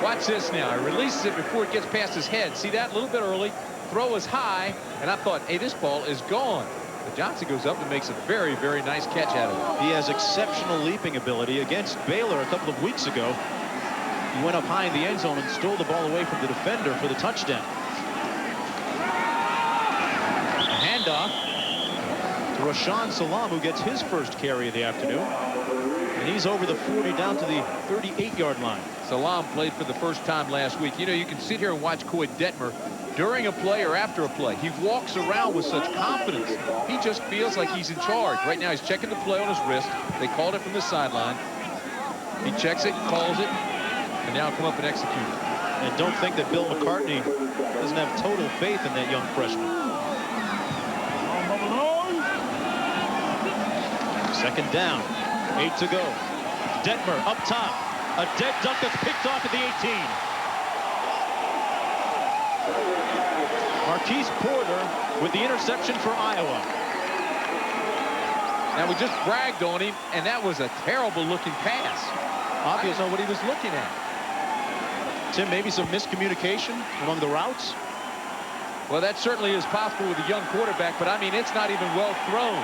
Watch this now. He releases it before it gets past his head. See that? A little bit early. Throw is high, and I thought, hey, this ball is gone. But Johnson goes up and makes a very, very nice catch out of it. He has exceptional leaping ability. Against Baylor a couple of weeks ago, he went up high in the end zone and stole the ball away from the defender for the touchdown. A handoff to Rashaan Salam, who gets his first carry of the afternoon. And he's over the 40 down to the 38-yard line. Salam played for the first time last week. You know, you can sit here and watch Coy Detmer during a play or after a play. He walks around with such confidence. He just feels like he's in charge. Right now, he's checking the play on his wrist. They called it from the sideline. He checks it, calls it, and now come up and execute it. And don't think that Bill McCartney doesn't have total faith in that young freshman. Second down, 8 to go. Detmer up top. A dead duck that's picked off at the 18. Marquise Porter with the interception for Iowa. Now, we just bragged on him, and that was a terrible looking pass. I didn't know what he was looking at. Tim, maybe some miscommunication among the routes? Well, that certainly is possible with a young quarterback, but I mean, it's not even well thrown.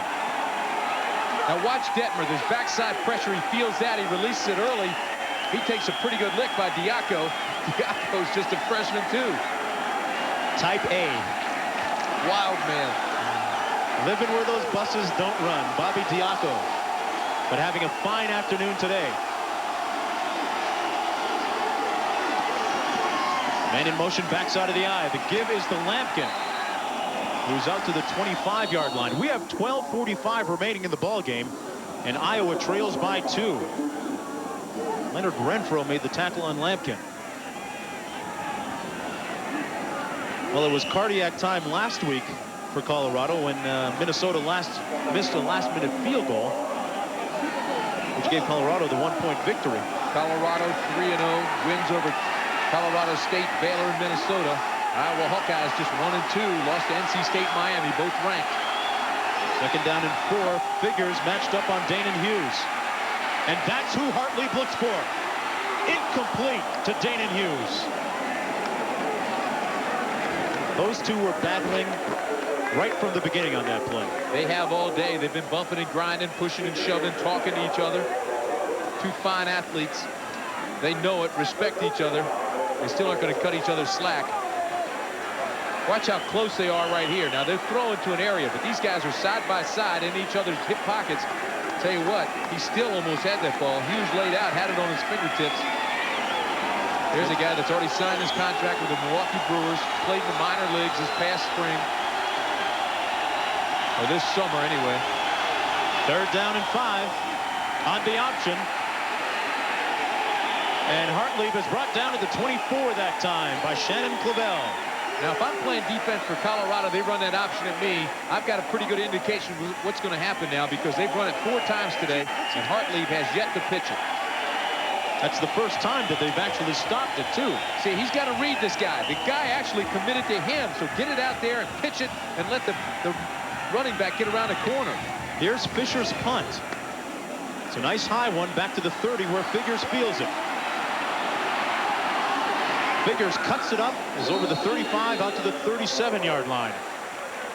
Now watch Detmer. There's backside pressure. He feels that. He releases it early. He takes a pretty good lick by Diaco. Diaco's just a freshman, too. Type A. Wild man. Living where those buses don't run. Bobby Diaco. But having a fine afternoon today. Man in motion, backside of the eye. The give is the Lampkin, who's out to the 25-yard line. We have 12:45 remaining in the ball game, and Iowa trails by 2. Leonard Renfro made the tackle on Lampkin. Well, it was cardiac time last week for Colorado when Minnesota missed a last-minute field goal, which gave Colorado the 1-point victory. Colorado 3-0, wins over Colorado State, Baylor, and Minnesota. Iowa Hawkeyes just 1-2, lost to NC State, Miami, both ranked. Second down and 4. Figures matched up on Danon Hughes. And that's who Hartley looks for. Incomplete to Danon Hughes. Those two were battling right from the beginning on that play. They have all day. They've been bumping and grinding, pushing and shoving, talking to each other. Two fine athletes. They know it, respect each other. They still aren't going to cut each other slack. Watch how close they are right here. Now, they're throwing to an area, but these guys are side by side in each other's hip pockets. Tell you what, he still almost had that ball. Hughes laid out, had it on his fingertips. There's a guy that's already signed his contract with the Milwaukee Brewers, played in the minor leagues this past spring, or this summer anyway. Third down and 5 on the option. And Hartlieb is brought down to the 24 that time by Shannon Clavell. Now, if I'm playing defense for Colorado, they run that option at me. I've got a pretty good indication of what's going to happen now because they've run it 4 times today, and Hartlieb has yet to pitch it. That's the first time that they've actually stopped it, too. See, he's got to read this guy. The guy actually committed to him, so get it out there and pitch it and let the running back get around the corner. Here's Fisher's punt. It's a nice high one back to the 30 where Figures fields it. Figures cuts it up, is over the 35 out to the 37-yard line.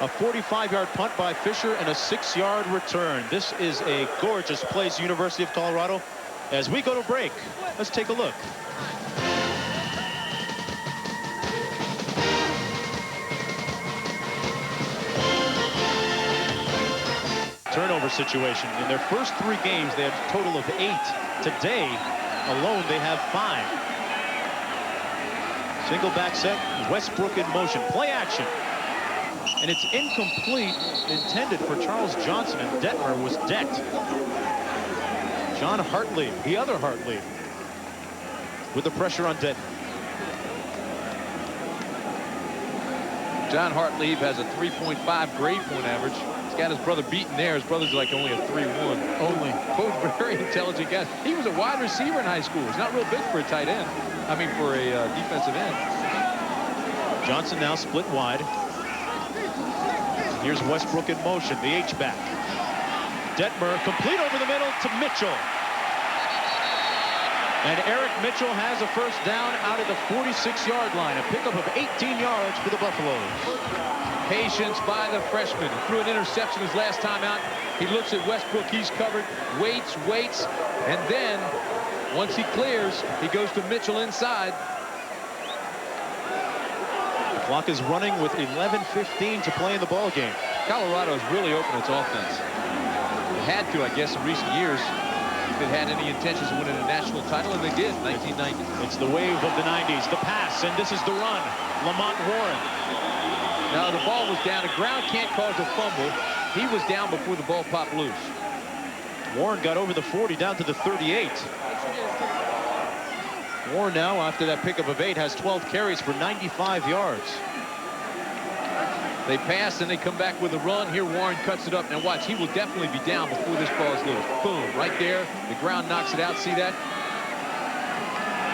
A 45-yard punt by Fisher and a 6-yard return. This is a gorgeous place, University of Colorado. As we go to break, let's take a look. Turnover situation. In their first 3 games, they had a total of 8. Today alone, they have 5. Single back set, Westbrook in motion. Play action. And it's incomplete, intended for Charles Johnson, and Detmer was decked. John Hartlieb, the other Hartlieb, with the pressure on Detmer. John Hartlieb has a 3.5 grade point average. He's got his brother beaten there. His brother's like only a 3-1. Only. Both very intelligent guys. He was a wide receiver in high school. He's not real big for a tight end. I mean, for a defensive end. Johnson now split wide. Here's Westbrook in motion, the H-back. Detmer complete over the middle to Mitchell. And Eric Mitchell has a first down out of the 46-yard line. A pickup of 18 yards for the Buffaloes. Patience by the freshman. He threw an interception his last time out. He looks at Westbrook. He's covered. Waits. And then, once he clears, he goes to Mitchell inside. The clock is running with 11:15 to play in the ball game. Colorado has really opened its offense. It had to, I guess, in recent years. If it had any intentions of winning a national title, and they did in 1990. It's the wave of the 90s. The pass, and this is the run. Lamont Warren. Now the ball was down. The ground can't cause a fumble. He was down before the ball popped loose. Warren got over the 40 down to the 38. Warren now, after that pickup of 8, has 12 carries for 95 yards. They pass and they come back with a run. Here Warren cuts it up. Now watch, he will definitely be down before this ball is loose. Boom, right there. The ground knocks it out. See that?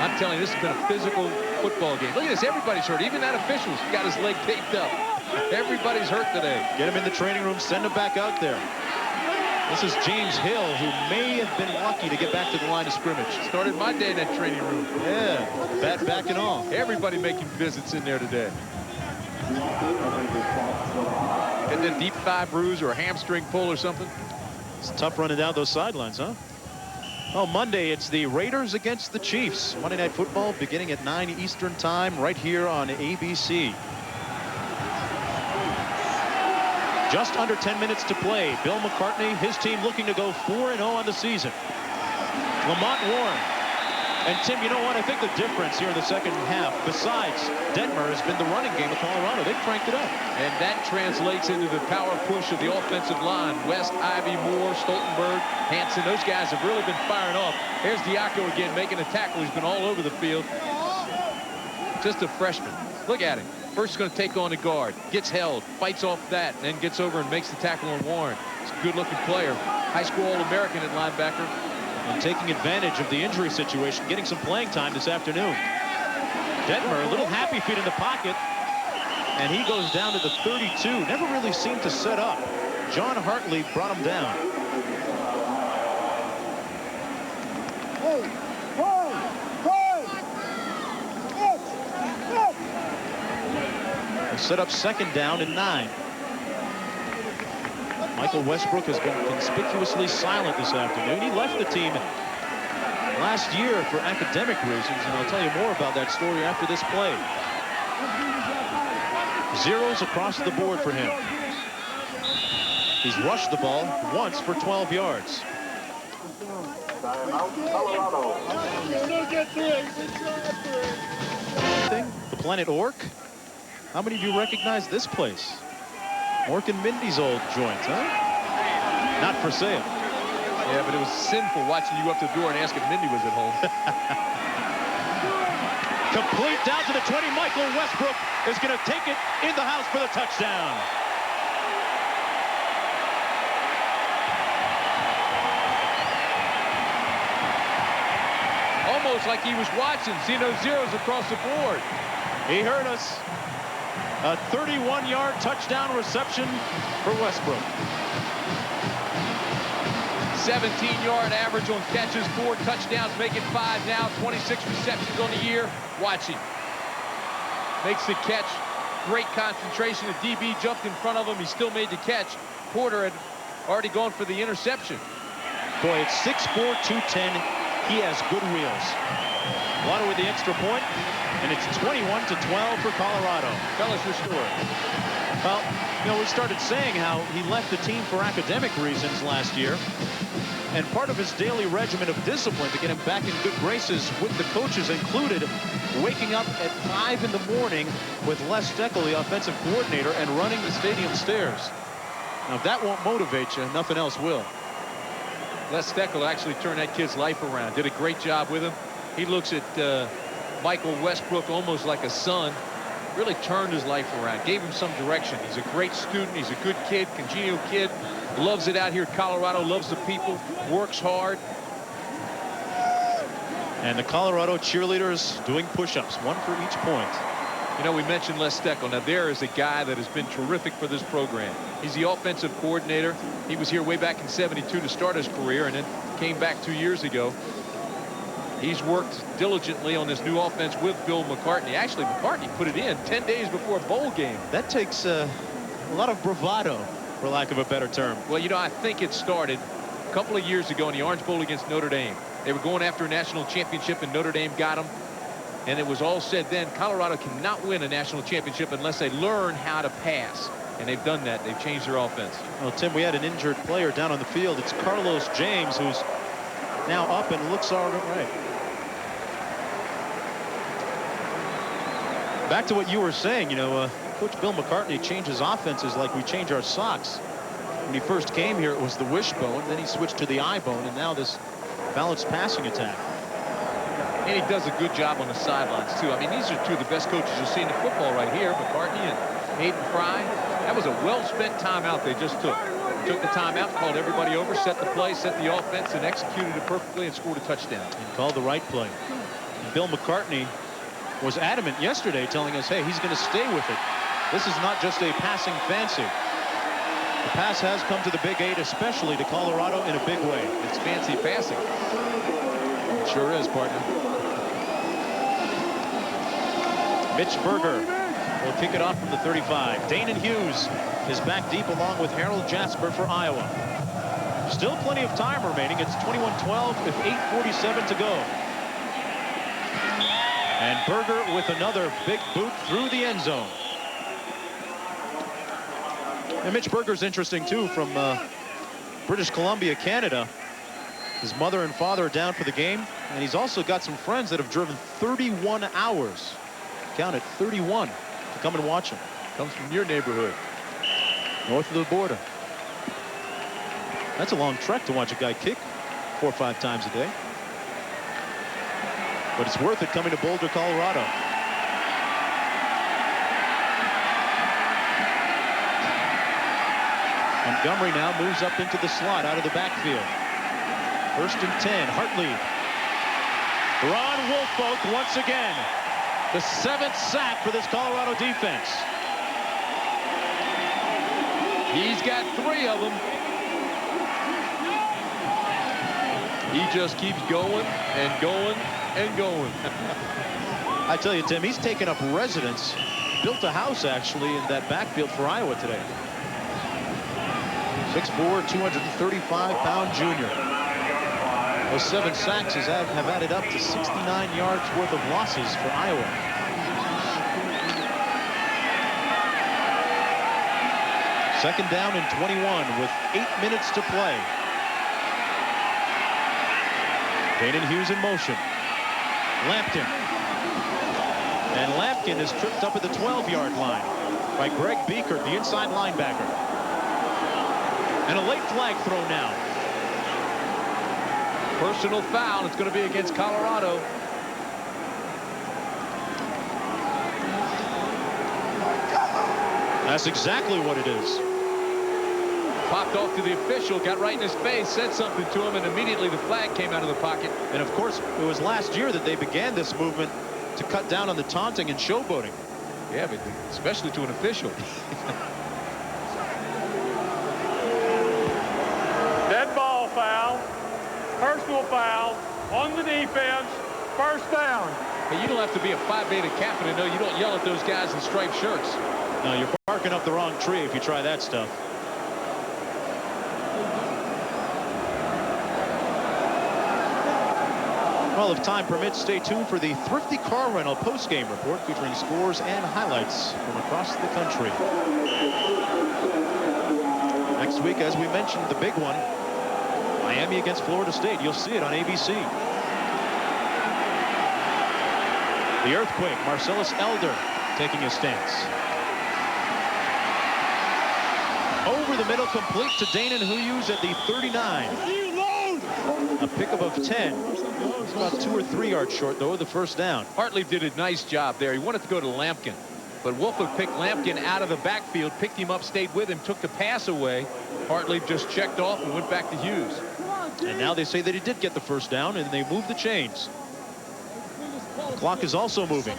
I'm telling you, this has been a physical football game. Look at this. Everybody's hurt. Even that official's got his leg taped up. Everybody's hurt today. Get him in the training room. Send him back out there. This is James Hill, who may have been lucky to get back to the line of scrimmage. Started my day in that training room. Yeah, bat back and all. Everybody making visits in there today. Getting a deep thigh bruise or a hamstring pull or something. It's tough running down those sidelines, huh? Well, Monday, it's the Raiders against the Chiefs. Monday Night Football beginning at 9 Eastern Time right here on ABC. Just under 10 minutes to play. Bill McCartney, his team looking to go 4-0 on the season. Lamont Warren. And Tim, you know what? I think the difference here in the second half, besides Detmer, has been the running game of Colorado. They've cranked it up. And that translates into the power push of the offensive line. West, Ivy, Moore, Stoltenberg, Hanson, those guys have really been firing off. Here's Diaco again making a tackle. He's been all over the field. Just a freshman. Look at him. First, he's going to take on the guard. Gets held, fights off that, and then gets over and makes the tackle on Warren. He's a good-looking player. High school All-American at linebacker. And taking advantage of the injury situation, getting some playing time this afternoon. Detmer, a little happy feet in the pocket, and he goes down to the 32. Never really seemed to set up. John Hartlieb brought him down. They set up second down and 9. Michael Westbrook has been conspicuously silent this afternoon. He left the team last year for academic reasons, and I'll tell you more about that story after this play. Zeros across the board for him. He's rushed the ball once for 12 yards. The Planet Orc. How many of you recognize this place? Orc and Mindy's old joint, huh? Not for sale. Yeah, but it was sinful watching you up the door and asking if Mindy was at home. Complete down to the 20. Michael Westbrook is going to take it in the house for the touchdown. Almost like he was watching, seeing those zeros across the board. He heard us. A 31-yard touchdown reception for Westbrook. 17-yard average on catches, 4 touchdowns, making 5 now, 26 receptions on the year. Watching. Makes the catch. Great concentration. The DB jumped in front of him. He still made the catch. Porter had already gone for the interception. Boy, it's 6'4", 210. He has good wheels. Water with the extra point, and it's 21-12 for Colorado. Tell us your story. Well, you know, we started saying how he left the team for academic reasons last year. And part of his daily regimen of discipline to get him back in good graces with the coaches included waking up at 5 in the morning with Les Steckel, the offensive coordinator, and running the stadium stairs. Now, if that won't motivate you, nothing else will. Les Steckel actually turned that kid's life around. Did a great job with him. He looks at Michael Westbrook almost like a son. Really turned his life around. Gave him some direction. He's a great student. He's a good kid, congenial kid. Loves it out here at Colorado. Loves the people. Works hard. And the Colorado cheerleaders doing push-ups, 1 for each point. You know, we mentioned Les Steckel. Now, there is a guy that has been terrific for this program. He's the offensive coordinator. He was here way back in '72 to start his career and then came back 2 years ago. He's worked diligently on this new offense with Bill McCartney. Actually, McCartney put it in 10 days before a bowl game. That takes a lot of bravado, for lack of a better term. Well, you know, I think it started a couple of years ago in the Orange Bowl against Notre Dame. They were going after a national championship, and Notre Dame got them. And it was all said then, Colorado cannot win a national championship unless they learn how to pass. And they've done that. They've changed their offense. Well, Tim, we had an injured player down on the field. It's Carlos James, who's now up and looks all right. Back to what you were saying, you know, Coach Bill McCartney changes offenses like we change our socks. When he first came here, it was the wishbone, then he switched to the eye bone, and now this balanced passing attack. And he does a good job on the sidelines, too. I mean, these are two of the best coaches you'll see in the football right here, McCartney and Hayden Fry. That was a well-spent timeout they just took. Took the timeout, called everybody over, set the play, set the offense, and executed it perfectly and scored a touchdown. And called the right play. And Bill McCartney was adamant yesterday, telling us, hey, he's going to stay with it. This is not just a passing fancy. The pass has come to the Big 8, especially to Colorado, in a big way. It's fancy passing. It sure is, partner. Mitch Berger will kick it off from the 35. Danon Hughes is back deep along with Harold Jasper for Iowa. Still plenty of time remaining. It's 21-12 with 8:47 to go. And Berger with another big boot through the end zone. And Mitch Berger's interesting, too, from British Columbia, Canada. His mother and father are down for the game. And he's also got some friends that have driven 31 hours. Count it, 31, to come and watch him. Comes from your neighborhood. North of the border. That's a long trek to watch a guy kick 4 or 5 times a day. But it's worth it coming to Boulder, Colorado. Montgomery now moves up into the slot out of the backfield. 1st and 10. Hartley. Ron Woolfolk once again. The 7th sack for this Colorado defense. He's got 3 of them. He just keeps going and going and going. I tell you, Tim, he's taken up residence, built a house actually in that backfield for Iowa today. 6'4", 235-pound junior. Those 7 sacks have added up to 69 yards worth of losses for Iowa. Second down and 21 with 8 minutes to play. Danon Hughes in motion. Lampkin. And Lampkin is tripped up at the 12-yard line by Greg Beekert, the inside linebacker. And a late flag thrown now. Personal foul. It's going to be against Colorado. That's exactly what it is. Popped off to the official, got right in his face, said something to him, and immediately the flag came out of the pocket. And of course, it was last year that they began this movement to cut down on the taunting and showboating. Yeah, but especially to an official. Dead ball foul. Personal foul on the defense. First down. Hey, you don't have to be a Phi Beta Kappa to know you don't yell at those guys in striped shirts. No, you're barking up the wrong tree if you try that stuff. Well, if time permits, stay tuned for the Thrifty Car Rental post-game report featuring scores and highlights from across the country. Next week, as we mentioned, the big one, Miami against Florida State. You'll see it on ABC. The earthquake, Marcellus Elder taking his stance. Over the middle, complete to Danon Huyus at the 39. A pickup of 10. It's about 2 or 3 yards short, though, of the first down. Hartlieb did a nice job there. He wanted to go to Lampkin, but Woolfolk picked Lampkin out of the backfield, picked him up, stayed with him, took the pass away. Hartlieb just checked off and went back to Hughes. And now they say that he did get the first down, and they moved the chains. The clock is also moving.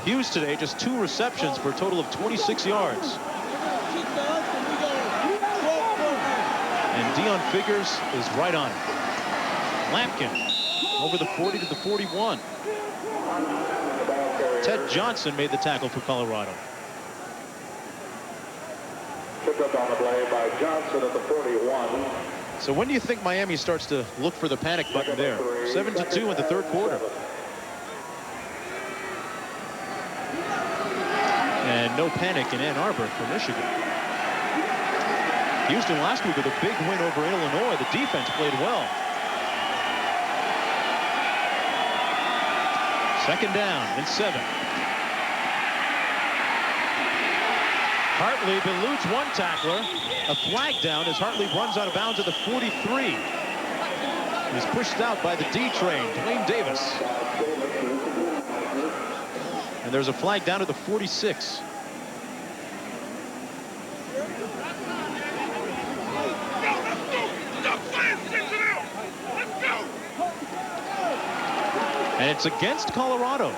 Hughes today just 2 receptions for a total of 26 yards. And Dion Figures is right on it. Lampkin over the 40 to the 41. Ted Johnson made the tackle for Colorado. Picked up on the play by Johnson at the 41. So when do you think Miami starts to look for the panic button there? 7-2 in the third quarter. And no panic in Ann Arbor for Michigan. Houston last week with a big win over Illinois. The defense played well. Second down and 7. Hartlieb eludes one tackler. A flag down as Hartlieb runs out of bounds at the 43. He's pushed out by the D train, Dwayne Davis. And there's a flag down at the 46. And it's against Colorado.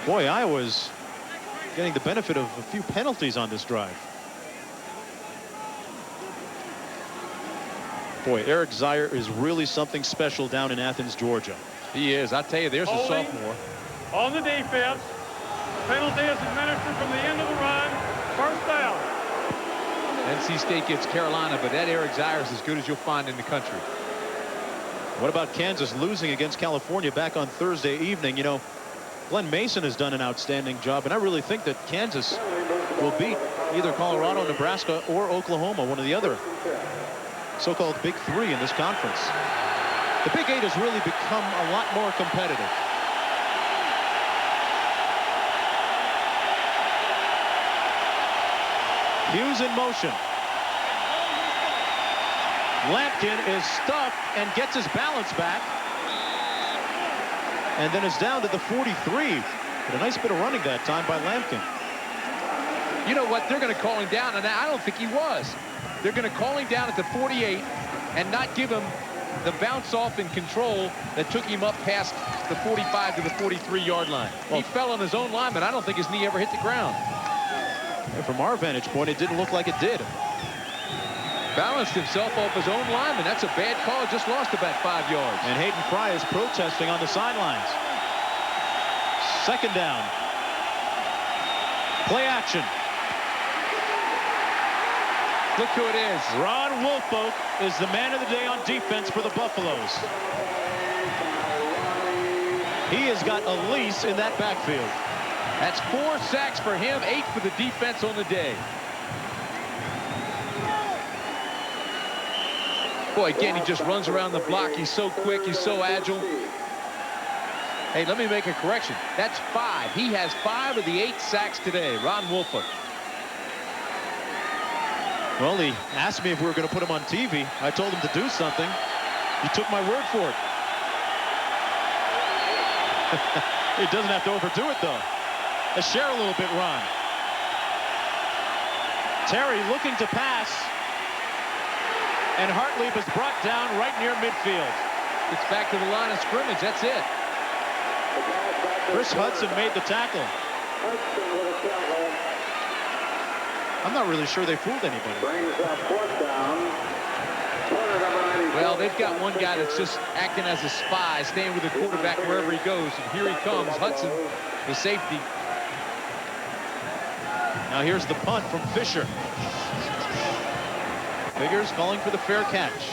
Boy, Iowa's getting the benefit of a few penalties on this drive. Boy, Eric Zeier is really something special down in Athens, Georgia. He is. I tell you, there's a sophomore. On the defense. Penalty is administered from the end of the run. First down. NC State gets Carolina, but that Eric Zeier is as good as you'll find in the country. What about Kansas losing against California back on Thursday evening? You know, Glenn Mason has done an outstanding job, and I really think that Kansas will beat either Colorado, Nebraska, or Oklahoma, one of the other so-called Big Three in this conference. The Big Eight has really become a lot more competitive. Hughes in motion. Lampkin is stuck and gets his balance back. And then is down to the 43. But a nice bit of running that time by Lampkin. You know what? They're going to call him down, and I don't think he was. They're going to call him down at the 48 and not give him the bounce off and control that took him up past the 45 to the 43-yard line. He fell on his own lineman. I don't think his knee ever hit the ground. And from our vantage point, it didn't look like it did. Balanced himself off his own lineman. That's a bad call. Just lost about 5 yards. And Hayden Fry is protesting on the sidelines. Second down. Play action. Look who it is. Ron Woolfolk is the man of the day on defense for the Buffaloes. He has got a lease in that backfield. That's 4 sacks for him, 8 for the defense on the day. Boy, again, he just runs around the block. He's so quick. He's so agile. Hey, let me make a correction. That's 5. He has 5 of the 8 sacks today. Ron Woolfolk. Well, he asked me if we were going to put him on TV. I told him to do something. He took my word for it. He doesn't have to overdo it, though. Let's share a little bit, Ron. Terry looking to pass. And Hartlieb is brought down right near midfield. It's back to the line of scrimmage. That's it. Chris Hudson made the tackle. I'm not really sure they fooled anybody. Well, they've got one guy that's just acting as a spy, staying with the quarterback wherever he goes. And here he comes, Hudson, the safety. Now here's the punt from Fisher. Biggers calling for the fair catch.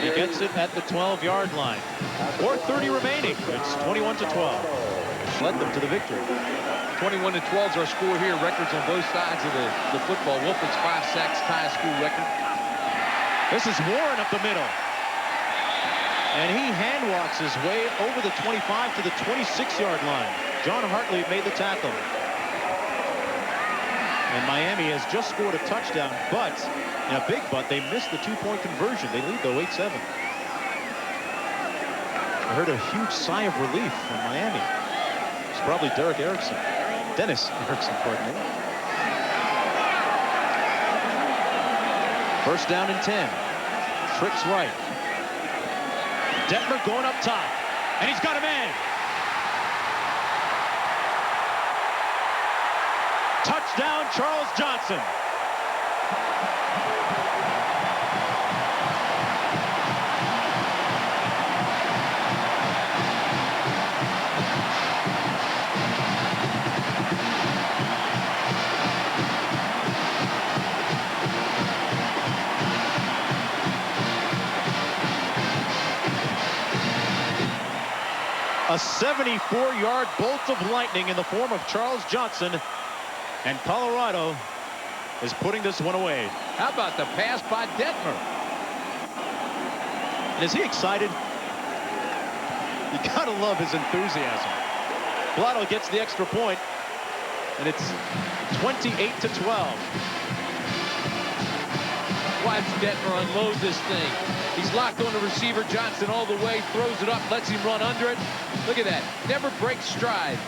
He gets it at the 12-yard line. 4:30 remaining. It's 21-12. Led them to the victory. 21-12 is our score here. Records on both sides of the football. Wolford's 5 sacks tie a school record. This is Warren up the middle. And he hand walks his way over the 25 to the 26-yard line. John Hartlieb made the tackle. And Miami has just scored a touchdown, but, in a big but, they missed the 2-point conversion. They lead, though, 8-7. I heard a huge sigh of relief from Miami. It's probably Derek Erickson. Dennis Erickson, pardon me. First down and 10. Tricks right. Detmer going up top. And he's got a man. Touchdown, Charles Johnson. A 74-yard bolt of lightning in the form of Charles Johnson. And Colorado is putting this one away. How about the pass by Detmer? And is he excited? You gotta love his enthusiasm. Blotto gets the extra point, and it's 28-12. Watch Detmer unload this thing. He's locked on the receiver. Johnson all the way, throws it up, lets him run under it. Look at that. Never breaks stride.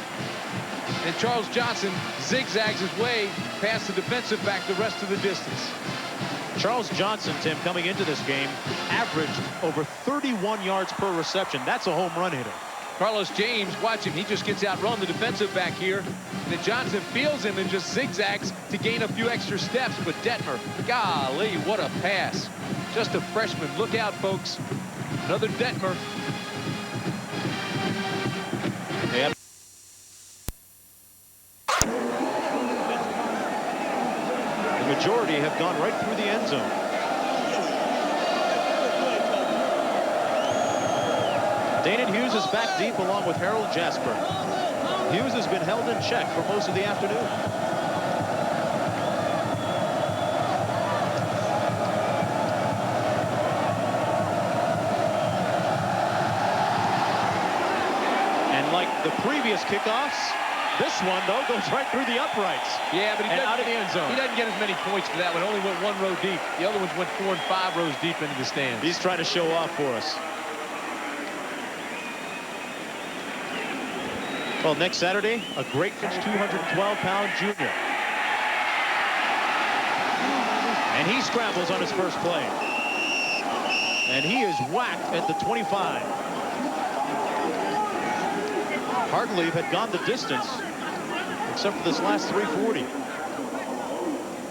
And Charles Johnson zigzags his way past the defensive back the rest of the distance. Charles Johnson, Tim, coming into this game, averaged over 31 yards per reception. That's a home run hitter. Carlos James, watch him. He just gets outrun the defensive back here. And then Johnson feels him and just zigzags to gain a few extra steps. But Detmer, golly, what a pass. Just a freshman. Look out, folks. Another Detmer. Yep. The majority have gone right through the end zone. Danon Hughes is back deep along with Harold Jasper. Hughes has been held in check for most of the afternoon. And like the previous kickoffs, this one, though, goes right through the uprights. Yeah, but he out of the end zone. He doesn't get as many points for that one. Only went 1 row deep. The other ones went 4 and 5 rows deep into the stands. He's trying to show off for us. Well, next Saturday, a great 212-pound junior. And he scrambles on his first play. And he is whacked at the 25. Hartlieb had gone the distance, except for this last 340.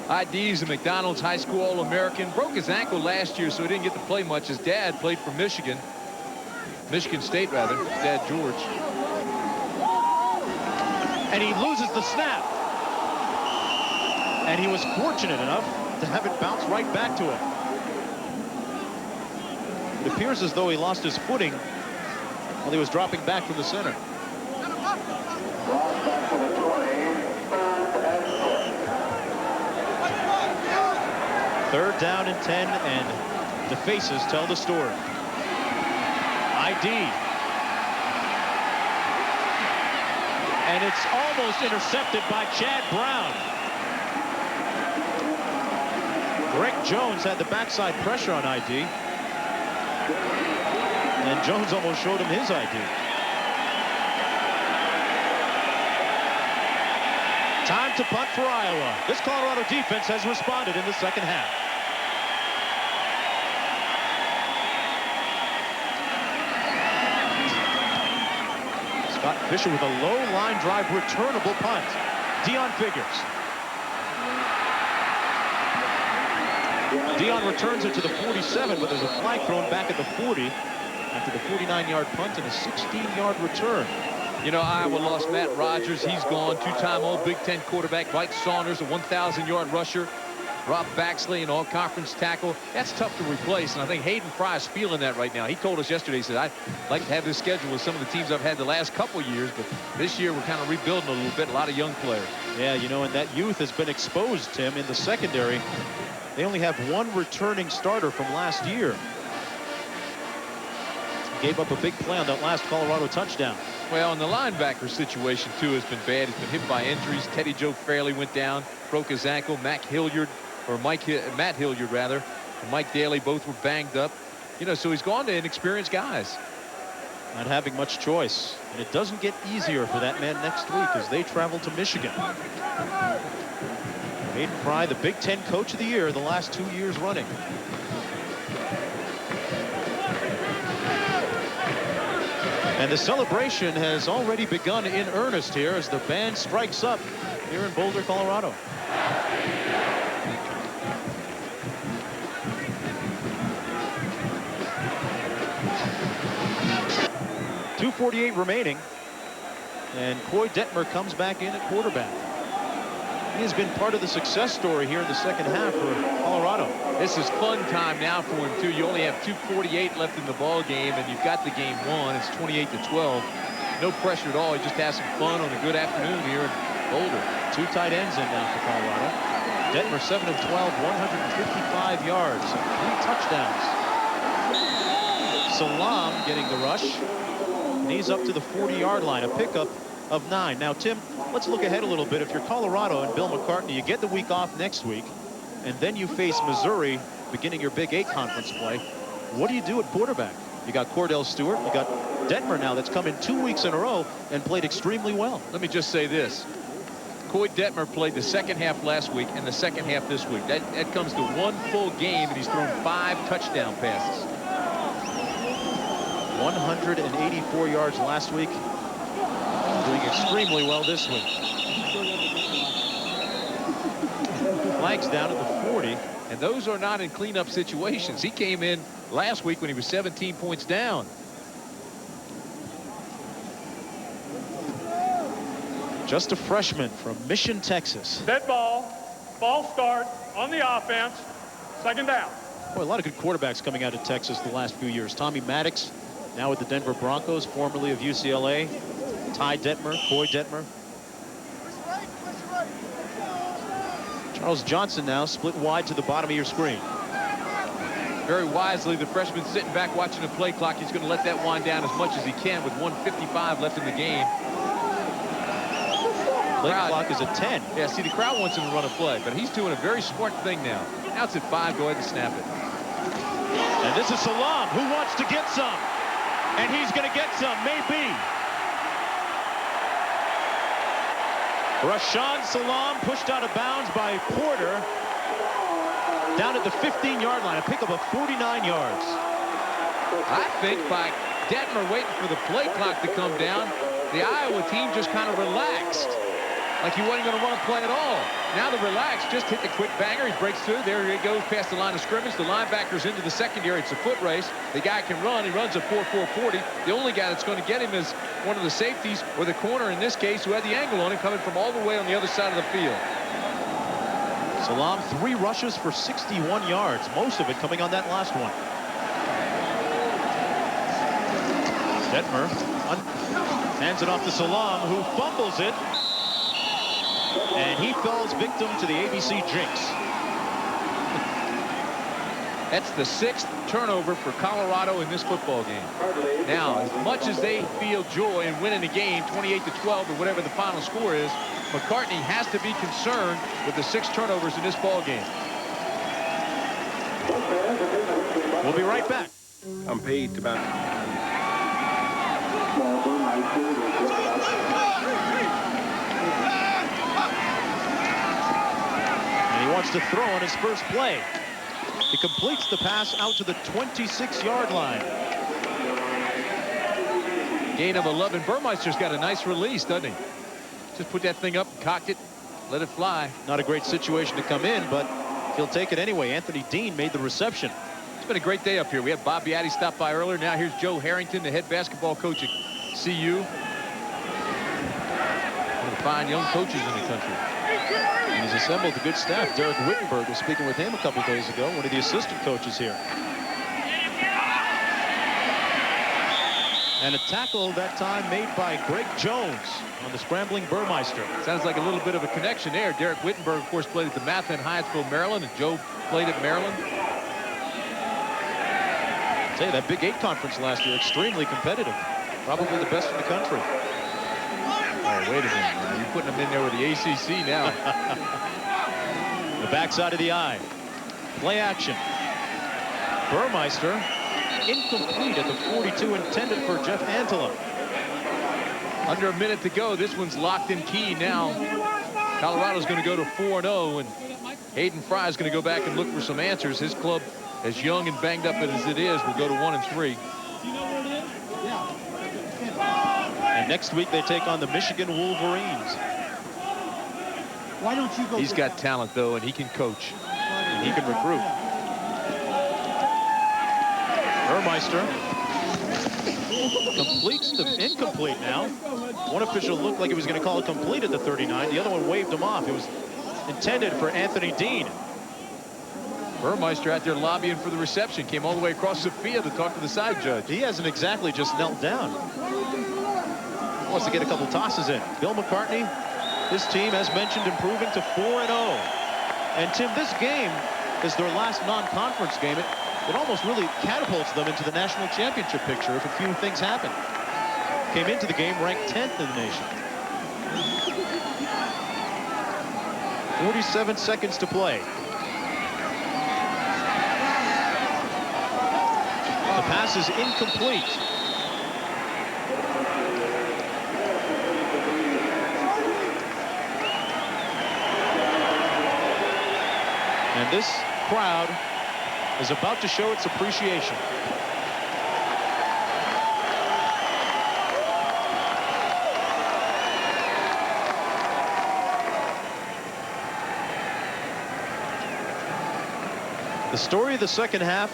ID's a McDonald's High School All-American. Broke his ankle last year, so he didn't get to play much. His dad played for Michigan. Michigan State, rather. His dad, George. And he loses the snap. And he was fortunate enough to have it bounce right back to him. It appears as though he lost his footing while he was dropping back from the center. Third down and 10, and the faces tell the story. ID. And it's almost intercepted by Chad Brown. Greg Jones had the backside pressure on ID. And Jones almost showed him his ID. Time to punt for Iowa. This Colorado defense has responded in the second half. Scott Fisher with a low line drive returnable punt. Dion Figures. Dion returns it to the 47, but there's a flag thrown back at the 40 after the 49-yard punt and a 16-yard return. You know, Iowa lost Matt Rogers. He's gone. Two-time All-Big Ten quarterback. Mike Saunders, a 1,000-yard rusher. Rob Baxley, an all-conference tackle. That's tough to replace, and I think Hayden Fry is feeling that right now. He told us yesterday, he said, I'd like to have this schedule with some of the teams I've had the last couple years, but this year we're kind of rebuilding a little bit. A lot of young players. Yeah, you know, and that youth has been exposed, Tim, in the secondary. They only have one returning starter from last year. Gave up a big play on that last Colorado touchdown. Well, and the linebacker situation, too, has been bad. He's been hit by injuries. Teddy Joe Fairley went down, broke his ankle. Matt Hilliard, and Mike Daly both were banged up. You know, so he's gone to inexperienced guys. Not having much choice. And it doesn't get easier for that man next week as they travel to Michigan. Hayden Fry, the Big Ten Coach of the Year the last 2 years running. And the celebration has already begun in earnest here as the band strikes up here in Boulder, Colorado. .248 remaining, and Coy Detmer comes back in at quarterback. He has been part of the success story here in the second half for Colorado. This is fun time now for him, too. You only have 2:48 left in the ball game, and you've got the game won. It's 28-12. No pressure at all. He just has some fun on a good afternoon here in Boulder. Two tight ends in now for Colorado. Detmer 7 of 12, 155 yards, and 3 touchdowns. Salam getting the rush. And he's up to the 40-yard line, a pickup of 9. Now, Tim, let's look ahead a little bit. If you're Colorado and Bill McCartney, you get the week off next week, and then you face Missouri beginning your Big 8 conference play. What do you do at quarterback? You got Cordell Stewart. You got Detmer now that's come in 2 weeks in a row and played extremely well. Let me just say this. Coy Detmer played the second half last week and the second half this week. That comes to 1 full game, and he's thrown 5 touchdown passes. 184 yards last week. Doing extremely well this week. Flags down at the 40. And those are not in cleanup situations. He came in last week when he was 17 points down. Just a freshman from Mission, Texas. Dead ball. Ball start on the offense. Second down. Boy, a lot of good quarterbacks coming out of Texas the last few years. Tommy Maddox, now with the Denver Broncos, formerly of UCLA. Ty Detmer, Coy Detmer. Charles Johnson now split wide to the bottom of your screen. Very wisely, the freshman sitting back watching the play clock. He's going to let that wind down as much as he can with 1:55 left in the game. Play clock is at 10. Yeah, see, the crowd wants him to run a play, but he's doing a very smart thing now. Now it's at 5. Go ahead and snap it. And this is Salam, who wants to get some. And he's going to get some, maybe. Rashaan Salam pushed out of bounds by Porter down at the 15-yard line, a pickup of 49 yards. I think by Detmer waiting for the play clock to come down, the Iowa team just kind of relaxed, like he wasn't going to run a play at all. Now they're relaxed, just hit the quick banger. He breaks through. There he goes past the line of scrimmage. The linebacker's into the secondary. It's a foot race. The guy can run. He runs a 4.40. The only guy that's going to get him is one of the safeties, or the corner in this case, who had the angle on him, coming from all the way on the other side of the field. Salam, 3 rushes for 61 yards, most of it coming on that last one. Detmer hands it off to Salam, who fumbles it. And he falls victim to the ABC jinx. That's the 6th turnover for Colorado in this football game. Now, as much as they feel joy in winning the game, 28-12 or whatever the final score is, McCartney has to be concerned with the 6 turnovers in this ball game. We'll be right back. I'm paid about. And he wants to throw on his first play. He completes the pass out to the 26-yard line. Gain of 11. Burmeister's got a nice release, doesn't he? Just put that thing up, cocked it, let it fly. Not a great situation to come in, but he'll take it anyway. Anthony Dean made the reception. It's been a great day up here. We had Bob Beatty stop by earlier. Now here's Joe Harrington, the head basketball coach at CU. One of the fine young coaches in the country. And he's assembled a good staff. Derek Wittenberg was speaking with him a couple days ago, one of the assistant coaches here. And a tackle that time made by Greg Jones on the scrambling Burmeister. Sounds like a little bit of a connection there. Derek Wittenberg, of course, played at the Math in Hyattsville, Maryland, and Joe played at Maryland. I'll tell you, that Big 8 conference last year, extremely competitive. Probably the best in the country. Oh, wait a minute. Now. You're putting them in there with the ACC now. The backside of the eye. Play action. Burmeister incomplete at the 42, intended for Jeff Antela. Under a minute to go. This one's locked in key now. Colorado's going to go to 4-0, and Hayden Fry is going to go back and look for some answers. His club, as young and banged up as it is, will go to 1-3. And next week they take on the Michigan Wolverines. Why don't you go? He's got talent, though, and he can coach. And he can recruit. Burmeister completes the incomplete now. One official looked like he was going to call it complete at the 39. The other one waved him off. It was intended for Anthony Dean. Burmeister out there lobbying for the reception. Came all the way across Sophia to talk to the side judge. He hasn't exactly just knelt down. Wants to get a couple tosses in. Bill McCartney, his team, as mentioned, improving to 4-0. And Tim, this game is their last non-conference game. It almost really catapults them into the national championship picture if a few things happen. Came into the game ranked 10th in the nation. 47 seconds to play. The pass is incomplete. And this crowd is about to show its appreciation. The story of the second half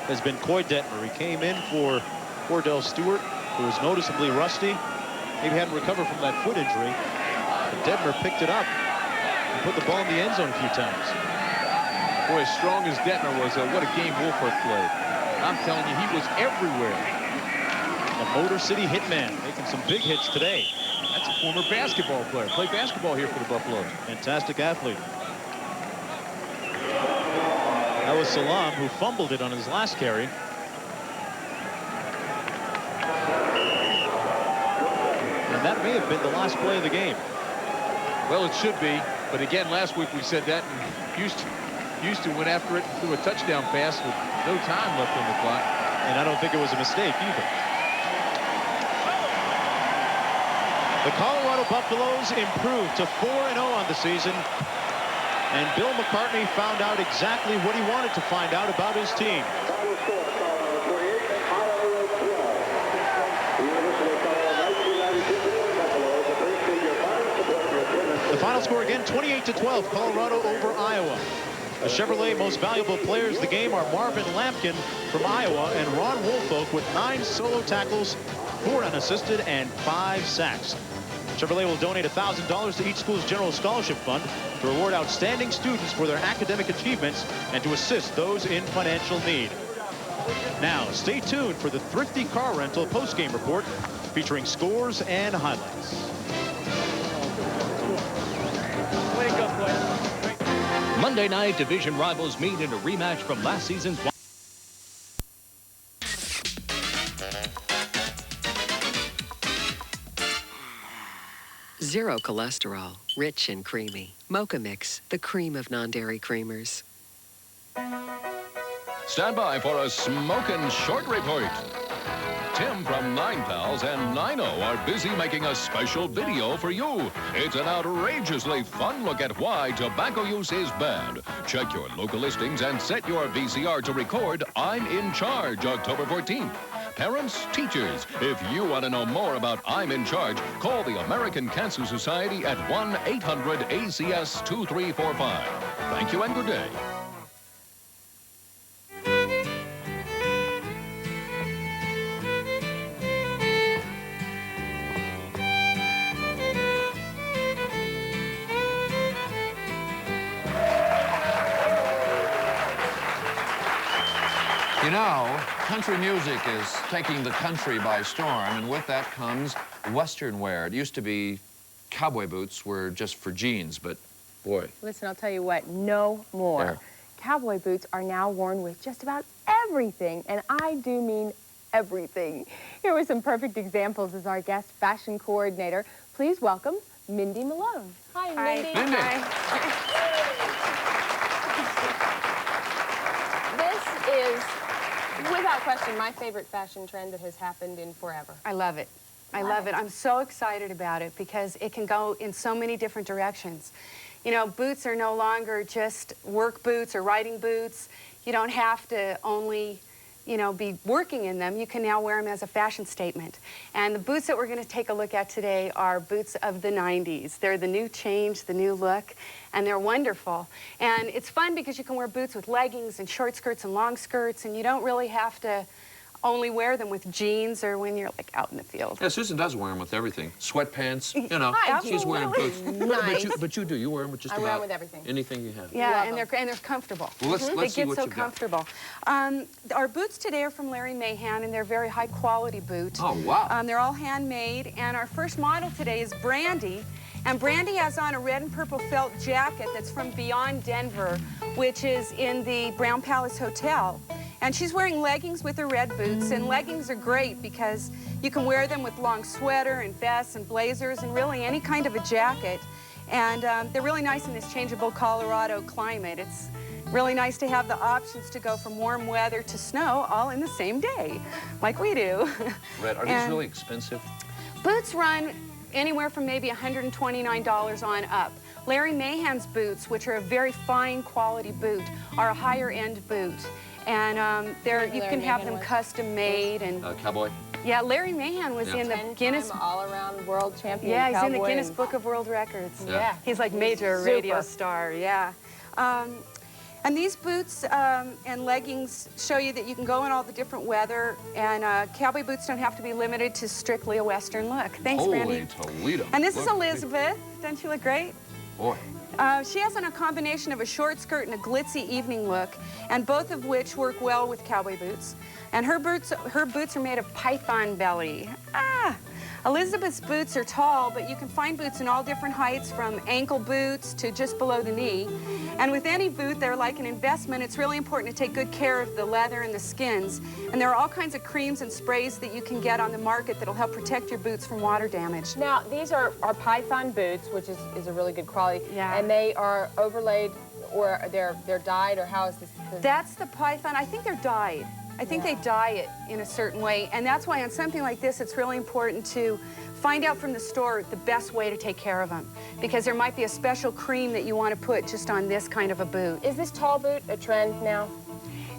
has been Coy Detmer. He came in for Cordell Stewart, who was noticeably rusty. Maybe hadn't recovered from that foot injury. But Detmer picked it up and put the ball in the end zone a few times. Boy, as strong as Detmer was, what a game Wolford played. I'm telling you, he was everywhere. The Motor City Hitman making some big hits today. That's a former basketball player. Played basketball here for the Buffaloes. Fantastic athlete. That was Salam, who fumbled it on his last carry. And that may have been the last play of the game. Well, it should be. But again, last week we said that, and Houston went after it and threw a touchdown pass with no time left on the clock. And I don't think it was a mistake either. The Colorado Buffaloes improved to 4-0 on the season. And Bill McCartney found out exactly what he wanted to find out about his team. The final score again, 28-12, Colorado over Iowa. The Chevrolet most valuable players of the game are Marvin Lampkin from Iowa and Ron Woolfolk with 9 solo tackles, 4 unassisted, and 5 sacks. Chevrolet will donate $1,000 to each school's general scholarship fund to reward outstanding students for their academic achievements and to assist those in financial need. Now, stay tuned for the Thrifty Car Rental postgame report featuring scores and highlights. Monday night, division rivals meet in a rematch from last season's. Zero cholesterol, rich and creamy. Mocha Mix, the cream of non-dairy creamers. Stand by for a smokin' short report. Tim from Nine Pals and Nino are busy making a special video for you. It's an outrageously fun look at why tobacco use is bad. Check your local listings and set your VCR to record I'm in Charge October 14th. Parents, teachers, if you want to know more about I'm in Charge, call the American Cancer Society at 1-800-ACS-2345. Thank you and good day. You know, country music is taking the country by storm, and with that comes Western wear. It used to be cowboy boots were just for jeans, but boy. Listen, I'll tell you what, no more. There. Cowboy boots are now worn with just about everything, and I do mean everything. Here were some perfect examples as our guest fashion coordinator. Please welcome Mindy Malone. Hi, Mindy. Mindy. This is, without question, my favorite fashion trend that has happened in forever. I love it. I love it. I'm so excited about it because it can go in so many different directions. You know, boots are no longer just work boots or riding boots. You don't have to only, you know, be working in them. You can now wear them as a fashion statement. And the boots that we're going to take a look at today are boots of the 90s. They're the new change, the new look, and they're wonderful. And it's fun because you can wear boots with leggings and short skirts and long skirts, and you don't really have to only wear them with jeans or when you're like out in the field. Yeah, Susan does wear them with everything. Sweatpants, you know, she's wearing boots. Nice. But you do. You wear them with just I about wear them with everything. Anything you have. Yeah, and they're comfortable. Well, let's they see get what so you've got. comfortable. Our boots today are from Larry Mahan, and they're very high quality boot. Oh, wow. They're all handmade, and our first model today is Brandy. And Brandy has on a red and purple felt jacket that's from Beyond Denver, which is in the Brown Palace Hotel. And she's wearing leggings with her red boots, and leggings are great because you can wear them with long sweater and vests and blazers and really any kind of a jacket. And they're really nice in this changeable Colorado climate. It's really nice to have the options to go from warm weather to snow all in the same day, like we do. Red, are these really expensive? Boots run anywhere from maybe $129 on up. Larry Mahan's boots, which are a very fine quality boot, are a higher end boot. And you can have them custom made. And Cowboy? Yeah, Larry Mahan was in the Guinness all-around world champion. Yeah, he's in the cowboy Guinness Book of World Records. Yeah. He's like major radio star, yeah. And these boots and leggings show you that you can go in all the different weather, and cowboy boots don't have to be limited to strictly a Western look. Thanks, Brandy. Holy Toledo. And this is Elizabeth. Don't she look great? Boy. She has on a combination of a short skirt and a glitzy evening look, and both of which work well with cowboy boots. And her boots are made of python belly. Elizabeth's boots are tall, but you can find boots in all different heights, from ankle boots to just below the knee. And with any boot, they're like an investment. It's really important to take good care of the leather and the skins. And there are all kinds of creams and sprays that you can get on the market that'll help protect your boots from water damage. Now, these are python boots, which is a really good quality. Yeah. And they are overlaid, or they're dyed, or how is this? That's the python. I think they're dyed. I think they dye it in a certain way, and that's why on something like this, it's really important to find out from the store the best way to take care of them, because there might be a special cream that you want to put just on this kind of a boot. Is this tall boot a trend now?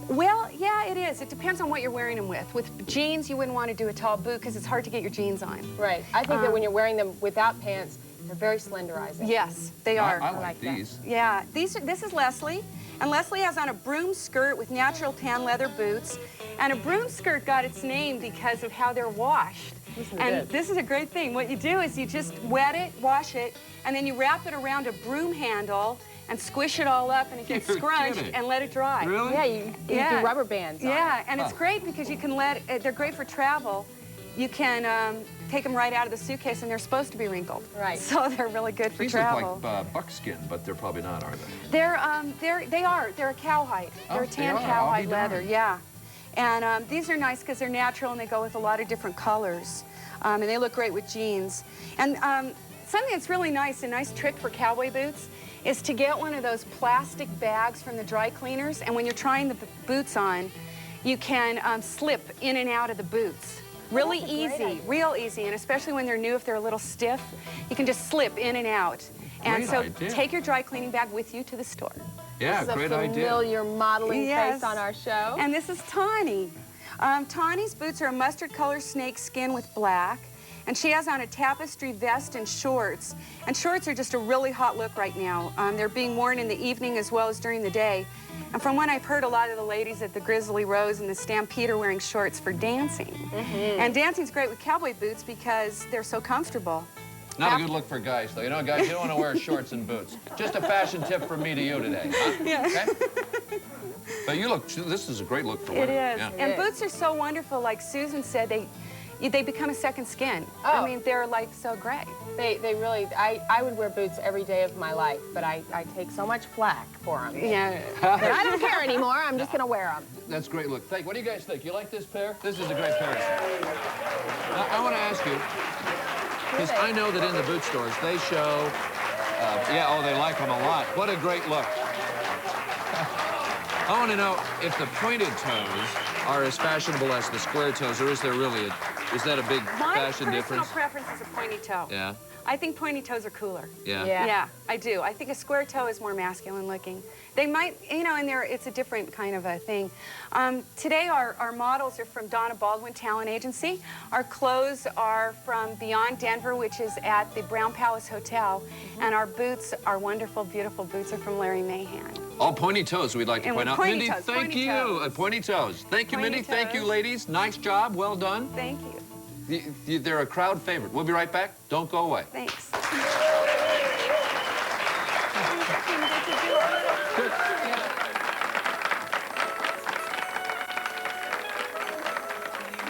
Well, yeah, it is. It depends on what you're wearing them with. With jeans, you wouldn't want to do a tall boot because it's hard to get your jeans on. Right. I think that when you're wearing them without pants, they're very slenderizing. Yes, they are. I like these. That. Yeah, this is Leslie. And Leslie has on a broom skirt with natural tan leather boots. And a broom skirt got its name because of how they're washed. And this is a great thing. What you do is you just wet it, wash it, and then you wrap it around a broom handle and squish it all up, and it gets scrunched and let it dry. Really? Yeah, you do rubber bands on it. And it's great because you can they're great for travel. You can take them right out of the suitcase, and they're supposed to be wrinkled. Right. So they're really good for travel. These look like buckskin, but they're probably not, are they? They are. They're a cowhide. They're a tan cowhide leather, yeah. And these are nice because they're natural and they go with a lot of different colors. And they look great with jeans. And something that's really nice, a nice trick for cowboy boots, is to get one of those plastic bags from the dry cleaners, and when you're trying the boots on, you can slip in and out of the boots. Really easy, real easy, and especially when they're new, if they're a little stiff, you can just slip in and out. And Great so idea. take your dry cleaning bag with you to the store. Yeah, this is great a idea. familiar modeling face on our show. And this is Tawny. Tawny's boots are a mustard color snake skin with black. And she has on a tapestry vest and shorts. And shorts are just a really hot look right now. They're being worn in the evening as well as during the day. And from what I've heard, a lot of the ladies at the Grizzly Rose and the Stampede are wearing shorts for dancing. And dancing's great with cowboy boots because they're so comfortable. Not a good look for guys, though. You know, guys, you don't want to wear shorts and boots. Just a fashion tip from me to you today. Huh? Yeah. Okay? But you look, this is a great look for It women. is. Yeah. And boots are so wonderful. Like Susan said, they become a second skin. I mean, they're like so great. They really, I would wear boots every day of my life, but I take so much flack for them. Yeah. But I don't care anymore. I'm just going to wear them. That's a great look. What do you guys think? You like this pair? This is a great pair. Now, I want to ask you, because I know that in the boot stores, they show, they like them a lot. What a great look. I want to know if the pointed toes are as fashionable as the square toes, or is there really is that a big fashion difference? My personal preference is a pointy toe. Yeah. I think pointy toes are cooler. Yeah. Yeah, I do. I think a square toe is more masculine looking. They might, you know, and it's a different kind of a thing. Today our models are from Donna Baldwin Talent Agency. Our clothes are from Beyond Denver, which is at the Brown Palace Hotel. And our boots, our wonderful, beautiful boots, are from Larry Mahan. All pointy toes, we'd like to point out. Mindy, toes, thank pointy you. toes. Pointy toes. Thank you, Mindy. Thank you, ladies. Nice job. Well done. Thank you. They're a crowd favorite. We'll be right back. Don't go away. Thanks.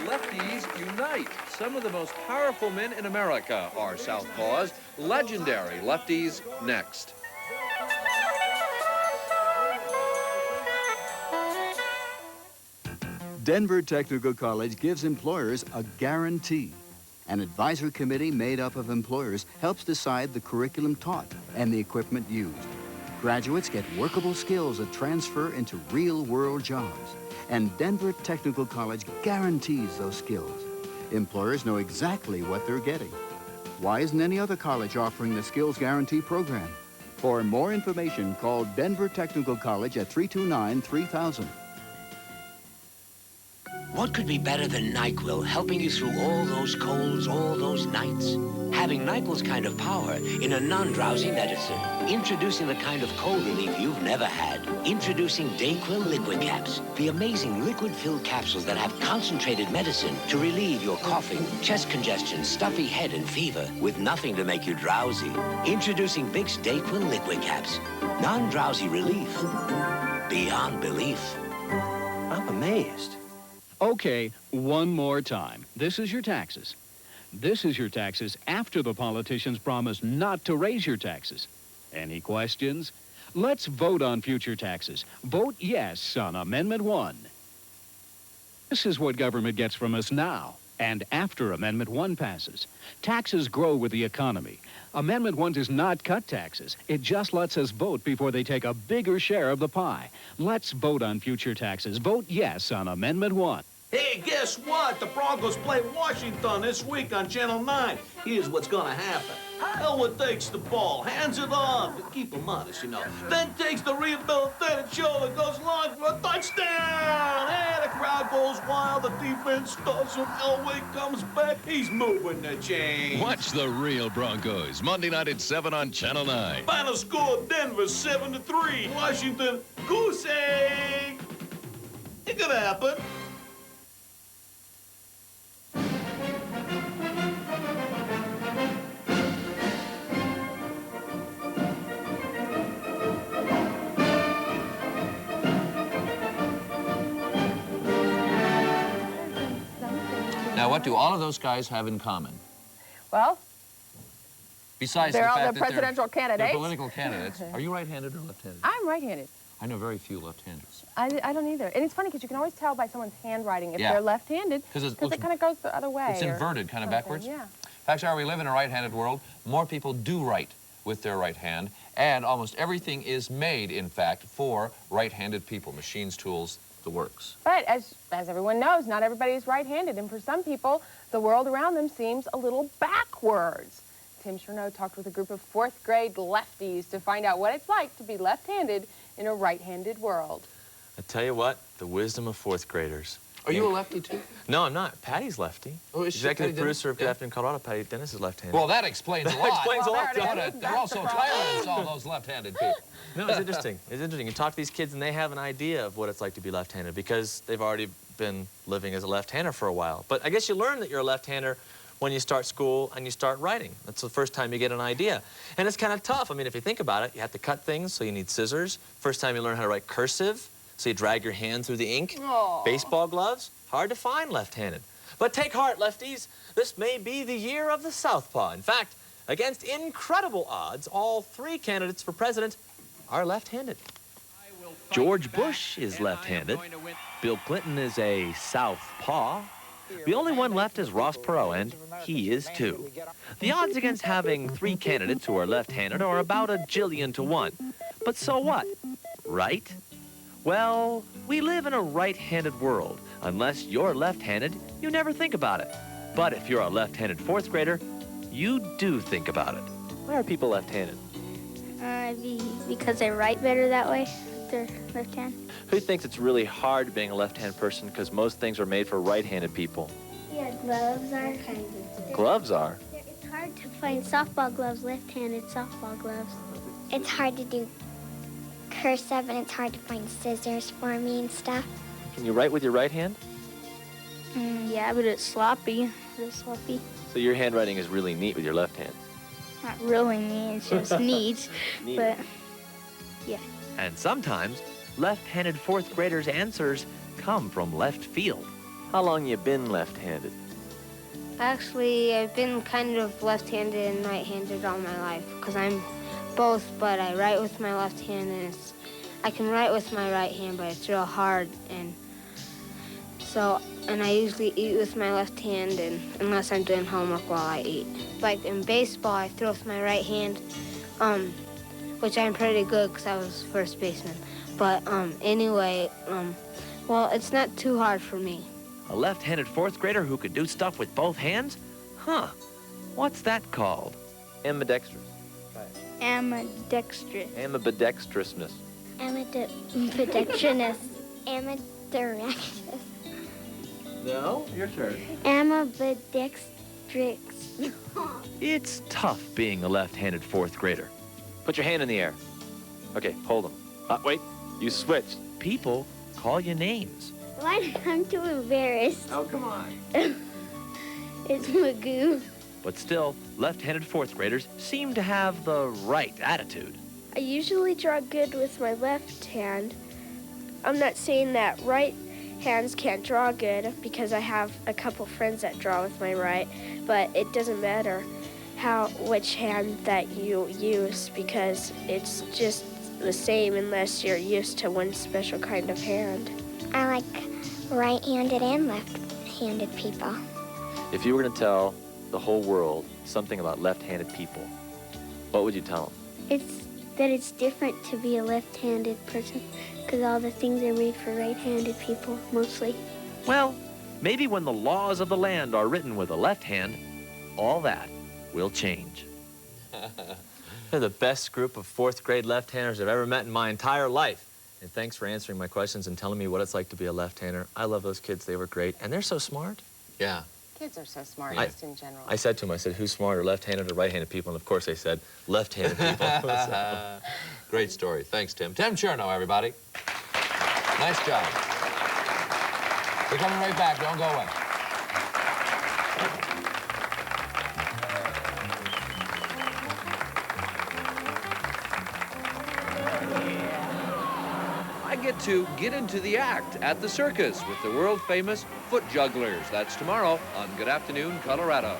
Lefties unite. Some of the most powerful men in America are southpaws. Legendary lefties next. Denver Technical College gives employers a guarantee. An advisory committee made up of employers helps decide the curriculum taught and the equipment used. Graduates get workable skills that transfer into real-world jobs. And Denver Technical College guarantees those skills. Employers know exactly what they're getting. Why isn't any other college offering the Skills Guarantee Program? For more information, call Denver Technical College at 329-3000. What could be better than NyQuil helping you through all those colds, all those nights? Having NyQuil's kind of power in a non-drowsy medicine. Introducing the kind of cold relief you've never had. Introducing DayQuil Liquid Caps. The amazing liquid-filled capsules that have concentrated medicine to relieve your coughing, chest congestion, stuffy head, and fever with nothing to make you drowsy. Introducing Vicks DayQuil Liquid Caps. Non-drowsy relief. Beyond belief. I'm amazed. Okay, one more time. This is your taxes. This is your taxes after the politicians promised not to raise your taxes. Any questions? Let's vote on future taxes. Vote yes on Amendment 1. This is what government gets from us now and after Amendment 1 passes. Taxes grow with the economy. Amendment 1 does not cut taxes. It just lets us vote before they take a bigger share of the pie. Let's vote on future taxes. Vote yes on Amendment 1. Hey, guess what? The Broncos play Washington this week on Channel 9. Here's what's gonna happen. Elwood takes the ball, hands it off, but keep him honest, you know. Then takes the rehabilitated shoulder, goes long for a touchdown. Hey, the crowd goes wild, the defense doesn't. Elway comes back, he's moving the chains. Watch the real Broncos, Monday night at 7 on Channel 9. Final score, Denver 7-3. Washington, goose egg. It could happen. Now, what do all of those guys have in common? Well, besides they're the all fact the that presidential candidates. They're political candidates. Are you right-handed or left-handed? I'm right-handed. I know very few left-handers. I don't either. And it's funny because you can always tell by someone's handwriting if Yeah. they're left-handed because it kind of goes the other way. It's inverted, kind of backwards. Yeah. Facts are, we live in a right-handed world. More people do write with their right hand, and almost everything is made, in fact, for right-handed people. Machines, tools, the works. But as everyone knows, not everybody is right-handed, and for some people, the world around them seems a little backwards. Tim Chernow talked with a group of 4th grade lefties to find out what it's like to be left-handed in a right-handed world. I tell you what, the wisdom of 4th graders. Are you a lefty, too? No, I'm not. Patty's lefty. Oh, is she? Executive Patty producer of Good yeah. Afternoon Colorado, Patty Dennis is left-handed. Well, that explains a lot. That explains a lot. They're also tyrants, all those left-handed people. No, it's interesting. It's interesting. You talk to these kids, and they have an idea of what it's like to be left-handed because they've already been living as a left-hander for a while. But I guess you learn that you're a left-hander when you start school and you start writing. That's the first time you get an idea. And it's kind of tough. I mean, if you think about it, you have to cut things, so you need scissors. First time you learn how to write cursive, so you drag your hand through the ink. Aww. Baseball gloves, hard to find left-handed. But take heart, lefties. This may be the year of the southpaw. In fact, against incredible odds, all 3 candidates for president are left-handed. George Bush is left-handed. Bill Clinton is a southpaw. The only one left is Ross Perot, and he is too. The odds against having 3 candidates who are left-handed are about 1 jillion to 1. But so what? Right? Well, we live in a right-handed world. Unless you're left-handed, you never think about it. But if you're a left-handed 4th grader, you do think about it. Why are people left-handed? Because they write better that way, with their left hand. Who thinks it's really hard being a left-hand person because most things are made for right-handed people? Yeah, gloves are. Gloves are? It's hard to find softball gloves, left-handed softball gloves. It's hard to do cursive, and it's hard to find scissors for me and stuff. Can you write with your right hand? Yeah, but it's sloppy. It's sloppy. So your handwriting is really neat with your left hand. Not really neat, it's just neat. Neat. But, yeah. And sometimes, left-handed 4th graders' answers come from left field. How long you been left-handed? Actually, I've been kind of left-handed and right-handed all my life, because I'm both, but I write with my left hand, and I can write with my right hand, but it's real hard, and I usually eat with my left hand, and unless I'm doing homework while I eat. Like in baseball, I throw with my right hand, which I'm pretty good because I was first baseman. But anyway, well, it's not too hard for me. A left-handed 4th grader who could do stuff with both hands? Huh. What's that called? Ambidextrous. Ambidextrous. Ambidextrousness. Ambidextrousness. Ambidextrous. No, your turn. Ambidextrous. It's tough being a left-handed 4th grader. Put your hand in the air. Okay, hold them. Wait, you switched. People call you names. Why? I'm too embarrassed. Oh, come on. It's Magoo. But still, left-handed 4th graders seem to have the right attitude. I usually draw good with my left hand. I'm not saying that right hands can't draw good because I have a couple friends that draw with my right, but it doesn't matter which hand that you use because it's just the same unless you're used to one special kind of hand. I like right-handed and left-handed people. If you were going to tell the whole world something about left-handed people, what would you tell them? It's that it's different to be a left-handed person because all the things are made for right-handed people, mostly. Well, maybe when the laws of the land are written with a left hand, all that will change. They're the best group of 4th grade left-handers I've ever met in my entire life. And thanks for answering my questions and telling me what it's like to be a left-hander. I love those kids. They were great. And they're so smart. Yeah. Kids are so smart, just in general. I said to them, I said, who's smarter, left-handed or right-handed people? And of course they said, left-handed people. So. Great story. Thanks, Tim. Tim Chernow, everybody. Nice job. We're coming right back. Don't go away. I get to get into the act at the circus with the world-famous foot jugglers. That's tomorrow on Good Afternoon, Colorado.